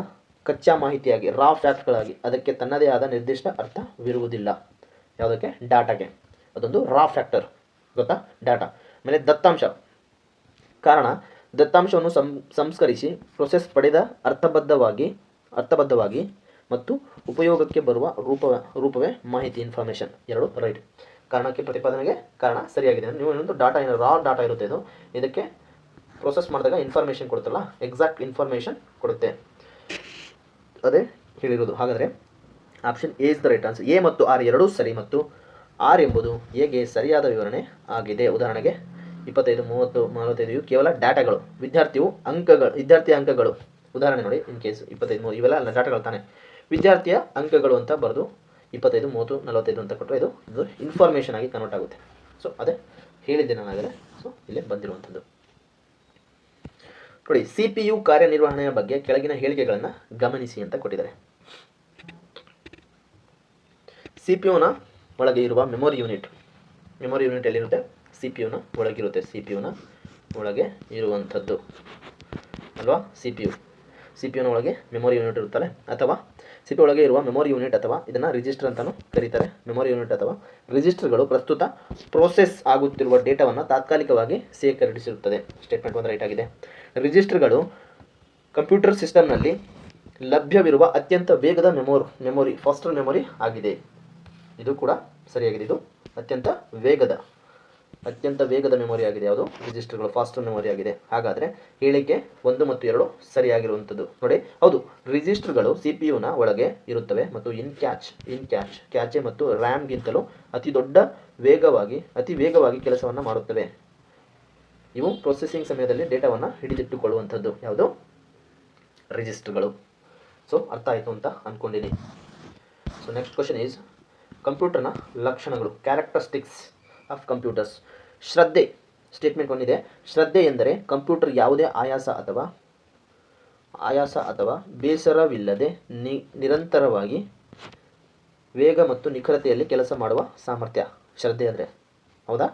Speaker 1: ಕಚ್ಚಾ ಮಾಹಿತಿಯಾಗಿ ರಾ ಫ್ಯಾಕ್ಟ್ಗಳಾಗಿ ಅದಕ್ಕೆ ತನ್ನದೇ ಆದ ನಿರ್ದಿಷ್ಟ ಅರ್ಥವಿರುವುದಿಲ್ಲ. ಯಾವುದಕ್ಕೆ? ಡಾಟಾಗೆ. ಅದೊಂದು ರಾ ಫ್ಯಾಕ್ಟರ್, ಗೊತ್ತಾ? ಡಾಟಾ. ಆಮೇಲೆ ದತ್ತಾಂಶ ಕಾರಣ ದತ್ತಾಂಶವನ್ನು ಸಂಸ್ಕರಿಸಿ ಪ್ರೊಸೆಸ್ ಪಡೆದ ಅರ್ಥಬದ್ಧವಾಗಿ ಮತ್ತು ಉಪಯೋಗಕ್ಕೆ ಬರುವ ರೂಪವೇ ಮಾಹಿತಿ, ಇನ್ಫಾರ್ಮೇಷನ್. 2 ರೈಟ್. ಕಾರಣಕ್ಕೆ ಪ್ರತಿಪಾದನೆಗೆ ಕಾರಣ ಸರಿಯಾಗಿದೆ. ನೀವು ಇನ್ನೊಂದು ಡಾಟಾ ಏನು ರಾ ಡಾಟಾ ಇರುತ್ತೆ, ಇದಕ್ಕೆ ಪ್ರೊಸೆಸ್ ಮಾಡಿದಾಗ ಇನ್ಫಾರ್ಮೇಷನ್ ಕೊಡುತ್ತಲ್ಲ, ಎಕ್ಸಾಕ್ಟ್ ಇನ್ಫಾರ್ಮೇಷನ್ ಕೊಡುತ್ತೆ, ಅದೇ ಹೇಳಿರೋದು. ಹಾಗಾದರೆ option A is the right answer. A ಮತ್ತು ಆರ್ ಎರಡೂ ಸರಿ ಮತ್ತು ಆರ್ ಎಂಬುದು ಎಗೆ ಸರಿಯಾದ ವಿವರಣೆ ಆಗಿದೆ. ಉದಾಹರಣೆಗೆ 25, 30, 45 ಇವು ಕೇವಲ ಡಾಟಾಗಳು. ವಿದ್ಯಾರ್ಥಿಯ ಅಂಕಗಳು ಉದಾಹರಣೆ ನೋಡಿ. ಇನ್ ಕೇಸ್ 25, 30 ಇವೆಲ್ಲ ಡಾಟಾಗಳು ತಾನೆ. ವಿದ್ಯಾರ್ಥಿಯ ಅಂಕಗಳು ಅಂತ ಬರೆದು 25, 30, 45 ಅಂತ ಕೊಟ್ಟರೆ ಇದು ಇನ್ಫಾರ್ಮೇಷನ್ ಆಗಿ ಕನ್ವರ್ಟ್ ಆಗುತ್ತೆ. ಸೊ ಅದೇ ಹೇಳಿದ್ದೆ ನಾನಾಗಲೇ. ಸೊ ಇಲ್ಲೇ ಬಂದಿರುವಂಥದ್ದು ನೋಡಿ. CPU ಕಾರ್ಯನಿರ್ವಹಣೆಯ ಬಗ್ಗೆ ಕೆಳಗಿನ ಹೇಳಿಕೆಗಳನ್ನು ಗಮನಿಸಿ ಅಂತ ಕೊಟ್ಟಿದ್ದಾರೆ. CPUನ ಒಳಗೆ ಇರುವ ಮೆಮೊರಿ ಯೂನಿಟ್ ಎಲ್ಲಿರುತ್ತೆ? CPUನ ಒಳಗಿರುತ್ತೆ. CPUನ ಒಳಗೆ ಇರುವಂಥದ್ದು ಅಲ್ವಾ? CPUನ ಒಳಗೆ ಮೆಮೊರಿ ಯೂನಿಟ್ ಇರುತ್ತಲ್ಲ, ಅಥವಾ CPU ಒಳಗೆ ಇರುವ ಮೆಮೊರಿ ಯೂನಿಟ್, ಅಥವಾ ಇದನ್ನು ರಿಜಿಸ್ಟರ್ ಅಂತಲೂ ಕರೀತಾರೆ. ಮೆಮೊರಿ ಯೂನಿಟ್ ಅಥವಾ ರಿಜಿಸ್ಟರ್ಗಳು ಪ್ರಸ್ತುತ ಪ್ರೋಸೆಸ್ ಆಗುತ್ತಿರುವ ಡೇಟಾವನ್ನು ತಾತ್ಕಾಲಿಕವಾಗಿ ಶೇಖರಿಸಿರುತ್ತದೆ. ಸ್ಟೇಟ್ಮೆಂಟ್ 1 ರೈಟ್ ಆಗಿದೆ. ರಿಜಿಸ್ಟರ್ಗಳು ಕಂಪ್ಯೂಟರ್ ಸಿಸ್ಟಮ್ನಲ್ಲಿ ಲಭ್ಯವಿರುವ ಅತ್ಯಂತ ವೇಗದ ಮೆಮೊರಿ ಫಾಸ್ಟರ್ ಮೆಮೊರಿ ಆಗಿದೆ. ಇದು ಕೂಡ ಸರಿಯಾಗಿದೆ. ಇದು ಅತ್ಯಂತ ವೇಗದ ಮೆಮೊರಿ ಆಗಿದೆ. ಯಾವುದು? ರಿಜಿಸ್ಟರ್ಗಳು ಫಾಸ್ಟರ್ ಮೆಮೊರಿ ಆಗಿದೆ. ಹಾಗಾದರೆ ಹೇಳಿಕೆ 1 ಮತ್ತು 2 ಸರಿಯಾಗಿರುವಂಥದ್ದು ನೋಡಿ. ಹೌದು, ರಿಜಿಸ್ಟರ್ಗಳು CPUನ ಒಳಗೆ ಇರುತ್ತವೆ ಮತ್ತು ಕ್ಯಾಚೆ ಮತ್ತು ರ್ಯಾಮ್ಗಿಂತಲೂ ಅತಿ ವೇಗವಾಗಿ ಕೆಲಸವನ್ನು ಮಾಡುತ್ತವೆ. ಇವು ಪ್ರೊಸೆಸಿಂಗ್ ಸಮಯದಲ್ಲಿ ಡೇಟಾವನ್ನು ಹಿಡಿದಿಟ್ಟುಕೊಳ್ಳುವಂಥದ್ದು. ಯಾವುದು? ರಿಜಿಸ್ಟರ್ಗಳು. ಸೊ ಅರ್ಥ ಆಯಿತು ಅಂತ ಅಂದ್ಕೊಂಡಿನಿ. ಸೊ ನೆಕ್ಸ್ಟ್ ಕ್ವಶನ್ ಈಸ್ ಕಂಪ್ಯೂಟರ್ನ ಲಕ್ಷಣಗಳು, ಕ್ಯಾರೆಕ್ಟರಿಸ್ಟಿಕ್ಸ್ ಆಫ್ ಕಂಪ್ಯೂಟರ್ಸ್. ಶ್ರದ್ಧೆ. ಸ್ಟೇಟ್ಮೆಂಟ್ 1 ಇದೆ. ಶ್ರದ್ಧೆ ಎಂದರೆ ಕಂಪ್ಯೂಟರ್ ಯಾವುದೇ ಆಯಾಸ ಅಥವಾ ಬೇಸರವಿಲ್ಲದೆ ನಿರಂತರವಾಗಿ ವೇಗ ಮತ್ತು ನಿಖರತೆಯಲ್ಲಿ ಕೆಲಸ ಮಾಡುವ ಸಾಮರ್ಥ್ಯ. ಶ್ರದ್ಧೆ ಅಂದರೆ ಹೌದಾ?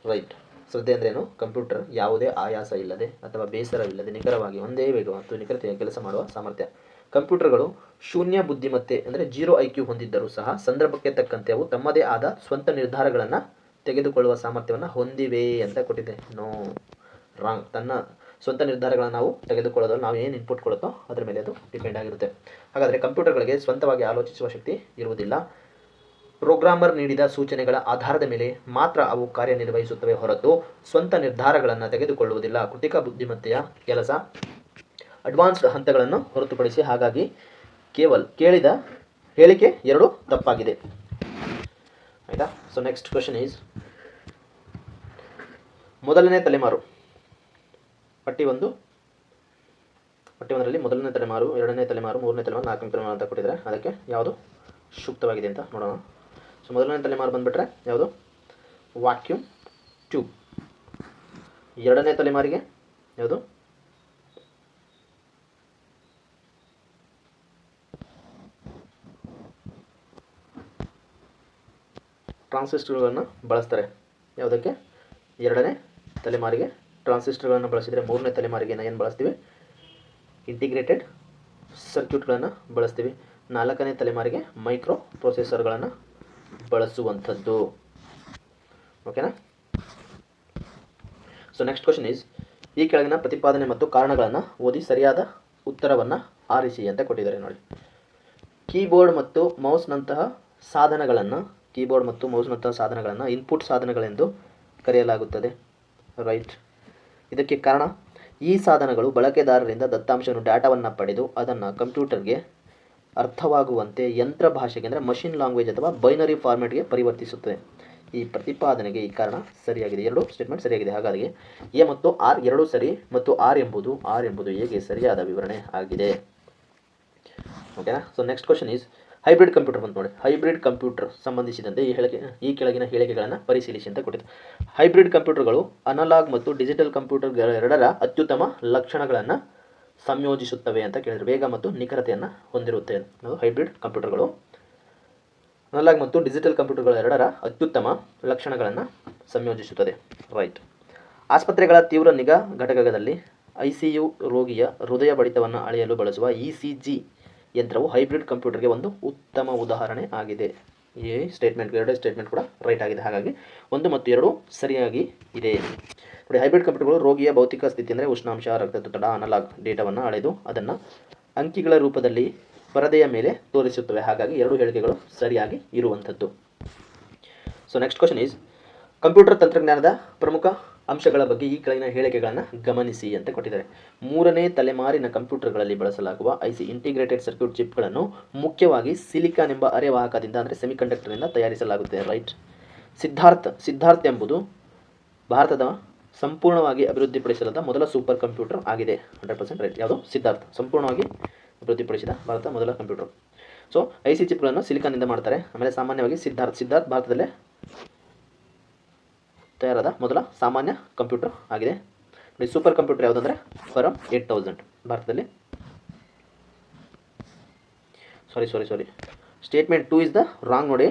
Speaker 1: ರೈಟ್. ಶ್ರದ್ಧೆ ಅಂದ್ರೇನು? ಕಂಪ್ಯೂಟರ್ ಯಾವುದೇ ಆಯಾಸ ಇಲ್ಲದೆ ಅಥವಾ ಬೇಸರವಿಲ್ಲದೆ ನಿಖರವಾಗಿ ಒಂದೇ ವೇಗ ಮತ್ತು ನಿಖರತೆಯಲ್ಲಿ ಕೆಲಸ ಮಾಡುವ ಸಾಮರ್ಥ್ಯ. ಕಂಪ್ಯೂಟರ್ಗಳು ಶೂನ್ಯ ಬುದ್ಧಿಮತ್ತೆ ಅಂದರೆ 0 IQ ಹೊಂದಿದ್ದರೂ ಸಹ ಸಂದರ್ಭಕ್ಕೆ ತಕ್ಕಂತೆ ಅವು ತಮ್ಮದೇ ಆದ ಸ್ವಂತ ನಿರ್ಧಾರಗಳನ್ನು ತೆಗೆದುಕೊಳ್ಳುವ ಸಾಮರ್ಥ್ಯವನ್ನು ಹೊಂದಿವೆ ಅಂತ ಕೊಟ್ಟಿದೆ. No, wrong. ತನ್ನ ಸ್ವಂತ ನಿರ್ಧಾರಗಳನ್ನು ನಾವು ತೆಗೆದುಕೊಳ್ಳೋದ್ರಲ್ಲಿ ನಾವು ಏನು ಇನ್ಪುಟ್ ಕೊಡುತ್ತೋ ಅದರ ಮೇಲೆ ಅದು ಡಿಪೆಂಡ್ ಆಗಿರುತ್ತೆ. ಹಾಗಾದರೆ ಕಂಪ್ಯೂಟರ್ಗಳಿಗೆ ಸ್ವಂತವಾಗಿ ಆಲೋಚಿಸುವ ಶಕ್ತಿ ಇರುವುದಿಲ್ಲ. ಪ್ರೋಗ್ರಾಮರ್ ನೀಡಿದ ಸೂಚನೆಗಳ ಆಧಾರದ ಮೇಲೆ ಮಾತ್ರ ಅವು ಕಾರ್ಯನಿರ್ವಹಿಸುತ್ತವೆ ಹೊರತು ಸ್ವಂತ ನಿರ್ಧಾರಗಳನ್ನು ತೆಗೆದುಕೊಳ್ಳುವುದಿಲ್ಲ. ಕೃತಿಕ ಬುದ್ಧಿಮತ್ತೆಯ ಕೆಲಸ ಅಡ್ವಾನ್ಸ್ಡ್ ಹಂತಗಳನ್ನು ಹೊರತುಪಡಿಸಿ. ಹಾಗಾಗಿ ಕೇಳಿದ ಹೇಳಿಕೆ 2 ತಪ್ಪಾಗಿದೆ. ಆಯಿತಾ? ಸೊ ನೆಕ್ಸ್ಟ್ ಕ್ವಶನ್ ಈಸ್ ಮೊದಲನೇ ತಲೆಮಾರು. ಪಟ್ಟಿ 1ರಲ್ಲಿ ಮೊದಲನೇ ತಲೆಮಾರು, 2ನೇ ತಲೆಮಾರು, 3ನೇ ತಲೆಮಾರು, 4ನೇ ತಲೆಮಾರು ಅಂತ ಕೊಟ್ಟಿದ್ದಾರೆ. ಅದಕ್ಕೆ ಯಾವುದು ಸೂಕ್ತವಾಗಿದೆ ಅಂತ ನೋಡೋಣ. ಸೊ ಮೊದಲನೇ ತಲೆಮಾರು ಬಂದುಬಿಟ್ರೆ ಯಾವುದು? Vacuum tube. 2ನೇ ತಲೆಮಾರಿಗೆ ಯಾವುದು? ಟ್ರಾನ್ಸಿಸ್ಟರ್ಗಳನ್ನು ಬಳಸ್ತಾರೆ. ಯಾವುದಕ್ಕೆ? 2ನೇ ತಲೆಮಾರಿಗೆ ಟ್ರಾನ್ಸಿಸ್ಟರ್ಗಳನ್ನು ಬಳಸಿದರೆ 3ನೇ ತಲೆಮಾರಿಗೆ ಏನು ಬಳಸ್ತೀವಿ? ಇಂಟಿಗ್ರೇಟೆಡ್ ಸರ್ಕ್ಯೂಟ್ಗಳನ್ನು ಬಳಸ್ತೀವಿ. 4ನೇ ತಲೆಮಾರಿಗೆ ಮೈಕ್ರೋ ಪ್ರೊಸೆಸರ್ಗಳನ್ನು ಬಳಸುವಂಥದ್ದು. ಓಕೆನಾ? ಸೊ ನೆಕ್ಸ್ಟ್ ಕ್ವಶನ್ ಈಸ್ ಈ ಕೆಳಗಿನ ಪ್ರತಿಪಾದನೆ ಮತ್ತು ಕಾರಣಗಳನ್ನು ಓದಿ ಸರಿಯಾದ ಉತ್ತರವನ್ನು ಆರಿಸಿ ಅಂತ ಕೊಟ್ಟಿದ್ದಾರೆ ನೋಡಿ. ಕೀಬೋರ್ಡ್ ಮತ್ತು ಮೌಸ್ನಂತಹ ಸಾಧನಗಳನ್ನು ಇನ್ಪುಟ್ ಸಾಧನಗಳೆಂದು ಕರೆಯಲಾಗುತ್ತದೆ. ರೈಟ್. ಇದಕ್ಕೆ ಕಾರಣ, ಈ ಸಾಧನಗಳು ಬಳಕೆದಾರರಿಂದ ದತ್ತಾಂಶವನ್ನು ಡಾಟಾವನ್ನು ಪಡೆದು ಅದನ್ನು ಕಂಪ್ಯೂಟರ್ಗೆ ಅರ್ಥವಾಗುವಂತೆ ಯಂತ್ರ ಭಾಷೆಗೆ ಅಂದರೆ ಮಷಿನ್ ಲ್ಯಾಂಗ್ವೇಜ್ ಅಥವಾ ಬೈನರಿ ಫಾರ್ಮ್ಯಾಟ್ಗೆ ಪರಿವರ್ತಿಸುತ್ತದೆ. ಈ ಪ್ರತಿಪಾದನೆಗೆ ಈ ಕಾರಣ ಸರಿಯಾಗಿದೆ. ಎರಡು ಸ್ಟೇಟ್ಮೆಂಟ್ ಸರಿಯಾಗಿದೆ. ಹಾಗಾಗಿ ಎ ಮತ್ತು ಆರ್ ಎರಡೂ ಸರಿ ಮತ್ತು ಆರ್ ಎಂಬುದು ಹೇಗೆ ಸರಿಯಾದ ವಿವರಣೆ ಆಗಿದೆ. ಓಕೆನಾ. So next question is hybrid computer ಬಂತು ನೋಡಿ. ಹೈಬ್ರಿಡ್ ಕಂಪ್ಯೂಟರ್ ಸಂಬಂಧಿಸಿದಂತೆ ಈ ಕೆಳಗಿನ ಹೇಳಿಕೆಗಳನ್ನು ಪರಿಶೀಲಿಸಿ ಅಂತ ಕೊಟ್ಟಿದೆ. ಹೈಬ್ರಿಡ್ ಕಂಪ್ಯೂಟರ್ಗಳು ಅನಲಾಗ್ ಮತ್ತು ಡಿಜಿಟಲ್ ಕಂಪ್ಯೂಟರ್ಗಳೆರಡರ ಅತ್ಯುತ್ತಮ ಲಕ್ಷಣಗಳನ್ನು ಸಂಯೋಜಿಸುತ್ತವೆ ಅಂತ ಕೇಳಿದ್ರು. ವೇಗ ಮತ್ತು ನಿಖರತೆಯನ್ನು ಹೊಂದಿರುತ್ತೆ. ಹೈಬ್ರಿಡ್ ಕಂಪ್ಯೂಟರ್ಗಳು ಅನಲಾಗ್ ಮತ್ತು ಡಿಜಿಟಲ್ ಕಂಪ್ಯೂಟರ್ಗಳೆರಡರ ಅತ್ಯುತ್ತಮ ಲಕ್ಷಣಗಳನ್ನು ಸಂಯೋಜಿಸುತ್ತದೆ. ರೈಟ್. ಆಸ್ಪತ್ರೆಗಳ ತೀವ್ರ ನಿಗಾ ಘಟಕದಲ್ಲಿ ICU ರೋಗಿಯ ಹೃದಯ ಬಡಿತವನ್ನು ಅಳೆಯಲು ಬಳಸುವ ECG ಯಂತ್ರವು ಹೈಬ್ರಿಡ್ ಕಂಪ್ಯೂಟರ್ಗೆ ಒಂದು ಉತ್ತಮ ಉದಾಹರಣೆ ಆಗಿದೆ. ಈ ಎರಡೇ ಸ್ಟೇಟ್ಮೆಂಟ್ ಕೂಡ ರೈಟ್ ಆಗಿದೆ. ಹಾಗಾಗಿ 1 ಮತ್ತು 2 ಸರಿಯಾಗಿ ಇದೆ ನೋಡಿ. ಹೈಬ್ರಿಡ್ ಕಂಪ್ಯೂಟರ್ಗಳು ರೋಗಿಯ ಭೌತಿಕ ಸ್ಥಿತಿ ಅಂದರೆ ಉಷ್ಣಾಂಶ, ರಕ್ತದೊತ್ತಡ, ಅನಲಾಗ್ ಡೇಟಾವನ್ನು ಅಳೆದು ಅದನ್ನು ಅಂಕಿಗಳ ರೂಪದಲ್ಲಿ ಪರದೆಯ ಮೇಲೆ ತೋರಿಸುತ್ತವೆ. ಹಾಗಾಗಿ 2 ಹೇಳಿಕೆಗಳು ಸರಿಯಾಗಿ ಇರುವಂಥದ್ದು. So next question is computer ತಂತ್ರಜ್ಞಾನದ ಪ್ರಮುಖ ಅಂಶಗಳ ಬಗ್ಗೆ ಈ ಕೆಳಗಿನ ಹೇಳಿಕೆಗಳನ್ನು ಗಮನಿಸಿ ಅಂತ ಕೊಟ್ಟಿದ್ದಾರೆ. 3ನೇ ತಲೆಮಾರಿನ ಕಂಪ್ಯೂಟರ್ಗಳಲ್ಲಿ ಬಳಸಲಾಗುವ IC ಇಂಟಿಗ್ರೇಟೆಡ್ ಸರ್ಕ್ಯೂಟ್ ಚಿಪ್ಗಳನ್ನು ಮುಖ್ಯವಾಗಿ ಸಿಲಿಕಾನ್ ಎಂಬ ಅರೆವಾಹಕದಿಂದ ಅಂದರೆ ಸೆಮಿಕಂಡಕ್ಟರ್ನಿಂದ ತಯಾರಿಸಲಾಗುತ್ತದೆ. ರೈಟ್. ಸಿದ್ಧಾರ್ಥ್ ಎಂಬುದು ಭಾರತದ ಸಂಪೂರ್ಣವಾಗಿ ಅಭಿವೃದ್ಧಿಪಡಿಸಲಾದ ಮೊದಲ ಸೂಪರ್ ಕಂಪ್ಯೂಟರ್ ಆಗಿದೆ. 100% ರೈಟ್. ಯಾವುದು? ಸಿದ್ಧಾರ್ಥ್. ಸಂಪೂರ್ಣವಾಗಿ ಅಭಿವೃದ್ಧಿಪಡಿಸಿದ ಭಾರತದ ಮೊದಲ ಕಂಪ್ಯೂಟರ್. ಸೊ IC ಚಿಪ್ಗಳನ್ನು ಸಿಲಿಕಾನ್ನಿಂದ ಮಾಡ್ತಾರೆ. ಆಮೇಲೆ ಸಾಮಾನ್ಯವಾಗಿ ಸಿದ್ಧಾರ್ಥ್ ಭಾರತದಲ್ಲೇ ತಯಾರಾದ ಮೊದಲ ಸಾಮಾನ್ಯ ಕಂಪ್ಯೂಟರ್ ಆಗಿದೆ. ಸೂಪರ್ ಕಂಪ್ಯೂಟರ್ ಯಾವುದಂದರೆ ಫರಮ್ 8000 ಭಾರತದಲ್ಲಿ. ಸಾರಿ ಸ್ಟೇಟ್ಮೆಂಟ್ 2 ಇಸ್ ದ ರಾಂಗ್ ನೋಡಿ.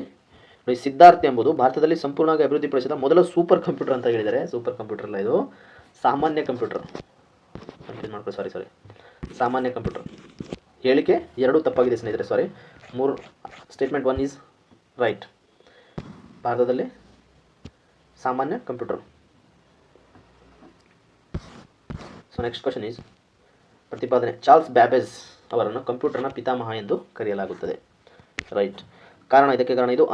Speaker 1: ಸಿದ್ಧಾರ್ಥ್ ಎಂಬುದು ಭಾರತದಲ್ಲಿ ಸಂಪೂರ್ಣವಾಗಿ ಅಭಿವೃದ್ಧಿಪಡಿಸಿದ ಮೊದಲ ಸೂಪರ್ ಕಂಪ್ಯೂಟರ್ ಅಂತ ಹೇಳಿದ್ದಾರೆ. ಸೂಪರ್ ಕಂಪ್ಯೂಟರ್ ಅಲ್ಲ, ಇದು ಸಾಮಾನ್ಯ ಕಂಪ್ಯೂಟರ್. ಕನ್ಫ್ಯೂಸ್ ಮಾಡ್ಕೊಳ್ಳಿ. ಸಾರಿ ಸಾಮಾನ್ಯ ಕಂಪ್ಯೂಟರ್. ಹೇಳಿಕೆ 2 ತಪ್ಪಾಗಿದೆ ಸ್ನೇಹಿತರೆ. ಸಾರಿ. Statement 1 is right. ಭಾರತದಲ್ಲಿ ಸಾಮಾನ್ಯ computer. So next question is ಪ್ರತಿಪಾದನೆ. ಚಾರ್ಲ್ಸ್ ಬ್ಯಾಬೇಜ್ ಅವರನ್ನು ಕಂಪ್ಯೂಟರ್ನ ಪಿತಾಮಹ ಎಂದು ಕರೆಯಲಾಗುತ್ತದೆ. ರೈಟ್. ಇದಕ್ಕೆ ಕಾರಣ ಇದು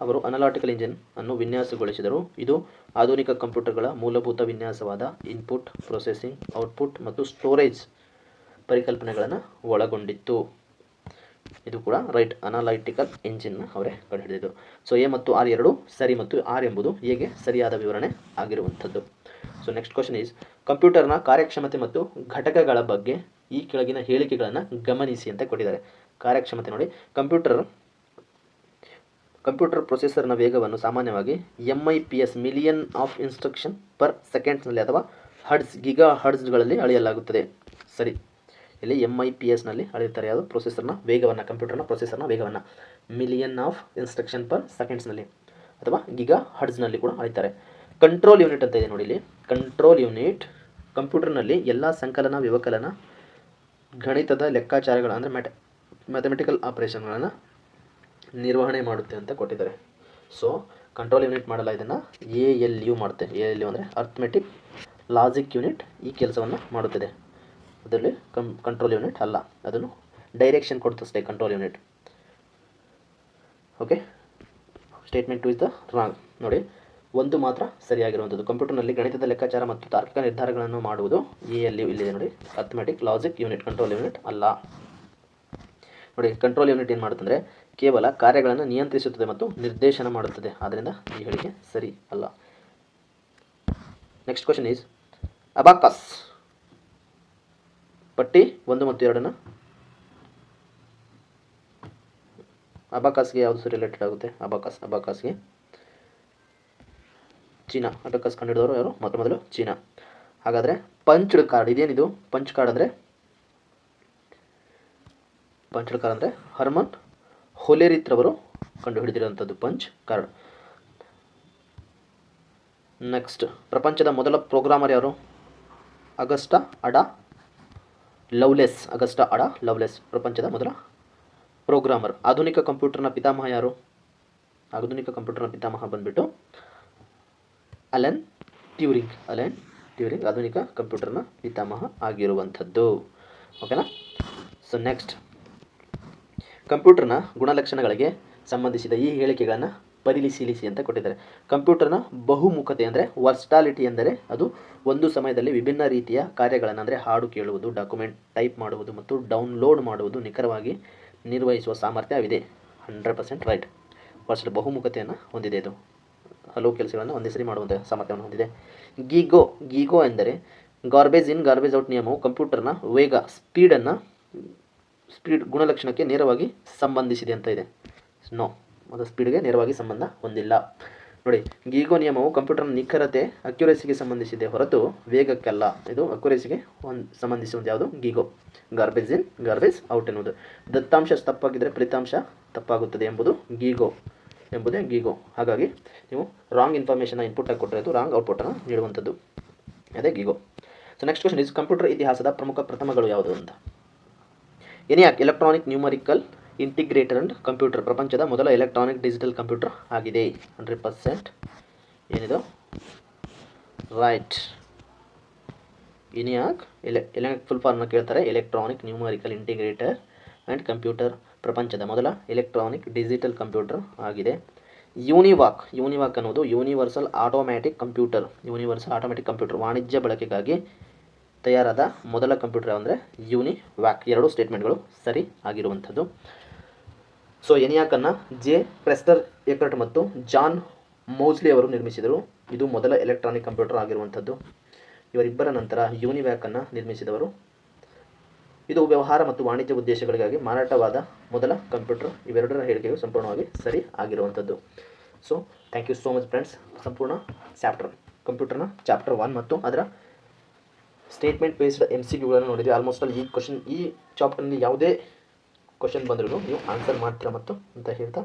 Speaker 1: ಅವರು ಅನಲಾಟಿಕಲ್ ಇಂಜಿನ್ ಅನ್ನು ವಿನ್ಯಾಸಗೊಳಿಸಿದರು. ಇದು ಆಧುನಿಕ ಕಂಪ್ಯೂಟರ್ಗಳ ಮೂಲಭೂತ ವಿನ್ಯಾಸವಾದ ಇನ್ಪುಟ್, ಪ್ರೊಸೆಸಿಂಗ್, ಔಟ್ಪುಟ್ ಮತ್ತು ಸ್ಟೋರೇಜ್ ಪರಿಕಲ್ಪನೆಗಳನ್ನು ಒಳಗೊಂಡಿತ್ತು. ಇದು ಕೂಡ ರೈಟ್. ಅನಲೈಟಿಕಲ್ ಇಂಜಿನ್ ಅವರೇ ಕಂಡುಹಿಡಿದಿದ್ದು. ಸೊ ಎ ಮತ್ತು ಆರ್ ಎರಡೂ ಸರಿ ಮತ್ತು ಆರ್ ಎಂಬುದು ಹೇಗೆ ಸರಿಯಾದ ವಿವರಣೆ ಆಗಿರುವಂಥದ್ದು. ಸೊ ನೆಕ್ಸ್ಟ್ ಕ್ವಶನ್ ಈಸ್ ಕಂಪ್ಯೂಟರ್ನ ಕಾರ್ಯಕ್ಷಮತೆ ಮತ್ತು ಘಟಕಗಳ ಬಗ್ಗೆ ಈ ಕೆಳಗಿನ ಹೇಳಿಕೆಗಳನ್ನು ಗಮನಿಸಿ ಅಂತ ಕೊಟ್ಟಿದ್ದಾರೆ. ಕಾರ್ಯಕ್ಷಮತೆ ನೋಡಿ. ಕಂಪ್ಯೂಟರ್ ಪ್ರೊಸೆಸರ್ನ ವೇಗವನ್ನು ಸಾಮಾನ್ಯವಾಗಿ MIPS million of instruction per ಸೆಕೆಂಡ್ಸ್ನಲ್ಲಿ ಅಥವಾ ಗಿಗಾ ಹರ್ಟ್ಸ್ಗಳಲ್ಲಿ ಅಳೆಯಲಾಗುತ್ತದೆ. ಸರಿ. ಇಲ್ಲಿ MIPSನಲ್ಲಿ ಅಳೆಯುತ್ತಾರೆ. ಯಾವುದು? ಕಂಪ್ಯೂಟರ್ನ ಪ್ರೊಸೆಸರ್ನ ವೇಗವನ್ನು ಮಿಲಿಯನ್ ಆಫ್ ಇನ್ಸ್ಟ್ರಕ್ಷನ್ ಪರ್ ಸೆಕೆಂಡ್ಸ್ನಲ್ಲಿ ಅಥವಾ ಗಿಗಾ ಹರ್ಟ್ಸ್ನಲ್ಲಿ ಕೂಡ ಅಳೆಯುತ್ತಾರೆ. ಕಂಟ್ರೋಲ್ ಯೂನಿಟ್ ಅಂತ ಇದೆ ನೋಡಿ. ಇಲ್ಲಿ ಕಂಟ್ರೋಲ್ ಯೂನಿಟ್ ಕಂಪ್ಯೂಟರ್ನಲ್ಲಿ ಎಲ್ಲ ಸಂಕಲನ, ವ್ಯವಕಲನ, ಗಣಿತದ ಲೆಕ್ಕಾಚಾರಗಳ ಅಂದರೆ ಮ್ಯಾಥಮೆಟಿಕಲ್ ಆಪರೇಷನ್ಗಳನ್ನು ನಿರ್ವಹಣೆ ಮಾಡುತ್ತೆ ಅಂತ ಕೊಟ್ಟಿದ್ದಾರೆ. ಸೊ ಕಂಟ್ರೋಲ್ ಯೂನಿಟ್ ಮಾಡಲ್ಲ, ಇದನ್ನು ALU ಮಾಡುತ್ತೆ. ALU ಅಂದರೆ ಅರ್ಥಮೆಟಿಕ್ ಲಾಜಿಕ್ ಯೂನಿಟ್ ಈ ಕೆಲಸವನ್ನು ಮಾಡುತ್ತದೆ. ಅದರಲ್ಲಿ ಕಂಟ್ರೋಲ್ ಯೂನಿಟ್ ಅಲ್ಲ, ಅದನ್ನು ಡೈರೆಕ್ಷನ್ ಕೊಡ್ತಷ್ಟೇ control unit. Okay. Statement 2 is the wrong ನೋಡಿ. 1 ಮಾತ್ರ ಸರಿಯಾಗಿರುವಂಥದ್ದು. ಕಂಪ್ಯೂಟರ್ನಲ್ಲಿ ಗಣಿತದ ಲೆಕ್ಕಾಚಾರ ಮತ್ತು ತಾರ್ಕಿಕ ನಿರ್ಧಾರಗಳನ್ನು ಮಾಡುವುದು ALU ಇಲ್ಲಿದೆ ನೋಡಿ. Arithmetic logic unit control unit ಅಲ್ಲ ನೋಡಿ. ಕಂಟ್ರೋಲ್ ಯೂನಿಟ್ ಏನು ಮಾಡುತ್ತಂದರೆ ಕೇವಲ ಕಾರ್ಯಗಳನ್ನು ನಿಯಂತ್ರಿಸುತ್ತದೆ ಮತ್ತು ನಿರ್ದೇಶನ ಮಾಡುತ್ತದೆ. ಆದ್ದರಿಂದ ಈ ಹೇಳಿಕೆ ಸರಿ ಅಲ್ಲ. Next question is abacus. ಪಟ್ಟಿ 1 ಮತ್ತು 2 ಅಬಾಕಸ್ಗೆ ಯಾವುದು ರಿಲೇಟೆಡ್ ಆಗುತ್ತೆ? ಅಬಾಕಸ್ಗೆ ಚೀನಾ. ಅಬಾಕಸ್ ಕಂಡುಹಿಡಿದವರು ಯಾರು? ಮೊದಲು ಚೀನಾ. ಹಾಗಾದರೆ ಪಂಚ್ಡ್ ಕಾರ್ಡ್ ಇದೇನಿದು? ಪಂಚ್ ಕಾರ್ಡ್ ಅಂದರೆ ಹರ್ಮನ್ ಹೊಲೆರಿತ್ ರವರು ಕಂಡುಹಿಡಿದಿರುವಂಥದ್ದು ಪಂಚ್ ಕಾರ್ಡ್. ನೆಕ್ಸ್ಟ್, ಪ್ರಪಂಚದ ಮೊದಲ ಪ್ರೋಗ್ರಾಮರ್ ಯಾರು? ಅಗಸ್ಟಾ ಅಡಾ ಲವ್ಲೆಸ್ ಪ್ರಪಂಚದ ಮೊದಲ ಪ್ರೋಗ್ರಾಮರ್. ಆಧುನಿಕ ಕಂಪ್ಯೂಟರ್ನ ಪಿತಾಮಹ ಯಾರು? ಆಧುನಿಕ ಕಂಪ್ಯೂಟರ್ನ ಪಿತಾಮಹ ಬಂದ್ಬಿಟ್ಟು ಅಲೆನ್ ಟ್ಯೂರಿಂಗ್ ಡ್ಯೂರಿಂಗ್ ಆಧುನಿಕ ಕಂಪ್ಯೂಟರ್ನ ಪಿತಾಮಹ ಆಗಿರುವಂಥದ್ದು. ಓಕೆನಾ. ಸೊ ನೆಕ್ಸ್ಟ್, ಕಂಪ್ಯೂಟರ್ನ ಗುಣಲಕ್ಷಣಗಳಿಗೆ ಸಂಬಂಧಿಸಿದ ಈ ಹೇಳಿಕೆಗಳನ್ನು ಪರಿಶೀಲಿಸಿ ಅಂತ ಕೊಟ್ಟಿದ್ದಾರೆ. ಕಂಪ್ಯೂಟರ್ನ ಬಹುಮುಖತೆ ಅಂದರೆ ವರ್ಸ್ಟಾಲಿಟಿ ಎಂದರೆ ಅದು ಒಂದು ಸಮಯದಲ್ಲಿ ವಿಭಿನ್ನ ರೀತಿಯ ಕಾರ್ಯಗಳನ್ನು ಅಂದರೆ ಹಾಡು ಕೇಳುವುದು, ಡಾಕ್ಯುಮೆಂಟ್ ಟೈಪ್ ಮಾಡುವುದು ಮತ್ತು ಡೌನ್ಲೋಡ್ ಮಾಡುವುದು ನಿಖರವಾಗಿ ನಿರ್ವಹಿಸುವ ಸಾಮರ್ಥ್ಯವಿದೆ. 100% ರೈಟ್. ಬಹುಮುಖತೆಯನ್ನು ಹೊಂದಿದೆ. ಇದು ಹಲವು ಕೆಲಸಗಳನ್ನು ಒಂದೇ ಸರಿ ಮಾಡುವಂಥ ಸಾಮರ್ಥ್ಯವನ್ನು ಹೊಂದಿದೆ. ಗೀಗೋ ಎಂದರೆ ಗಾರ್ಬೇಜ್ ಇನ್ ಗಾರ್ಬೇಜ್ ಔಟ್ ನಿಯಮವು ಕಂಪ್ಯೂಟರ್ನ ವೇಗ ಸ್ಪೀಡ್ ಗುಣಲಕ್ಷಣಕ್ಕೆ ನೇರವಾಗಿ ಸಂಬಂಧಿಸಿದೆ ಅಂತ ಇದೆ. ನೋ, ಅದು ಸ್ಪೀಡ್ಗೆ ನೇರವಾಗಿ ಸಂಬಂಧ ಹೊಂದಿಲ್ಲ. ನೋಡಿ, ಗೀಗೋ ನಿಯಮವು ಕಂಪ್ಯೂಟರ್ನ ನಿಖರತೆ ಅಕ್ಯುರೇಸಿಗೆ ಸಂಬಂಧಿಸಿದೆ ಹೊರತು ವೇಗಕ್ಕಲ್ಲ. ಇದು ಅಕ್ಯುರೇಸಿಗೆ ಸಂಬಂಧಿಸುವುದು ಯಾವುದು? ಗೀಗೋ. ಗಾರ್ಬೇಜ್ ಇನ್ ಗಾರ್ಬೇಜ್ ಔಟ್ ಎನ್ನುವುದು. ದತ್ತಾಂಶ ತಪ್ಪಾಗಿದ್ದರೆ ಫಲಿತಾಂಶ ತಪ್ಪಾಗುತ್ತದೆ ಎಂಬುದು ಗೀಗೋ. ಹಾಗಾಗಿ ನೀವು ರಾಂಗ್ ಇನ್ಫಾರ್ಮೇಷನ್ನ ಇನ್ಪುಟ್ ಆಗಿ ಕೊಟ್ಟರೆ ಅದು ರಾಂಗ್ ಔಟ್ಪುಟನ್ನು ನೀಡುವಂಥದ್ದು. ಅದೇ ಗೀಗೋ. So next question is computer ಇತಿಹಾಸದ ಪ್ರಥಮಗಳು ಯಾವುದು ಅಂತ. ENIAC electronic numerical integrated and computer ಪ್ರಪಂಚದ ಮೊದಲ ಎಲೆಕ್ಟ್ರಾನಿಕ್ ಡಿಜಿಟಲ್ ಕಂಪ್ಯೂಟರ್ ಆಗಿದೆ. 100% ಏನಿದು? ರೈಟ್. ENIAC ಫುಲ್ ಫಾರ್ಮ್ನ ಕೇಳ್ತಾರೆ. Electronic numerical integrator and computer ಪ್ರಪಂಚದ ಮೊದಲ ಎಲೆಕ್ಟ್ರಾನಿಕ್ ಡಿಜಿಟಲ್ ಕಂಪ್ಯೂಟರ್ ಆಗಿದೆ. ಯೂನಿವಾಕ್ ಅನ್ನೋದು ಯೂನಿವರ್ಸಲ್ ಆಟೋಮ್ಯಾಟಿಕ್ ಕಂಪ್ಯೂಟರ್ ವಾಣಿಜ್ಯ ಬಳಕೆಗಾಗಿ ತಯಾರಾದ ಮೊದಲ ಕಂಪ್ಯೂಟರ್ ಅಂದರೆ ಯೂನಿವ್ಯಾಕ್. ಎರಡು ಸ್ಟೇಟ್ಮೆಂಟ್ಗಳು ಸರಿ ಆಗಿರುವಂಥದ್ದು. ಸೊ ENIAC-ಅನ್ನು ಜೆ ಕ್ರೆಸ್ಟರ್ ಎಕರ್ಟ್ ಮತ್ತು ಜಾನ್ ಮೌಸ್ಲಿ ಅವರು ನಿರ್ಮಿಸಿದರು. ಇದು ಮೊದಲ ಎಲೆಕ್ಟ್ರಾನಿಕ್ ಕಂಪ್ಯೂಟರ್ ಆಗಿರುವಂಥದ್ದು. ಇವರಿಬ್ಬರ ನಂತರ ಯೂನಿವ್ಯಾಕ್-ಅನ್ನು ನಿರ್ಮಿಸಿದವರು. ಇದು ವ್ಯವಹಾರ ಮತ್ತು ವಾಣಿಜ್ಯ ಉದ್ದೇಶಗಳಿಗಾಗಿ ಮಾರಾಟವಾದ ಮೊದಲ ಕಂಪ್ಯೂಟರ್. ಇವೆರಡರ ಹೇಳಿಕೆಯು ಸಂಪೂರ್ಣವಾಗಿ ಸರಿ ಆಗಿರುವಂಥದ್ದು. So thank you so much friends. ಸಂಪೂರ್ಣ ಕಂಪ್ಯೂಟರ್ನ ಚಾಪ್ಟರ್ 1 ಮತ್ತು ಅದರ ಸ್ಟೇಟ್ಮೆಂಟ್ ಬೇಸ್ಡ್ MCQಗಳನ್ನು ನೋಡಿದ್ವಿ. ಆಲ್ಮೋಸ್ಟ್ ಆಲ್ ಈ ಚಾಪ್ಟರ್ನಲ್ಲಿ ಯಾವುದೇ ಕ್ವಶನ್ ಬಂದರೂ ನೀವು ಆನ್ಸರ್ ಮಾಡ್ತೀರಾ ಅಂತ ಹೇಳ್ತಾ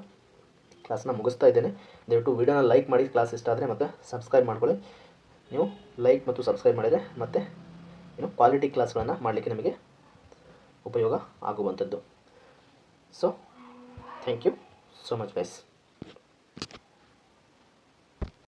Speaker 1: ಕ್ಲಾಸ್ನ ಮುಗಿಸ್ತಾ ಇದ್ದೇನೆ. ದಯವಿಟ್ಟು ವಿಡಿಯೋನ ಲೈಕ್ ಮಾಡಿ, ಕ್ಲಾಸ್ ಇಷ್ಟ ಆದರೆ ಮತ್ತೆ ಸಬ್ಸ್ಕ್ರೈಬ್ ಮಾಡ್ಕೊಳ್ಳಿ. ನೀವು ಲೈಕ್ ಮತ್ತು ಸಬ್ಸ್ಕ್ರೈಬ್ ಮಾಡಿದರೆ ಮತ್ತೆ ಕ್ವಾಲಿಟಿ ಕ್ಲಾಸ್ಗಳನ್ನು ಮಾಡಲಿಕ್ಕೆ ನಿಮಗೆ ಉಪಯೋಗ ಆಗುವಂಥದ್ದು. So thank you so much guys.